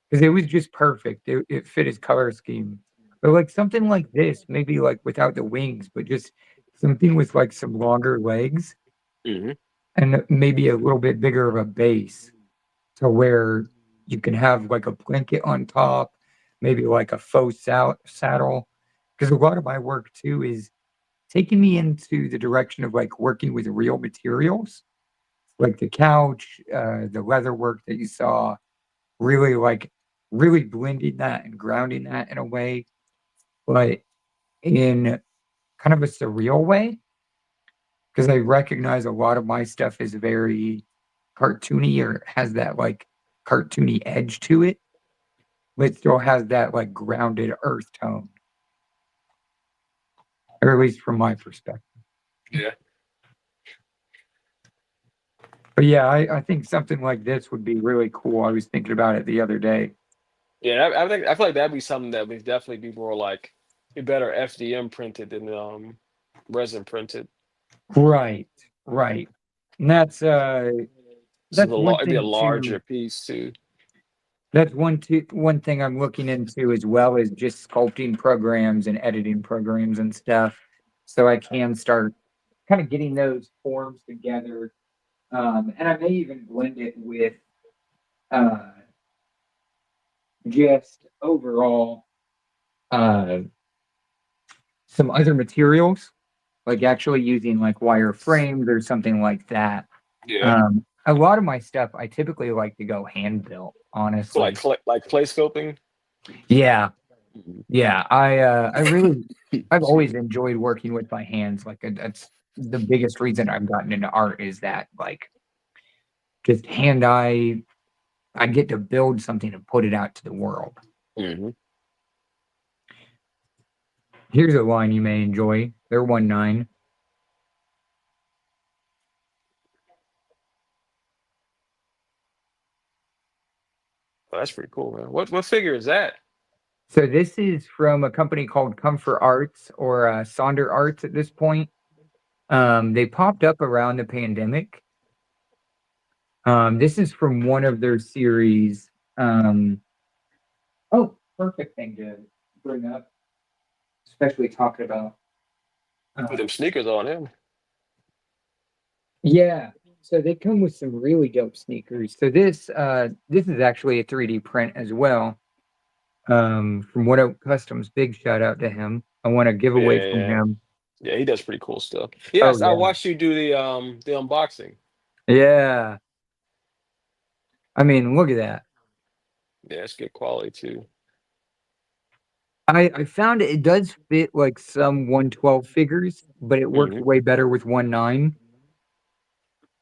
Because it was just perfect. It fit his color scheme. But like something like this, maybe like without the wings, but just something with like some longer legs Hmm. and maybe a little bit bigger of a base to where you can have like a blanket on top, maybe like a faux saddle. Because a lot of my work too is taking me into the direction of like working with real materials, like the couch, the leather work that you saw, really like really blending that and grounding that in a way, but in kind of a surreal way. Because I recognize a lot of my stuff is very cartoony or has that like cartoony edge to it, but still has that like grounded earth tone, or at least from my perspective. Yeah. But yeah, I think something like this would be really cool. I was thinking about it the other day. Yeah, I feel like that'd be something that would definitely be more like be better FDM printed than resin printed. Right, right. And So that's one it'd be a thing too. larger piece too. That's one thing I'm looking into as well as just sculpting programs and editing programs and stuff. So I can start kind of getting those forms together. And I may even blend it with uh, just overall uh, some other materials, like actually using like wire frames or something like that. Yeah. A lot of my stuff I typically like to go hand built, So like honestly. like play scoping. Yeah, Mhm. yeah, I really I've Excuse always me. enjoyed working with my hands. Like that's the biggest reason I've gotten into art is that like just hand eye. I get to build something and put it out to the world. Hmm. Here's a line you may enjoy. They're 1/9. Oh, that's pretty cool, man. What figure is that? So this is from a company called Comfort Arts or Sonder Arts at this point. They popped up around the pandemic. This is from one of their series. Oh, perfect thing to bring up, especially talking about. Put Uh, them sneakers on him. yeah, so they come with some really dope sneakers. So this is actually a 3D print as well. From What Customs, big shout out to him. I want a Yeah, giveaway from yeah. him. Yeah, he does pretty cool stuff. Oh Yes, I yeah. watched you do the unboxing. Yeah. I mean, look at that. Yeah, it's good quality too. I found it does fit like some 112 figures, but it works Mhm. way better with 19.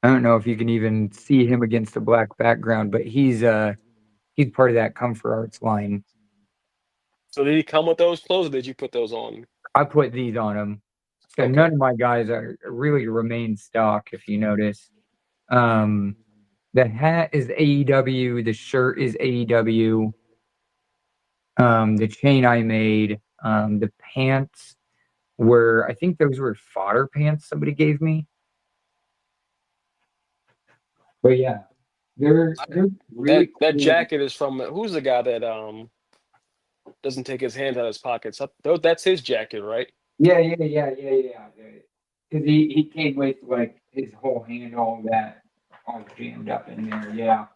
I don't know if you can even see him against the black background, but he's part of that Comfort Arts line. So did he come with those clothes, or did you put those on? I put these on him. So Okay. none of my guys are really remain stock, if you notice. The hat is AEW, the shirt is AEW. The chain I made, the pants were, I think those were fodder pants somebody gave me. But yeah, they're really That cool. jacket is from who's the guy that doesn't take his hands out of his pockets? That's his jacket, right? Yeah. Because he came with like his whole hand, all that, all jammed up in there. Yeah.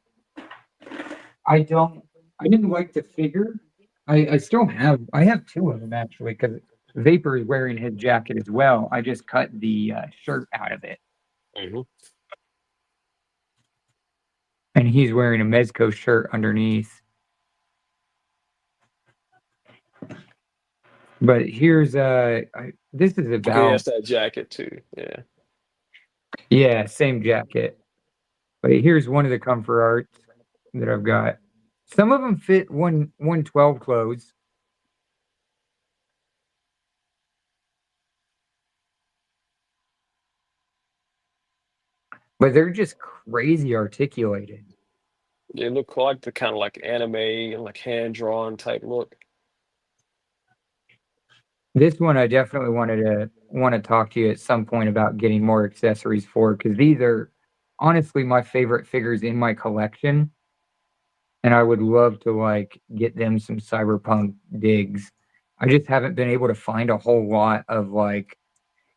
I don't. I didn't like the figure. I still have. I have two of them actually because Vapor is wearing his jacket as well. I just cut the shirt out of it, Mhm. and he's wearing a Mezco shirt underneath. But here's this is Okay, about that's that jacket too. yeah, same jacket. But here's one of the Comfort Arts that I've got. Some of them fit 112 clothes. But they're just crazy articulated. They look like the kind of like anime, like hand drawn type look. This one I definitely want to talk to you at some point about getting more accessories for because these are honestly my favorite figures in my collection, and I would love to like get them some cyberpunk digs. I just haven't been able to find a whole lot of like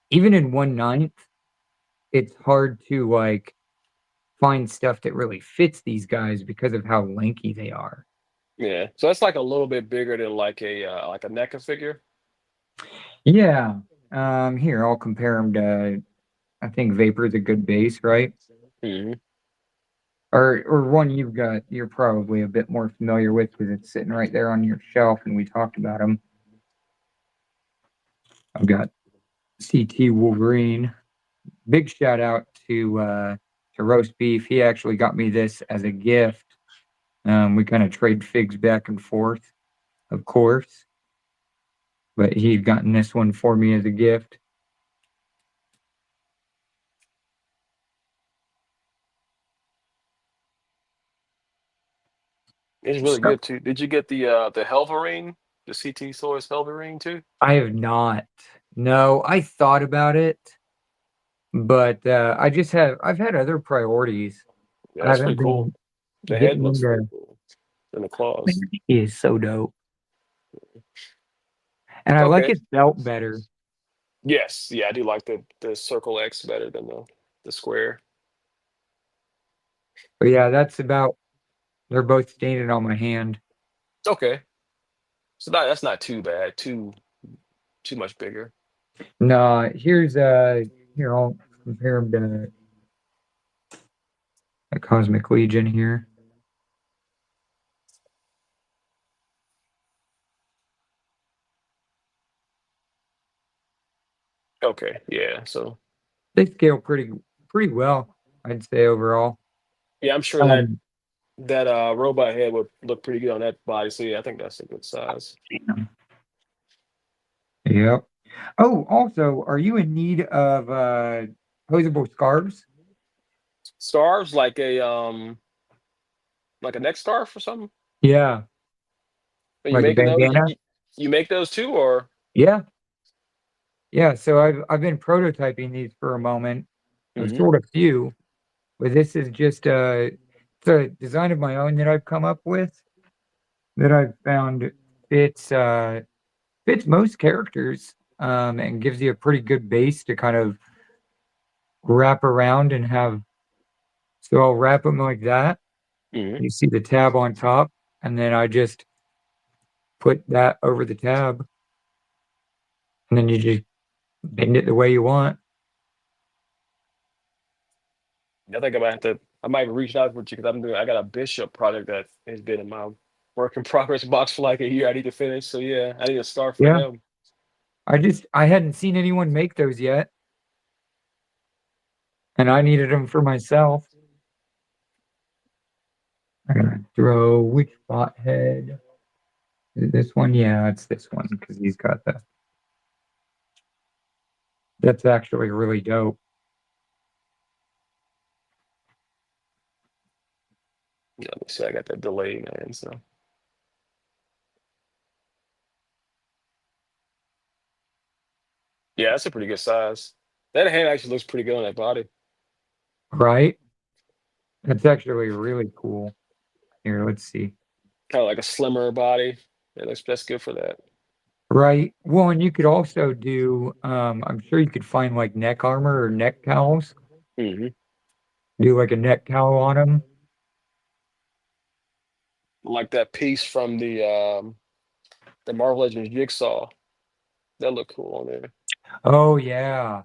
even in 1/9, it's hard to like find stuff that really fits these guys because of how lanky they are. Yeah, so that's like a little bit bigger than like a NECA figure. Yeah. Here I'll compare them to. I think Vapor's a good base, right? Mhm. Or one you're probably a bit more familiar with because it's sitting right there on your shelf and we talked about them. I've got CT Wolverine. Big shout out to Roast Beef. He actually got me this as a gift. We kind of trade figs back and forth, of course, but he'd gotten this one for me as a gift. It's really So good too. Did you get the Helverine, the CT Source Helverine too? I have not. No, I thought about it, but I've had other priorities. Yeah, I that's haven't pretty cool. been The head getting looks really into. cool, and the claws. Man, he is so dope. And I like Okay. his belt better. Yes, yeah, I do like the Circle X better than the square. But yeah, they're both standing on my hand. Okay, so that's not too bad. Too much bigger. No, here I'll compare them to a Cosmic Legion here. Okay, yeah. So They scale pretty well, I'd say overall. yeah, I'm sure that Um, that robot head would look pretty good on that body. So yeah, I think that's a good size. yep. Oh, also, are you in need of posable scarves? Scarves like a neck scarf or something. Yeah, Are you like a making those? bandana? You make those too, or? Yeah. Yeah, so I've been prototyping these for a moment. I've Hmm. sold a few, but this is just it's a design of my own that I've come up with that I've found fits fits most characters and gives you a pretty good base to kind of wrap around and have. So I'll wrap them like that. Hmm. You see the tab on top, and then I just put that over the tab, and then you just bend it the way you want. I think I might reach out for you because I got a Bishop project that has been in my work in progress box for like a year. I need to finish. So yeah, I need to start for Yeah. him. I hadn't seen anyone make those yet. And I needed them for myself. I'm gonna throw which bot head? Is it this one? Yeah, it's this one because he's got the. That's actually really dope. Yeah, let me see. I got that delay, man. So yeah, that's a pretty good size. That hand actually looks pretty good on that body. Right? That's actually really cool. Here, let's see. Kind of like a slimmer body. Yeah, that's good for that. Right. Well, and you could also do, I'm sure you could find like neck armor or neck cowls. Hmm. Do like a neck cowl on them. Like that piece from the Marvel Legends Jigsaw. That looked cool on there. Oh, yeah.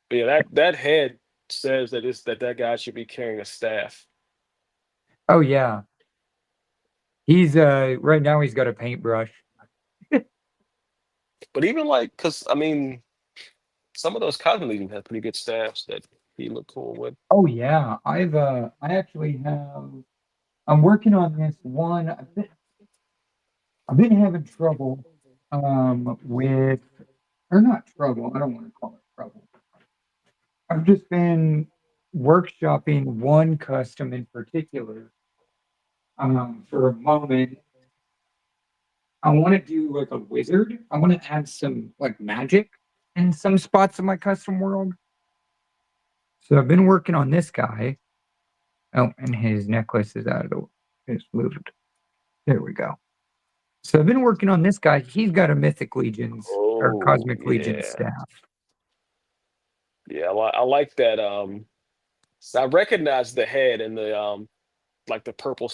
But yeah, that head says that guy should be carrying a staff. Oh, yeah. He's, right now he's got a paintbrush. But even like, cause I mean, some of those Cosmic Legion have pretty good staffs that he looked cool with. Oh, yeah. I actually have, I'm working on this one. I've been having trouble, with, or not trouble. I don't want to call it trouble. I've just been workshopping one custom in particular. For a moment, I want to do like a wizard. I want to add some like magic in some spots of my custom world. So I've been working on this guy. Oh, and his necklace is out of the, it's moved. There we go. So I've been working on this guy. He's got a Mythic Legions or Oh Cosmic Legion yeah, staff. yeah. I like that. So I recognize the head and the like the purple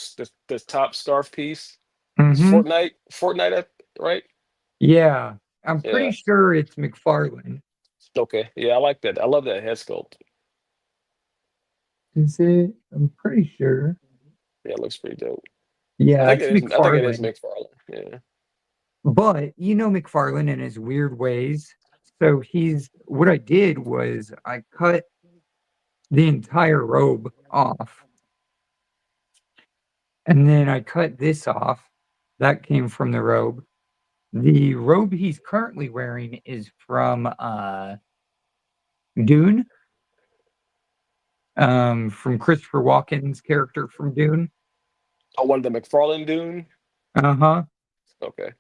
the top scarf piece. It's Hmm. Fortnite, right? Yeah, I'm pretty Yeah. sure it's McFarlane. Okay. Yeah, I like that. I love that head sculpt. Is it? I'm pretty sure. Yeah, it looks pretty dope. Yeah, it's I think it is McFarlane. McFarlane. Yeah. But you know McFarlane in his weird ways. So what I did was I cut the entire robe off. And then I cut this off. That came from the robe. The robe he's currently wearing is from Dune. From Christopher Walken's character from Dune. Oh, one of the McFarlane Dune. Uh-huh. Okay.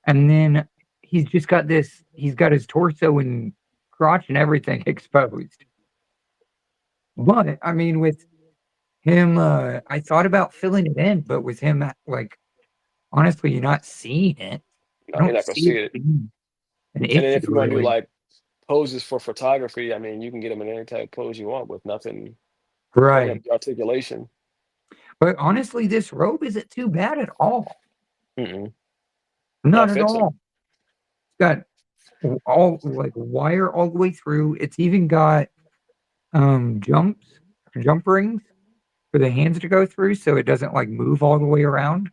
And then he's got his torso and crotch and everything exposed. But I mean, with him, I thought about filling it in, but with him, like, honestly, you're not seeing it. No, I you're don't not gonna see see it it. being an And then issue, if you want to do really. like poses for photography, I mean, you can get them in any type of pose you want with nothing covering up Right. the articulation. But honestly, this robe isn't too bad at all. Mm-mm. Not That at fits all. him. It's got all like wire all the way through. It's even got jump rings for the hands to go through so it doesn't like move all the way around.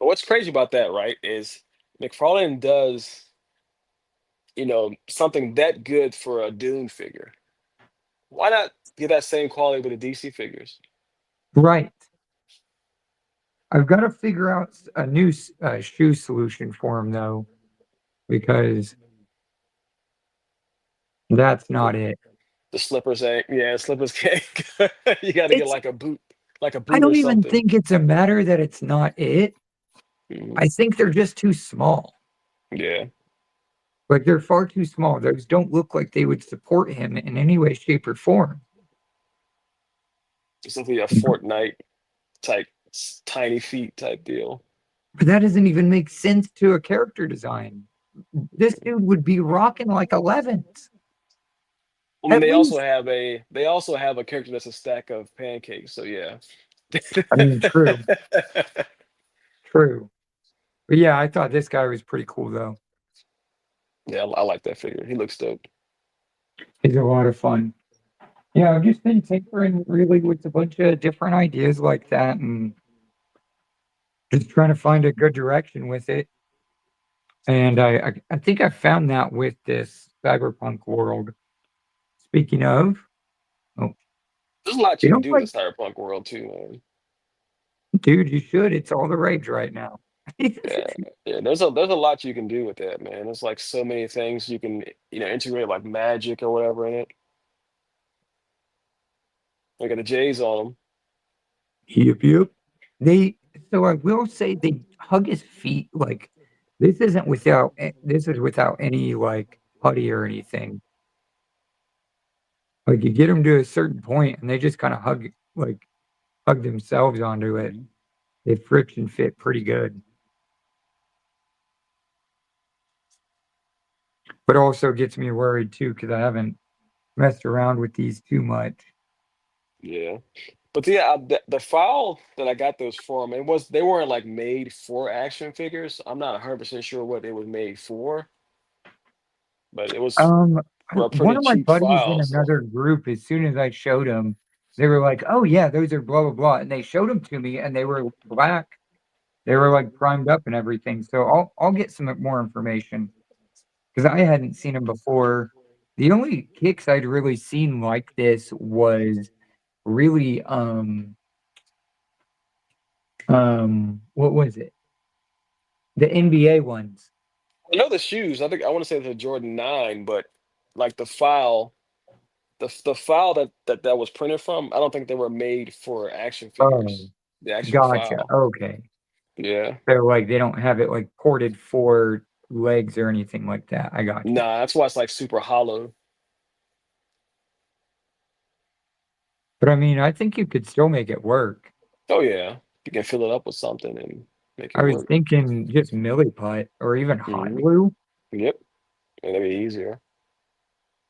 But what's crazy about that, right, is McFarlane does, something that good for a Dune figure. Why not get that same quality with the DC figures? Right. I've got to figure out a new shoe solution for him though, because that's not it. The slippers ain't, yeah, slippers can't. You got to get It's like a boot I or don't even something. think it's a matter that it's not it. Mhm. I think they're just too small. Yeah. Like they're far too small. Those don't look like they would support him in any way, shape, or form. It's simply a Fortnite type tiny feet type deal. But that doesn't even make sense to a character design. This dude would be rocking like 11s. I mean, At least. they also have a character that's a stack of pancakes. So yeah. I mean, true. True. But yeah, I thought this guy was pretty cool though. Yeah, I like that figure. He looks dope. He's a lot of fun. Yeah, I've just been tinkering really with a bunch of different ideas like that and just trying to find a good direction with it. And I think I found that with this cyberpunk world. Speaking of, oh, There's a lot you you can don't do in the like, cyberpunk world too, man. dude, you should. It's all the rage right now. Yeah, yeah. There's a lot you can do with that, man. There's like so many things you can integrate like magic or whatever in it. Look at the J's on them. Yep, yep. They so I will say they hug his feet like this isn't without this is without any like putty or anything. Like you get them to a certain point and they just kind of hug themselves onto it. They friction fit pretty good. But also gets me worried too because I haven't messed around with these too much. Yeah, but yeah, the file that I got those from, they weren't like made for action figures. I'm not 100% sure what they were made for, but it was Um, for a one pretty of my cheap buddies in file. So another group, as soon as I showed them, they were like, "Oh yeah, those are blah blah blah," and they showed them to me, and they were black. They were like primed up and everything. So I'll get some more information because I hadn't seen them before. The only kicks I'd really seen like this was really what was it? The NBA ones. I know the shoes. I want to say the Jordan 9, but like the file, the file that was printed from, I don't think they were made for action Oh, figures. The actual gotcha. file. Okay. Yeah. So like they don't have it like ported for legs or anything like that. I got you. Nah, that's why it's like super hollow. But I mean, I think you could still make it work. Oh yeah. You can fill it up with something and make I it was work. thinking just milliput or even hot Hmm. glue. Yep. And that'd be easier.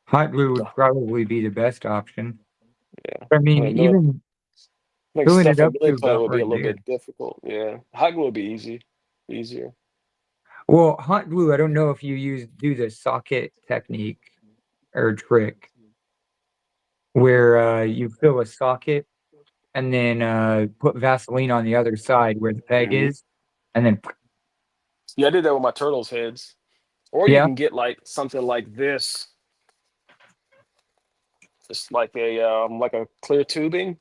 Hot glue would Ugh, probably be the best option. yeah. I mean, Like, mil- even like filling it stuff in up Billy to Putty about would be a right little there. bit difficult. Yeah. Hot glue would be easier. Well, hot glue, I don't know if you do the socket technique or trick where you fill a socket and then put Vaseline on the other side where the peg Hmm. is, and then Yeah, I did that with my turtles heads. Or you yeah. can get like something like this. It's like a clear tubing.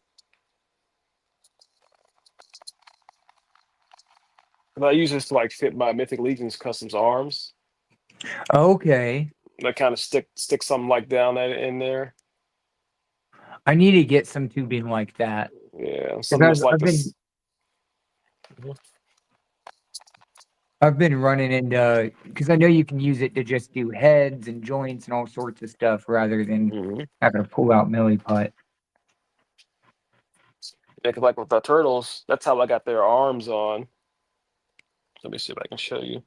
And I use this to like fit my Mythic Legion's customs arms. Okay. And I kind of stick something like down that in there. I need to get some tubing like that Yeah, something because that's like I've this. been running into because I know you can use it to just do heads and joints and all sorts of stuff rather than Mhm. having to pull out milliput. Yeah, 'cause like with the turtles, that's how I got their arms on. Let me see if I can show you.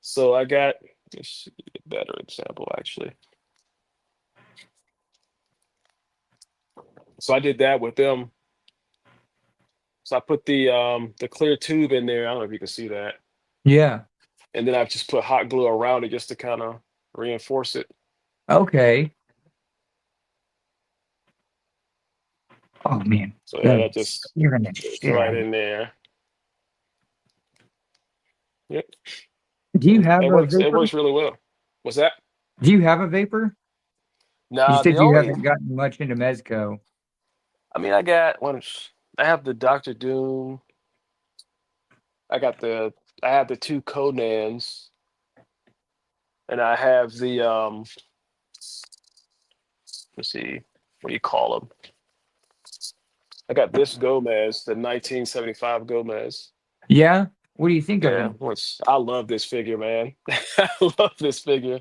So I got, let's see a better example actually. So I did that with them. So I put the clear tube in there. I don't know if you can see that. Yeah. And then I just put hot glue around it just to kind of reinforce it. Okay. Oh man, So yeah, that that's just you're gonna fits shit right out of in there. Yep. it. Do you have It a works. It vapor? works really well. What's that? Do you have a vapor? You Nah, said you haven't gotten much into Mezco. I got one. I have the Doctor Doom. I got I have the two Conans, and I have the let's see, what do you call them? I got this Gomez, the 1975 Gomez. Yeah. What do you think of Yeah, him? which I love this figure, man. I love this figure.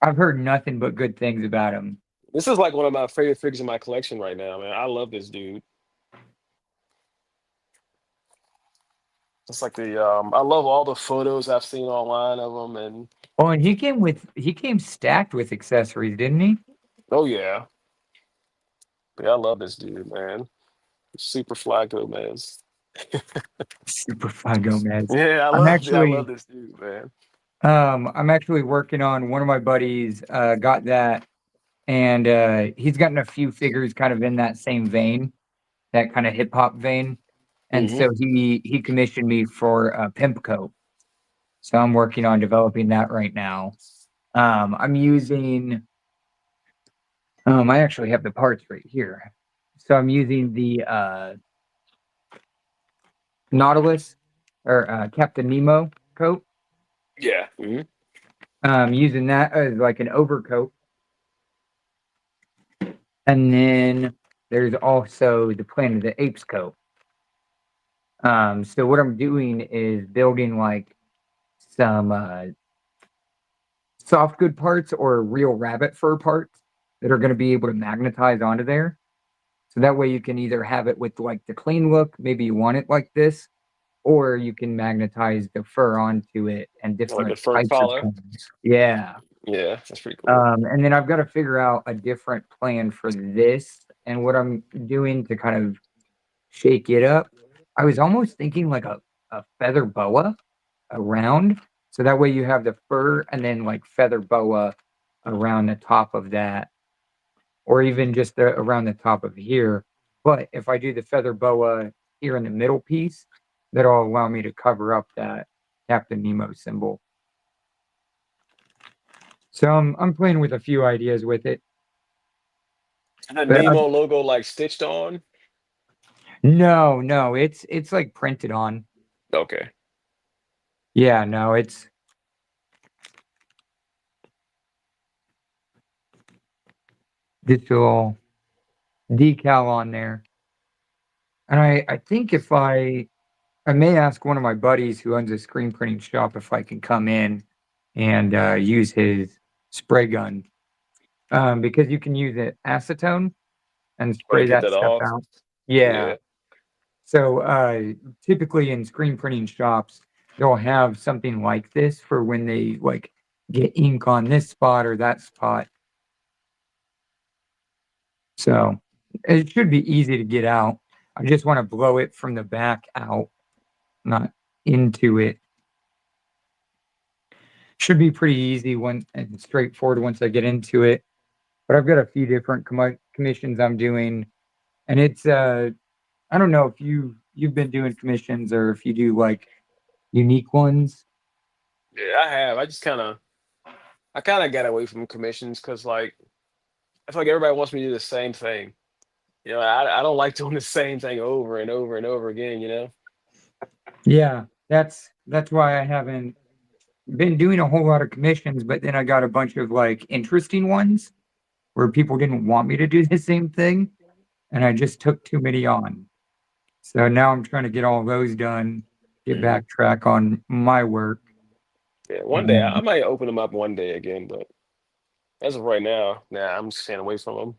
I've heard nothing but good things about him. This is like one of my favorite figures in my collection right now, man. I love this dude. It's like I love all the photos I've seen online of him, and Oh, and he came stacked with accessories, didn't he? oh yeah, I love this dude, man. Super fly Gomez. Super Fly Gomez. Yeah, I'm I actually love this dude, man. I'm actually working on one of my buddies got that, and he's gotten a few figures kind of in that same vein, that kind of hip hop vein. And Hmm. so he commissioned me for Pimpco. So I'm working on developing that right now. I'm using I actually have the parts right here. So I'm using the Nautilus or Captain Nemo coat. Yeah. Using that as like an overcoat. And then there's also the Planet of the Apes coat. So what I'm doing is building like some soft good parts or real rabbit fur parts that are going to be able to magnetize onto there. So that way you can either have it with like the clean look, maybe you want it like this, or you can magnetize the fur onto it and Like the different fur types of collar. colors. Yeah. Yeah, that's pretty cool. And then I've got to figure out a different plan for this and what I'm doing to kind of shake it up. I was almost thinking like a feather boa around. So that way you have the fur and then like feather boa around the top of that, or even just around the top of here. But if I do the feather boa here in the middle piece, that'll allow me to cover up that Captain Nemo symbol. So I'm playing with a few ideas with it. And the But Nemo logo like stitched on. no, it's like printed on. Okay. Yeah, no, it's this little decal on there. And I think if I may ask one of my buddies who owns a screen printing shop if I can come in and use his spray gun. Because you can use it acetone and Or to spray get that that stuff off. out. Yeah. Yeah. So typically in screen printing shops, they'll have something like this for when they like get ink on this spot or that spot. So it should be easy to get out. I just want to blow it from the back out, not into it. Should be pretty easy and straightforward once I get into it. But I've got a few different commissions I'm doing, and it's I don't know if you've been doing commissions or if you do like unique ones. Yeah, I have. I kind of got away from commissions because like I feel like everybody wants me to do the same thing. I don't like doing the same thing over and over and over again, you know? Yeah, that's why I haven't been doing a whole lot of commissions, but then I got a bunch of like interesting ones where people didn't want me to do the same thing, and I just took too many on. So now I'm trying to get all those done, get Hmm. backtrack on my work. Yeah, one day I And might open them up one day again, but as of right now, nah, I'm just staying away from them.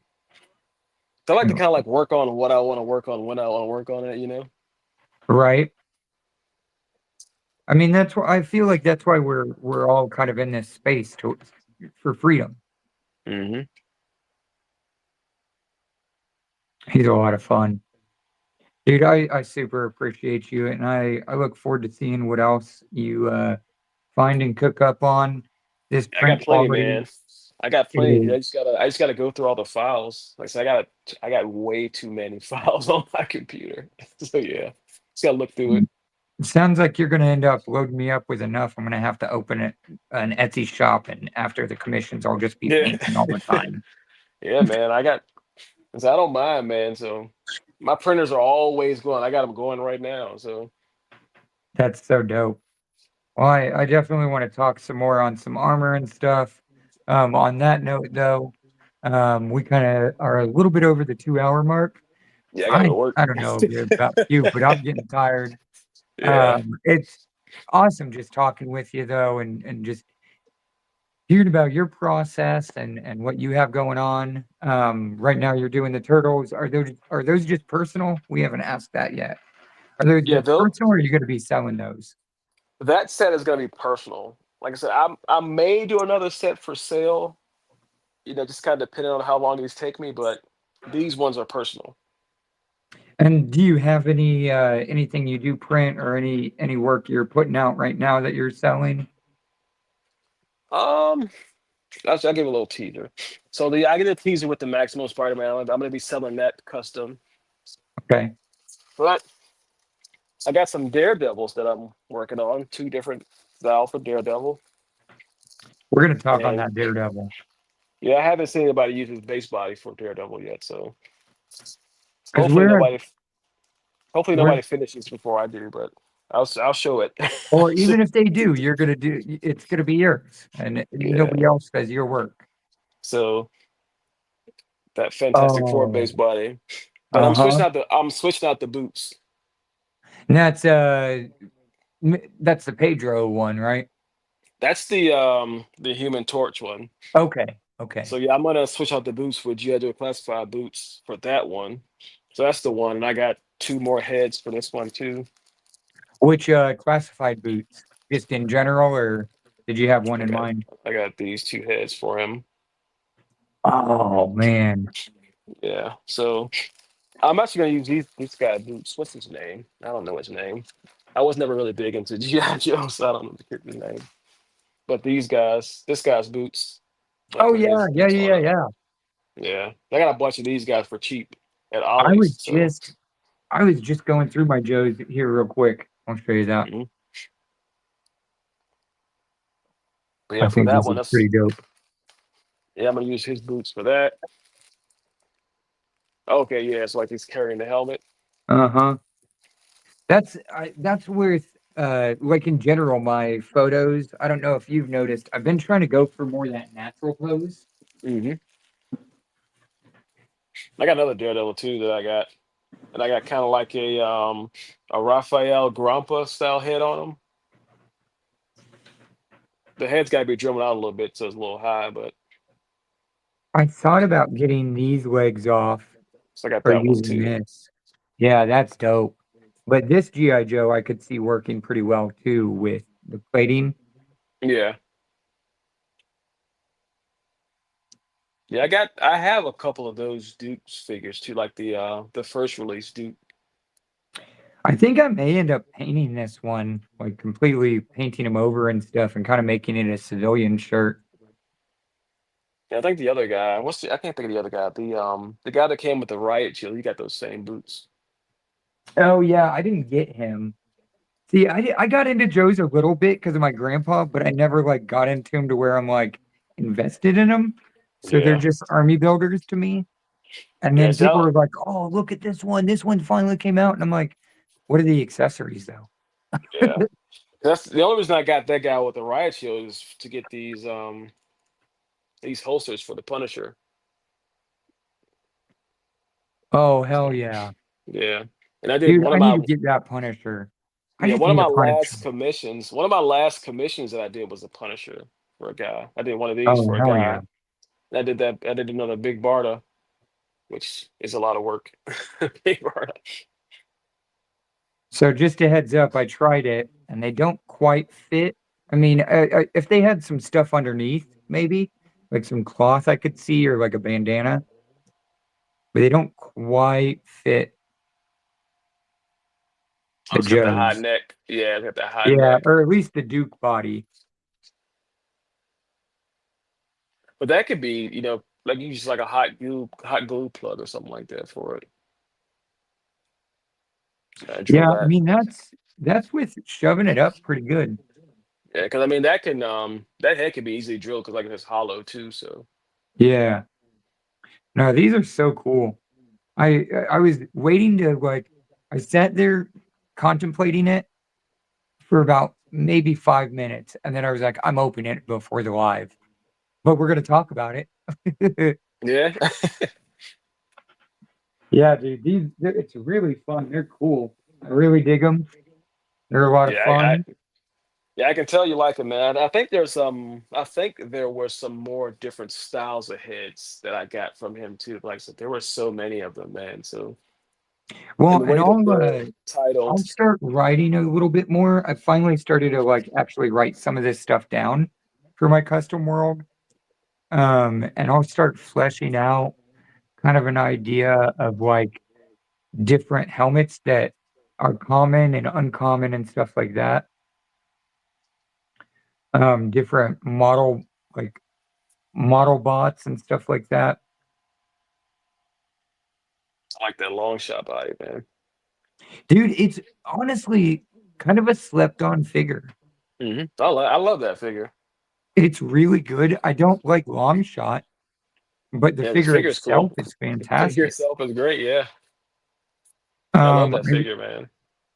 So I like to kind of like work on what I want to work on when I want to work on it, you know? right. I mean, that's why I feel like that's why we're all kind of in this space for freedom. Hmm. He's a lot of fun. Dude, I super appreciate you, and I look forward to seeing what else you find and cook up on. This I got print plenty, quality man. I got plenty. is I just gotta go through all the files. Like I said, I got way too many files on my computer. So yeah, just gotta look through it. it sounds like you're gonna end up loading me up with enough. I'm gonna have to open an Etsy shop, and after the commissions, I'll just be Yeah. painting all the time. Yeah, man. So I don't mind, man. So my printers are always going. I got them going right now. So That's so dope. Well, I definitely want to talk some more on some armor and stuff. On that note, though, we kind of are a little bit over the 2 hour mark. yeah, I gotta go to I work. don't know about you, but I'm getting tired. Yeah. It's awesome just talking with you though, and just hearing about your process and what you have going on. Right now you're doing the turtles. Are those just personal? We haven't asked that yet. Are those Yeah, just though personal, or are you going to be selling those? that set is gonna be personal. Like I said, I may do another set for sale, just kind of depending on how long these take me, but these ones are personal. And do you have any anything you do print or any work you're putting out right now that you're selling? Um, I'll give you a little teaser. So I get a teaser with the Maximum Spider-Man. I'm gonna be selling that custom. Okay. But I got some Daredevils that I'm working on. Two different styles for Daredevil. We're gonna talk on And that Daredevil. yeah, I haven't seen anybody use his base body for Daredevil yet. So Because hopefully we're nobody hopefully we're nobody finishes before I do, but I'll show it. or even if they do, you're gonna do it's gonna be yours and nobody Yeah. else does your work. So that Fantastic Four base Oh, body. But uh-huh. I'm switching out the boots. And that's the Pedro one, right? That's the Human Torch one. Okay. Okay. So yeah, I'm gonna switch out the boots with G.I. Joe Classified boots for that one. So that's the one, and I got two more heads for this one too. Which classified boots? Just in general, or did you have one I in got mind? I got these two heads for him. Oh man. Yeah. So I'm actually gonna use these guy boots. What's his name? I don't know his name. I was never really big into G.I. Joe, so I don't know the character's name. But this guy's boots, I Oh put yeah, his yeah, boots yeah, on yeah, him. yeah. Yeah. I got a bunch of these guys for cheap at I was Ollie's. So just I was just going through my Joes here real quick. I'll show you that. mhm. But I yeah, for think that this one, is pretty dope. I'm gonna use his boots for that. Okay, yeah, it's like he's carrying the helmet. Uh-huh. That's with like in general my photos. I don't know if you've noticed. I've been trying to go for more of that natural pose. Hmm. I got another Daredevil too that I got, and I got kind of like a Raphael Grompa style head on him. The head's got to be drummed out a little bit, so it's a little high, but I thought about getting these legs off so I got or that one using too. this. Yeah, that's dope. But this GI Joe I could see working pretty well too with the plating. Yeah, yeah, I have a couple of those Duke's figures too, like the first release Duke. I think I may end up painting this one, like completely painting him over and stuff and kind of making it a civilian shirt. Yeah, I think the other guy, I can't think of the other guy. The guy that came with the riot shield, he got those same boots. Oh yeah, I didn't get him. See, I got into Joe's a little bit because of my grandpa, but I never like got into him to where I'm like invested in them. So they're Yeah, just army builders to me. And yeah. then See, I people don't, are like, "Oh, look at this one! This one finally came out." And I'm like, "What are the accessories though?" yeah. That's the only reason I got that guy with the riot shield is to get these holsters for the Punisher. Oh hell So yeah, yeah, and I did dude! I need to get that Punisher. I just one of need my a Punisher. last commissions. One of my last commissions that I did was a Punisher for a guy. I did one of these Oh for a hell yeah! guy. And I did that. I did another Big Barda, which is a lot of work. Big Barda. So just a heads up, I tried it and they don't quite fit. I mean, if they had some stuff underneath, maybe like some cloth I could see or like a bandana, but they don't quite fit Oh, the it's got the high Joes. neck. Yeah, it's got the high Yeah, neck. or at least the Duke body. But that could be, like you use like a hot glue plug or something like that for it. Drill Yeah, I that. mean that's with shoving it up pretty good. Yeah, because I mean that head can be easily drilled because like it's hollow too. So Yeah. No, these are so cool. I was waiting to like I sat there contemplating it for about maybe 5 minutes, and then I was like, I'm opening it before the live, but we're gonna talk about it. yeah, Yeah, dude, it's really fun. They're cool. I really dig them. They're a lot of yeah, I fun. yeah I can tell you like it, man. I think there were some more different styles of heads that I got from him too. Like I said, there were so many of them, man. So and Well, the and way that the title, I'll start writing a little bit more. I finally started to like actually write some of this stuff down for my custom world. And I'll start fleshing out kind of an idea of like different helmets that are common and uncommon and stuff like that. Different model bots and stuff like that. I like that long shot body, man. Dude, it's honestly kind of a slept on figure. I love that figure. It's really good. I don't like long shot, but the Yeah, this figure figure's itself cool. is The figure fantastic. itself is great. Yeah, I love that I, figure, man.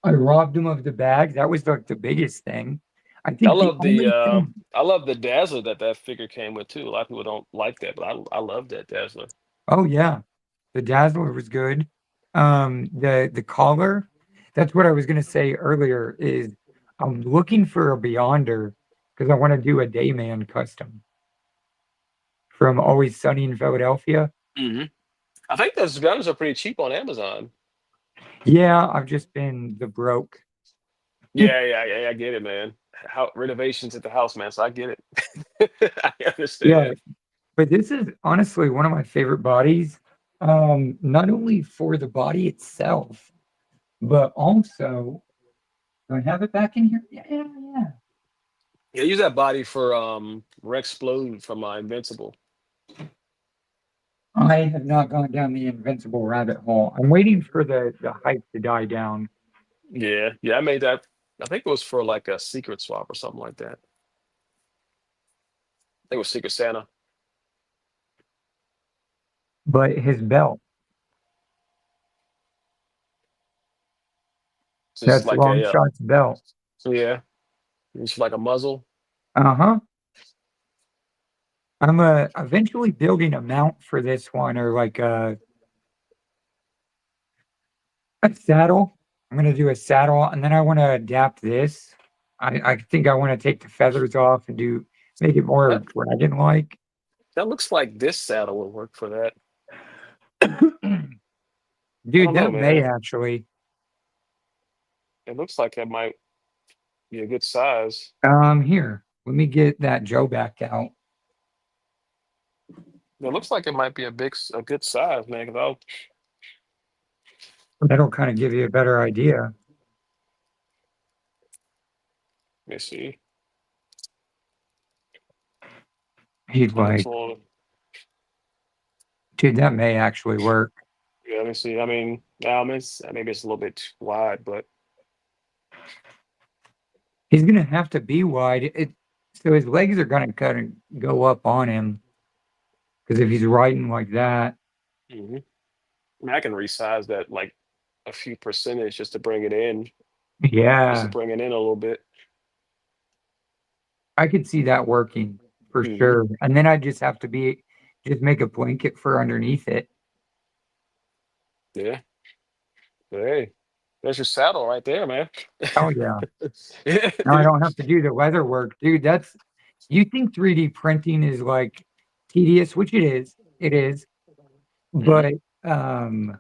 I robbed him of the bag. That was like the biggest thing. I think the only thing. I love the Dazzler that figure came with too. A lot of people don't like that, but I love that Dazzler. Oh yeah, the Dazzler was good. The collar. That's what I was gonna say earlier. Is I'm looking for a Beyonder because I want to do a Dayman custom from Always Sunny in Philadelphia. I think those guns are pretty cheap on Amazon. Yeah, I've just been the broke. Yeah, I get it, man. How renovations at the house, man. So I get it. I Yeah, understand. but this is honestly one of my favorite bodies. Not only for the body itself, but also, do I have it back in here? Yeah. Yeah, use that body for Rex Splode from Invincible. I have not gone down the Invincible rabbit hole. I'm waiting for the hype to die down. Yeah, I made that. I think it was for like a secret swap or something like that. I think it was Secret Santa. But his belt, It's just that's like Long a Shot's belt. yeah, it's like a muzzle. Uh-huh. I'm eventually building a mount for this one or like a saddle. I'm gonna do a saddle and then I want to adapt this. I think I want to take the feathers off and make it more That dragon-like. that looks like this saddle would work for that. I Dude, don't know, that may man. actually. It looks like that might be a good size. Here, let me get that Joe back out. It looks like it might be a good size, man. Because That'll kind of give you a better idea. let me see. He's It looks like, a little. dude, that may actually work. Yeah, let me see. I mean, maybe it's a little bit too wide, but He's gonna have to be wide. So his legs are gonna kind of go up on him because if he's riding like that, mhm. I mean, I can resize that like a few percentage just to bring it in, just to yeah, bring it in a little bit. I could see that working for Hmm. sure. And then I just have to just make a blanket for underneath it. Yeah. But hey, there's your saddle right there, man. Oh yeah. Yeah. Now I don't have to do the leather work, dude. You think 3D printing is like tedious, which it is, but um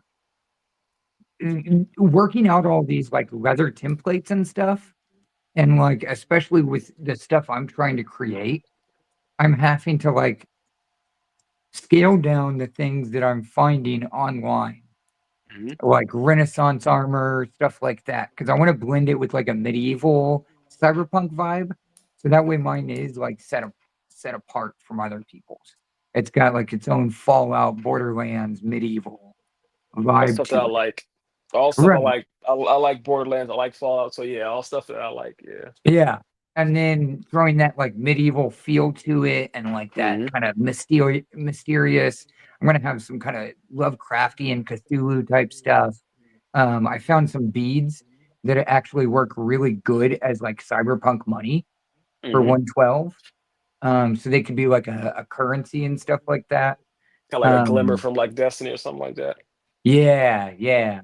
working out all these like leather templates and stuff, and like especially with the stuff I'm trying to create, I'm having to like scale down the things that I'm finding online, Mhm. like Renaissance armor, stuff like that, because I want to blend it with like a medieval cyberpunk vibe. So that way mine is like set apart from other people's. It's got like its own Fallout, Borderlands, medieval All vibe stuff that I to it. like. All stuff I Right. like. I like Borderlands. I like Fallout. So yeah, all stuff that I like. Yeah. Yeah. And then throwing that like medieval feel to it and like that Hmm. kind of mysterious. I'm gonna have some kind of Lovecraftian Cthulhu type stuff. I found some beads that actually work really good as like cyberpunk money for Hmm. 112. So they could be like a currency and stuff like that. Kind of like a glimmer Um, from like Destiny or something like that. yeah.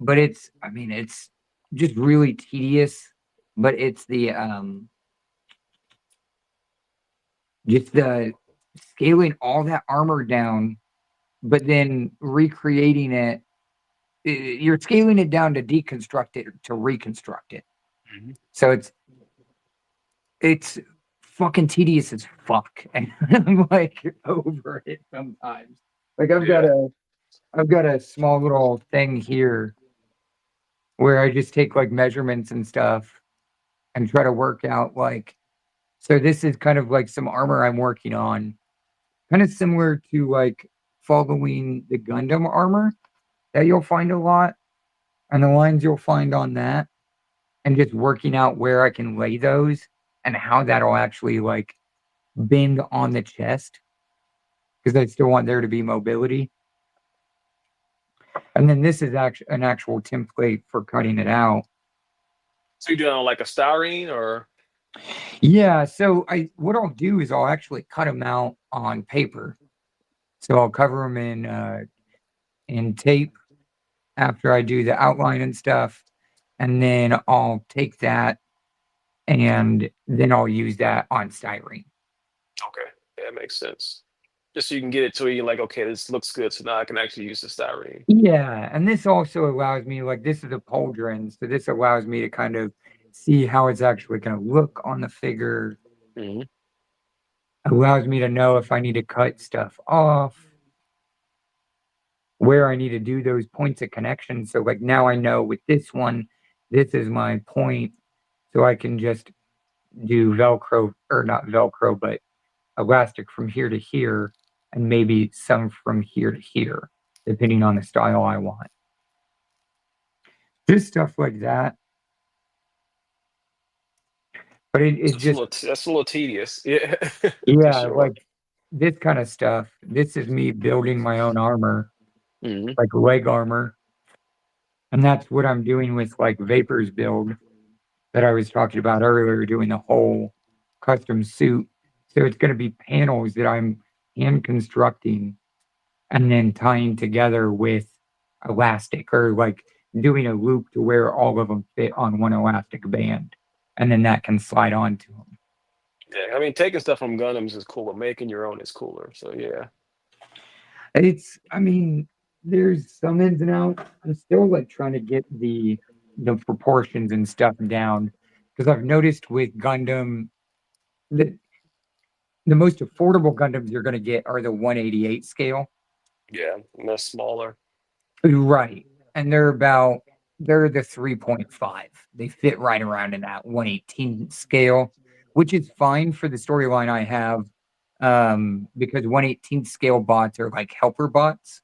But I mean, it's just really tedious, but it's just the scaling all that armor down, but then recreating it. You're scaling it down to deconstruct it to reconstruct it. Mhm. So it's fucking tedious as fuck, and I'm like over it sometimes. Like I've got Yeah. I've got a small little thing here where I just take like measurements and stuff and try to work out like, so this is kind of like some armor I'm working on, kind of similar to like following the Gundam armor that you'll find a lot and the lines you'll find on that, and just working out where I can lay those and how that'll actually like bend on the chest because I still want there to be mobility. And then this is actually an actual template for cutting it out. So you doing like a styrene or? Yeah, so what I'll do is I'll actually cut them out on paper. So I'll cover them in tape after I do the outline and stuff, and then I'll take that and then I'll use that on styrene. Okay, yeah, that makes sense. Just so you can get it to where you're like, okay, this looks good, so now I can actually use the styrene. Yeah, and this also allows me, like, this is a pauldron, so this allows me to kind of see how it's actually going to look on the figure. Mhm. Allows me to know if I need to cut stuff off, where I need to do those points of connection. So, like, now I know with this one, this is my point, so I can just do Velcro, or not Velcro, but elastic from here to here, and maybe some from here to here, depending on the style I want. Just stuff like that. But it's just, That's a little tedious. Yeah. For yeah, sure. like this kind of stuff. This is me building my own armor, Mhm. like leg armor. And that's what I'm doing with like Vapor's build that I was talking about earlier, doing the whole custom suit. So it's going to be panels that I'm hand constructing and then tying together with elastic, or like doing a loop to where all of them fit on one elastic band. And then that can slide onto them. Yeah, I mean, taking stuff from Gundams is cool, but making your own is cooler. So yeah. I mean, there's some ins and outs. I'm still like trying to get the proportions and stuff down because I've noticed with Gundam that the most affordable Gundams you're going to get are the 188 scale. Yeah, and they're smaller. Right. And they're the 3.5. They fit right around in that 118 scale, which is fine for the storyline I have. Because 118 scale bots are like helper bots.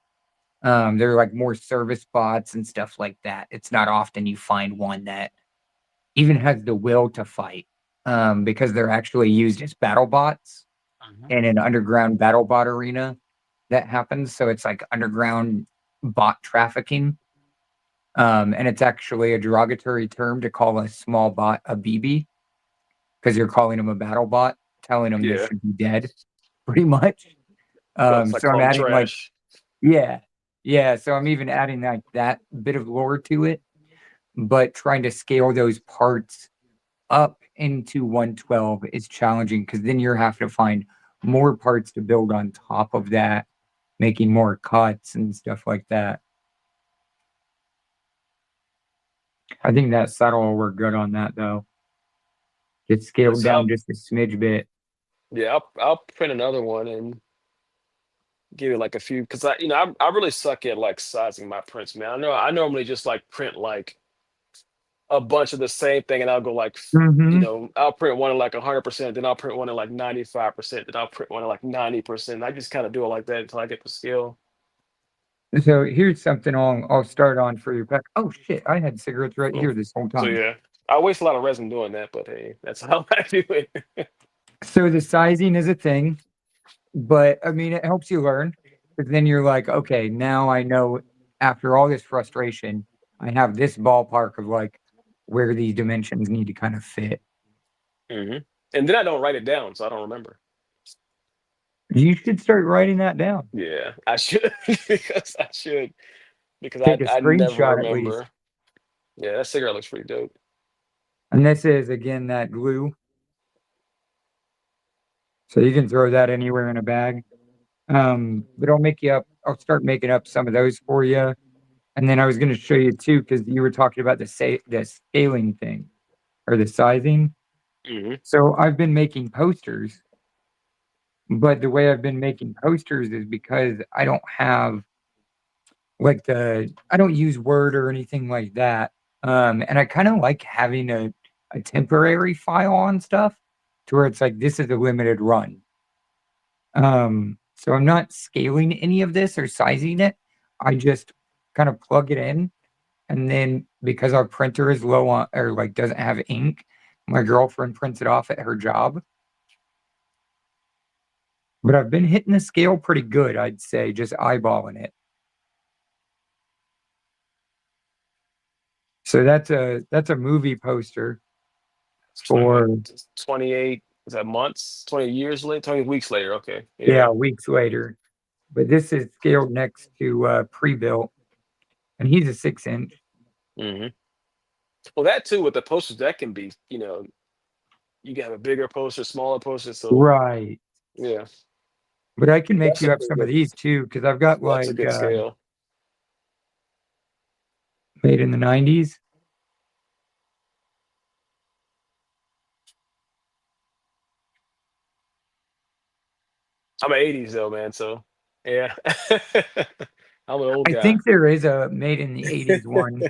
They're like more service bots and stuff like that. It's not often you find one that even has the will to fight. Because they're actually used as battle bots in an underground battle bot arena that happens. So it's like underground bot trafficking. And it's actually a derogatory term to call a small bot a BB because you're calling them a battle bot, telling them they Yeah. should be dead, pretty much. It's like So I'm calling adding like, trash. yeah. So I'm even adding like that bit of lore to it, but trying to scale those parts up into 112 is challenging because then you're having to find more parts to build on top of that, making more cuts and stuff like that. I think that saddle will work good on that though. It's scaled Let's down help. just a smidge bit. Yeah, I'll print another one and give it like a few because I really suck at like sizing my prints, man. I normally just like print like a bunch of the same thing, and I'll go like I'll print one at like 100%, then I'll print one at like 95%, then I'll print one at like 90%. I just kind of do it like that until I get the skill. So here's something I'll start on for your pack. Oh shit, I had cigarettes right Oh, here this whole so time. yeah, I waste a lot of resin doing that, but hey, that's how I do it. So the sizing is a thing, but I mean it helps you learn. But then you're like, okay, now I know after all this frustration, I have this ballpark of like where these dimensions need to kind of fit. And then I don't write it down, so I don't remember. You should start writing that down. Yeah, I should because Take a I never screenshot at least. remember. Yeah, that cigarette looks pretty dope. And this is again that glue. So you can throw that anywhere in a bag. But I'll start making up some of those for you. And then I was going to show you too, because you were talking about the scaling thing or the sizing. So I've been making posters, but the way I've been making posters is because I don't have like I don't use Word or anything like that. And I kind of like having a temporary file on stuff to where it's like this is a limited run. So I'm not scaling any of this or sizing it. I just kind of plug it in. And then because our printer is low on or like doesn't have ink, my girlfriend prints it off at her job. But I've been hitting the scale pretty good, I'd say, just eyeballing it. So that's a movie poster for 28, is that months? 20 years later? 20 weeks later. Okay. yeah, weeks later. But this is scaled next to pre-built, and he's a 6-inch. hmm Well, that too with the posters, that can be, you can have a bigger poster, smaller poster. So Right. yeah, But I can make that's you a up pretty some of good. these too, because I've got That's a like good scale. made in the 90s. I'm an 80s though, man. So yeah, I'm an old I guy. think there is a made in the 80s one,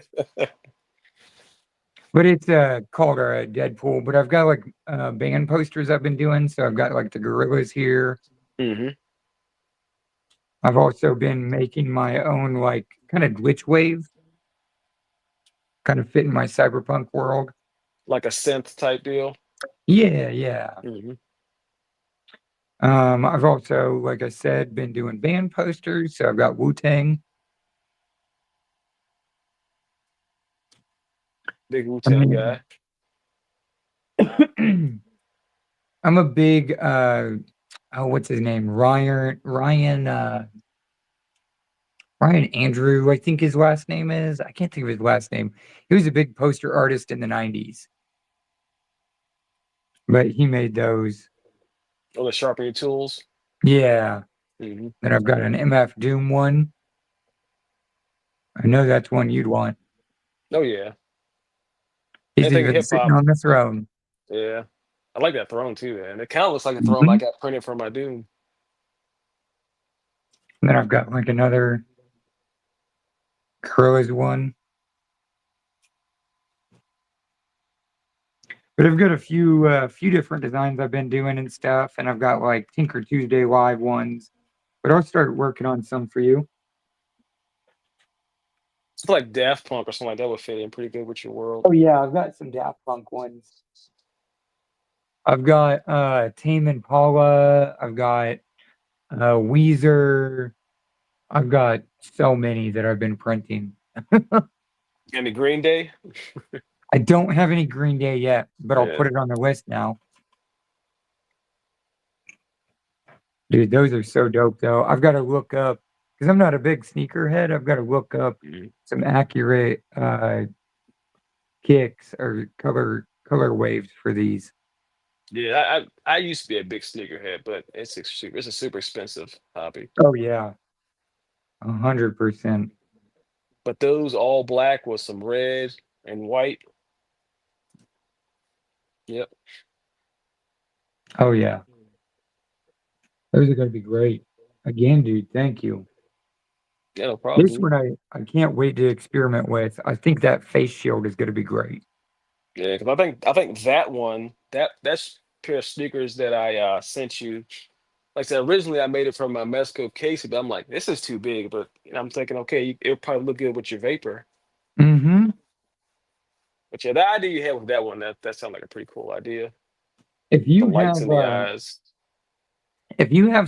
but it's called Deadpool. But I've got like band posters I've been doing. So I've got like the Gorillas here. hmm I've also been making my own like kind of glitch wave, kind of fit in my cyberpunk world. Like a synth type deal. Yeah, yeah. hmm I've also, like I said, been doing band posters. So I've got Wu-Tang. Big Wu I Tang mean, guy. I'm a big what's his name? Ryan Andrew, I think his last name is. I can't think of his last name. He was a big poster artist in the 90s. But he made those. Oh, the sharpening tools. Yeah. hmm Then I've got an MF Doom one. I know that's one you'd want. Oh yeah. He's Anything even hip sitting hop. on the throne. Yeah. I like that throne too, man. It kind of looks like a throne I Mhm. got printed for my Doom. And then I've got like another Curly's one. But I've got a few different designs I've been doing and stuff, and I've got like Tinker Tuesday live ones. But I'll start working on some for you. It's like Daft Punk or something like that would fit in pretty good with your world. Oh yeah, I've got some Daft Punk ones. I've got Tame Impala. I've got Weezer. I've got so many that I've been printing. And the Green Day. I don't have any Green Day yet, but I'll Yeah. put it on the list now. Dude, those are so dope though. I've got to look up because I'm not a big sneakerhead. I've got to look up Mhm. some accurate kicks or color waves for these. Yeah, I used to be a big sneakerhead, but it's a super expensive hobby. Oh yeah, 100%. But those all black with some red and white. Yep. Oh yeah, those are gonna be great. Again, dude, thank you. Yeah, no problem, This dude. one I can't wait to experiment with. I think that face shield is gonna be great. Yeah, because I think that one that's pair of sneakers that I sent you. Like I said, originally I made it from my Mesco Casey, but I'm like, this is too big. But I'm thinking, okay, it'll probably look good with your vapor. Mm-hmm. But yeah, the idea you had with that one, that sounds like a pretty cool idea. If The you lights have in the eyes.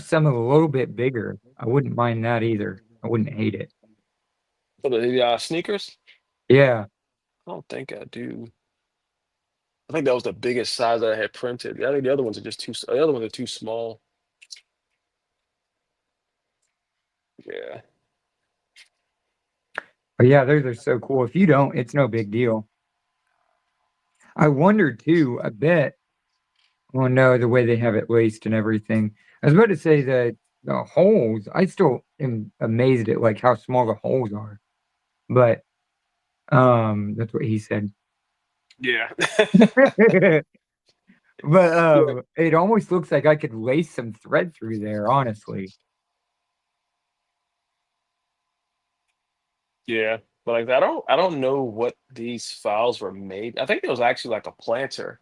some a little bit bigger, I wouldn't mind that either. I wouldn't hate it. For the sneakers, Yeah. I don't think I do. I think that was the biggest size that I had printed. I think the other ones are just too. The other ones are too small. Yeah. But yeah, those are so cool. If you don't, it's no big deal. I wonder too, I bet. Well, no, the way they have it laced and everything. I was about to say that the holes, I still am amazed at like how small the holes are. But that's what he said. Yeah. But Yeah. it almost looks like I could lace some thread through there, honestly. Yeah, but like I don't know what these files were made. I think it was actually like a planter.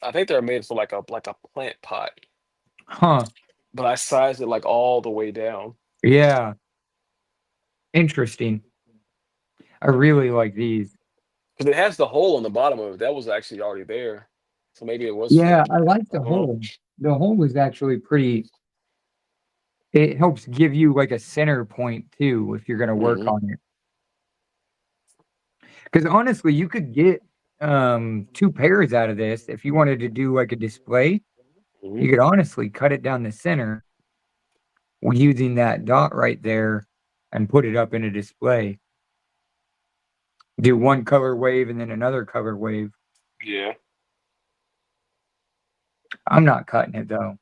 I think they're made for like a plant pot, Huh. but I sized it like all the way down. Yeah. Interesting. I really like these. Because it has the hole on the bottom of it. That was actually already there. So maybe it was Yeah, fake. I like I the don't know. hole. The hole is actually pretty. It helps give you like a center point too if you're gonna work Hmm. on it. Because honestly, you could get two pairs out of this if you wanted to do like a display. Hmm. You could honestly cut it down the center using that dot right there and put it up in a display. Do one color wave and then another color wave. Yeah. I'm not cutting it though.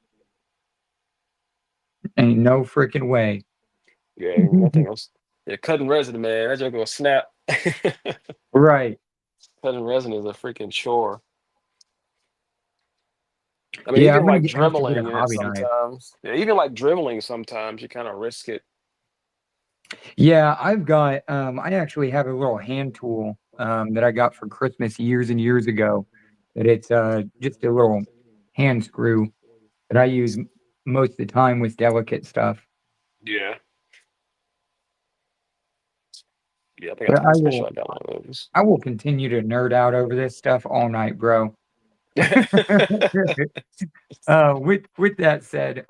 Ain't no freaking way. Yeah, that thing was. Yeah, cutting resin, man. That joke was snap. Right. Cutting resin is a freaking chore. I mean, Yeah, I'm even gonna like have to get a dremeling in it hobby knife. sometimes. Yeah, even like dremeling sometimes you kind of risk it. Yeah, I've got I actually have a little hand tool that I got for Christmas years and years ago. That it's just a little hand screw that I use most of the time with delicate stuff. Yeah. Yeah, I think I But told Special I got one of those. I will continue to nerd out over this stuff all night, bro. With that said,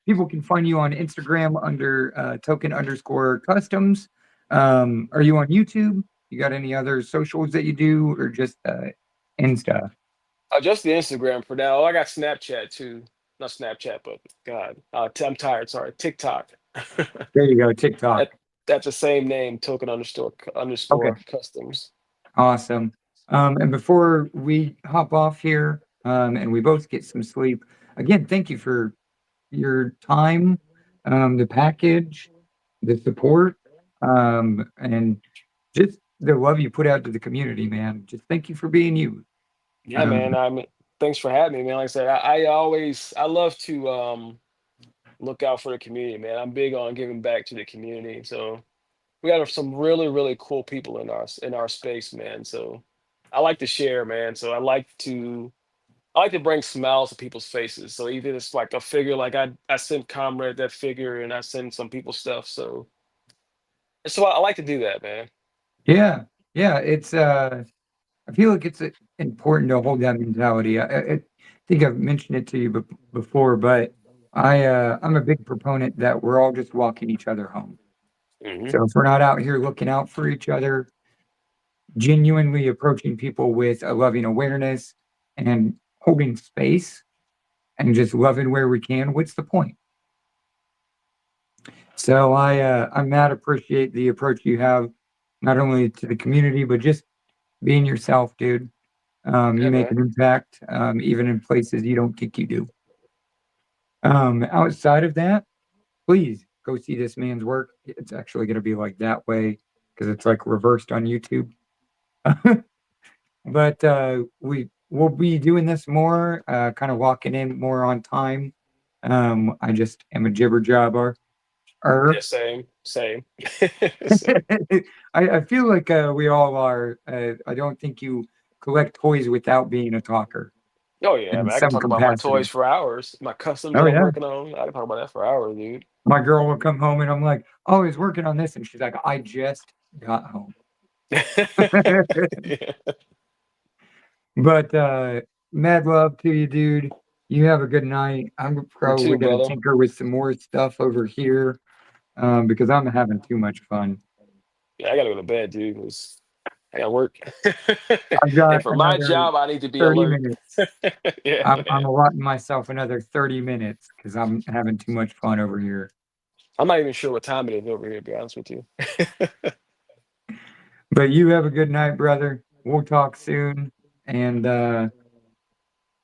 people can find you on Instagram under token_customs. Are you on YouTube? You got any other socials that you do, or just Insta? Just the Instagram for now. Oh, I got Snapchat too. Not Snapchat, but God, I'm tired. Sorry, TikTok. There you go, TikTok. That that's the same name, token Okay, underscore customs. awesome. And before we hop off here, and we both get some sleep, again, thank you for your time, the package, the support, and just the love you put out to the community, man. Just thank you for being you. Yeah, Um, man. I mean, thanks for having me, man. Like I said, I love to look out for the community, man. I'm big on giving back to the community. So we got some really, really cool people in our space, man. So I like to share, man. So I like to bring smiles to people's faces. So either it's like a figure, like I sent Comrade that figure, and I send some people stuff. So I like to do that, man. yeah, yeah, it's I feel like it's important to hold that mentality. I think I've mentioned it to you before, but I'm a big proponent that we're all just walking each other home. Hmm. So if we're not out here looking out for each other, genuinely approaching people with a loving awareness and holding space and just loving where we can, what's the point? So I mad appreciate the approach you have, not only to the community, but just being yourself, dude. You Yeah, make man. an impact, even in places you don't think you do. Outside of that, please go see this man's work. It's actually going to be like that way because it's like reversed on YouTube. But we will be doing this more, kind of walking in more on time. I just am a jibber jabber. Yeah, same, same, same. I feel like we all are. I don't think you collect toys without being a talker Oh yeah, in man. I can some talk about my capacity. toys for hours. My customs Oh that I'm yeah. working on. I can talk about that for hours, dude. My girl will come home and I'm like, oh, he's working on this. And she's like, I just got home. Yeah. But mad love to you, dude. You have a good night. I'm You probably too, gonna brother. tinker with some more stuff over here because I'm having too much fun. Yeah, I gotta go to bed, dude. 'Cause I gotta work. I've And got for my another job, I need to be 30 alert. minutes. Yeah, I'm man. allotting myself another 30 minutes because I'm having too much fun over here. I'm not even sure what time it is over here, to be honest with you. But you have a good night, brother. We'll talk soon. And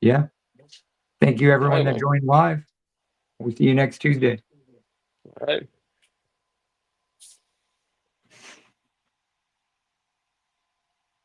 yeah, thank you All everyone right, that man. joined live. We'll see you next Tuesday. All right.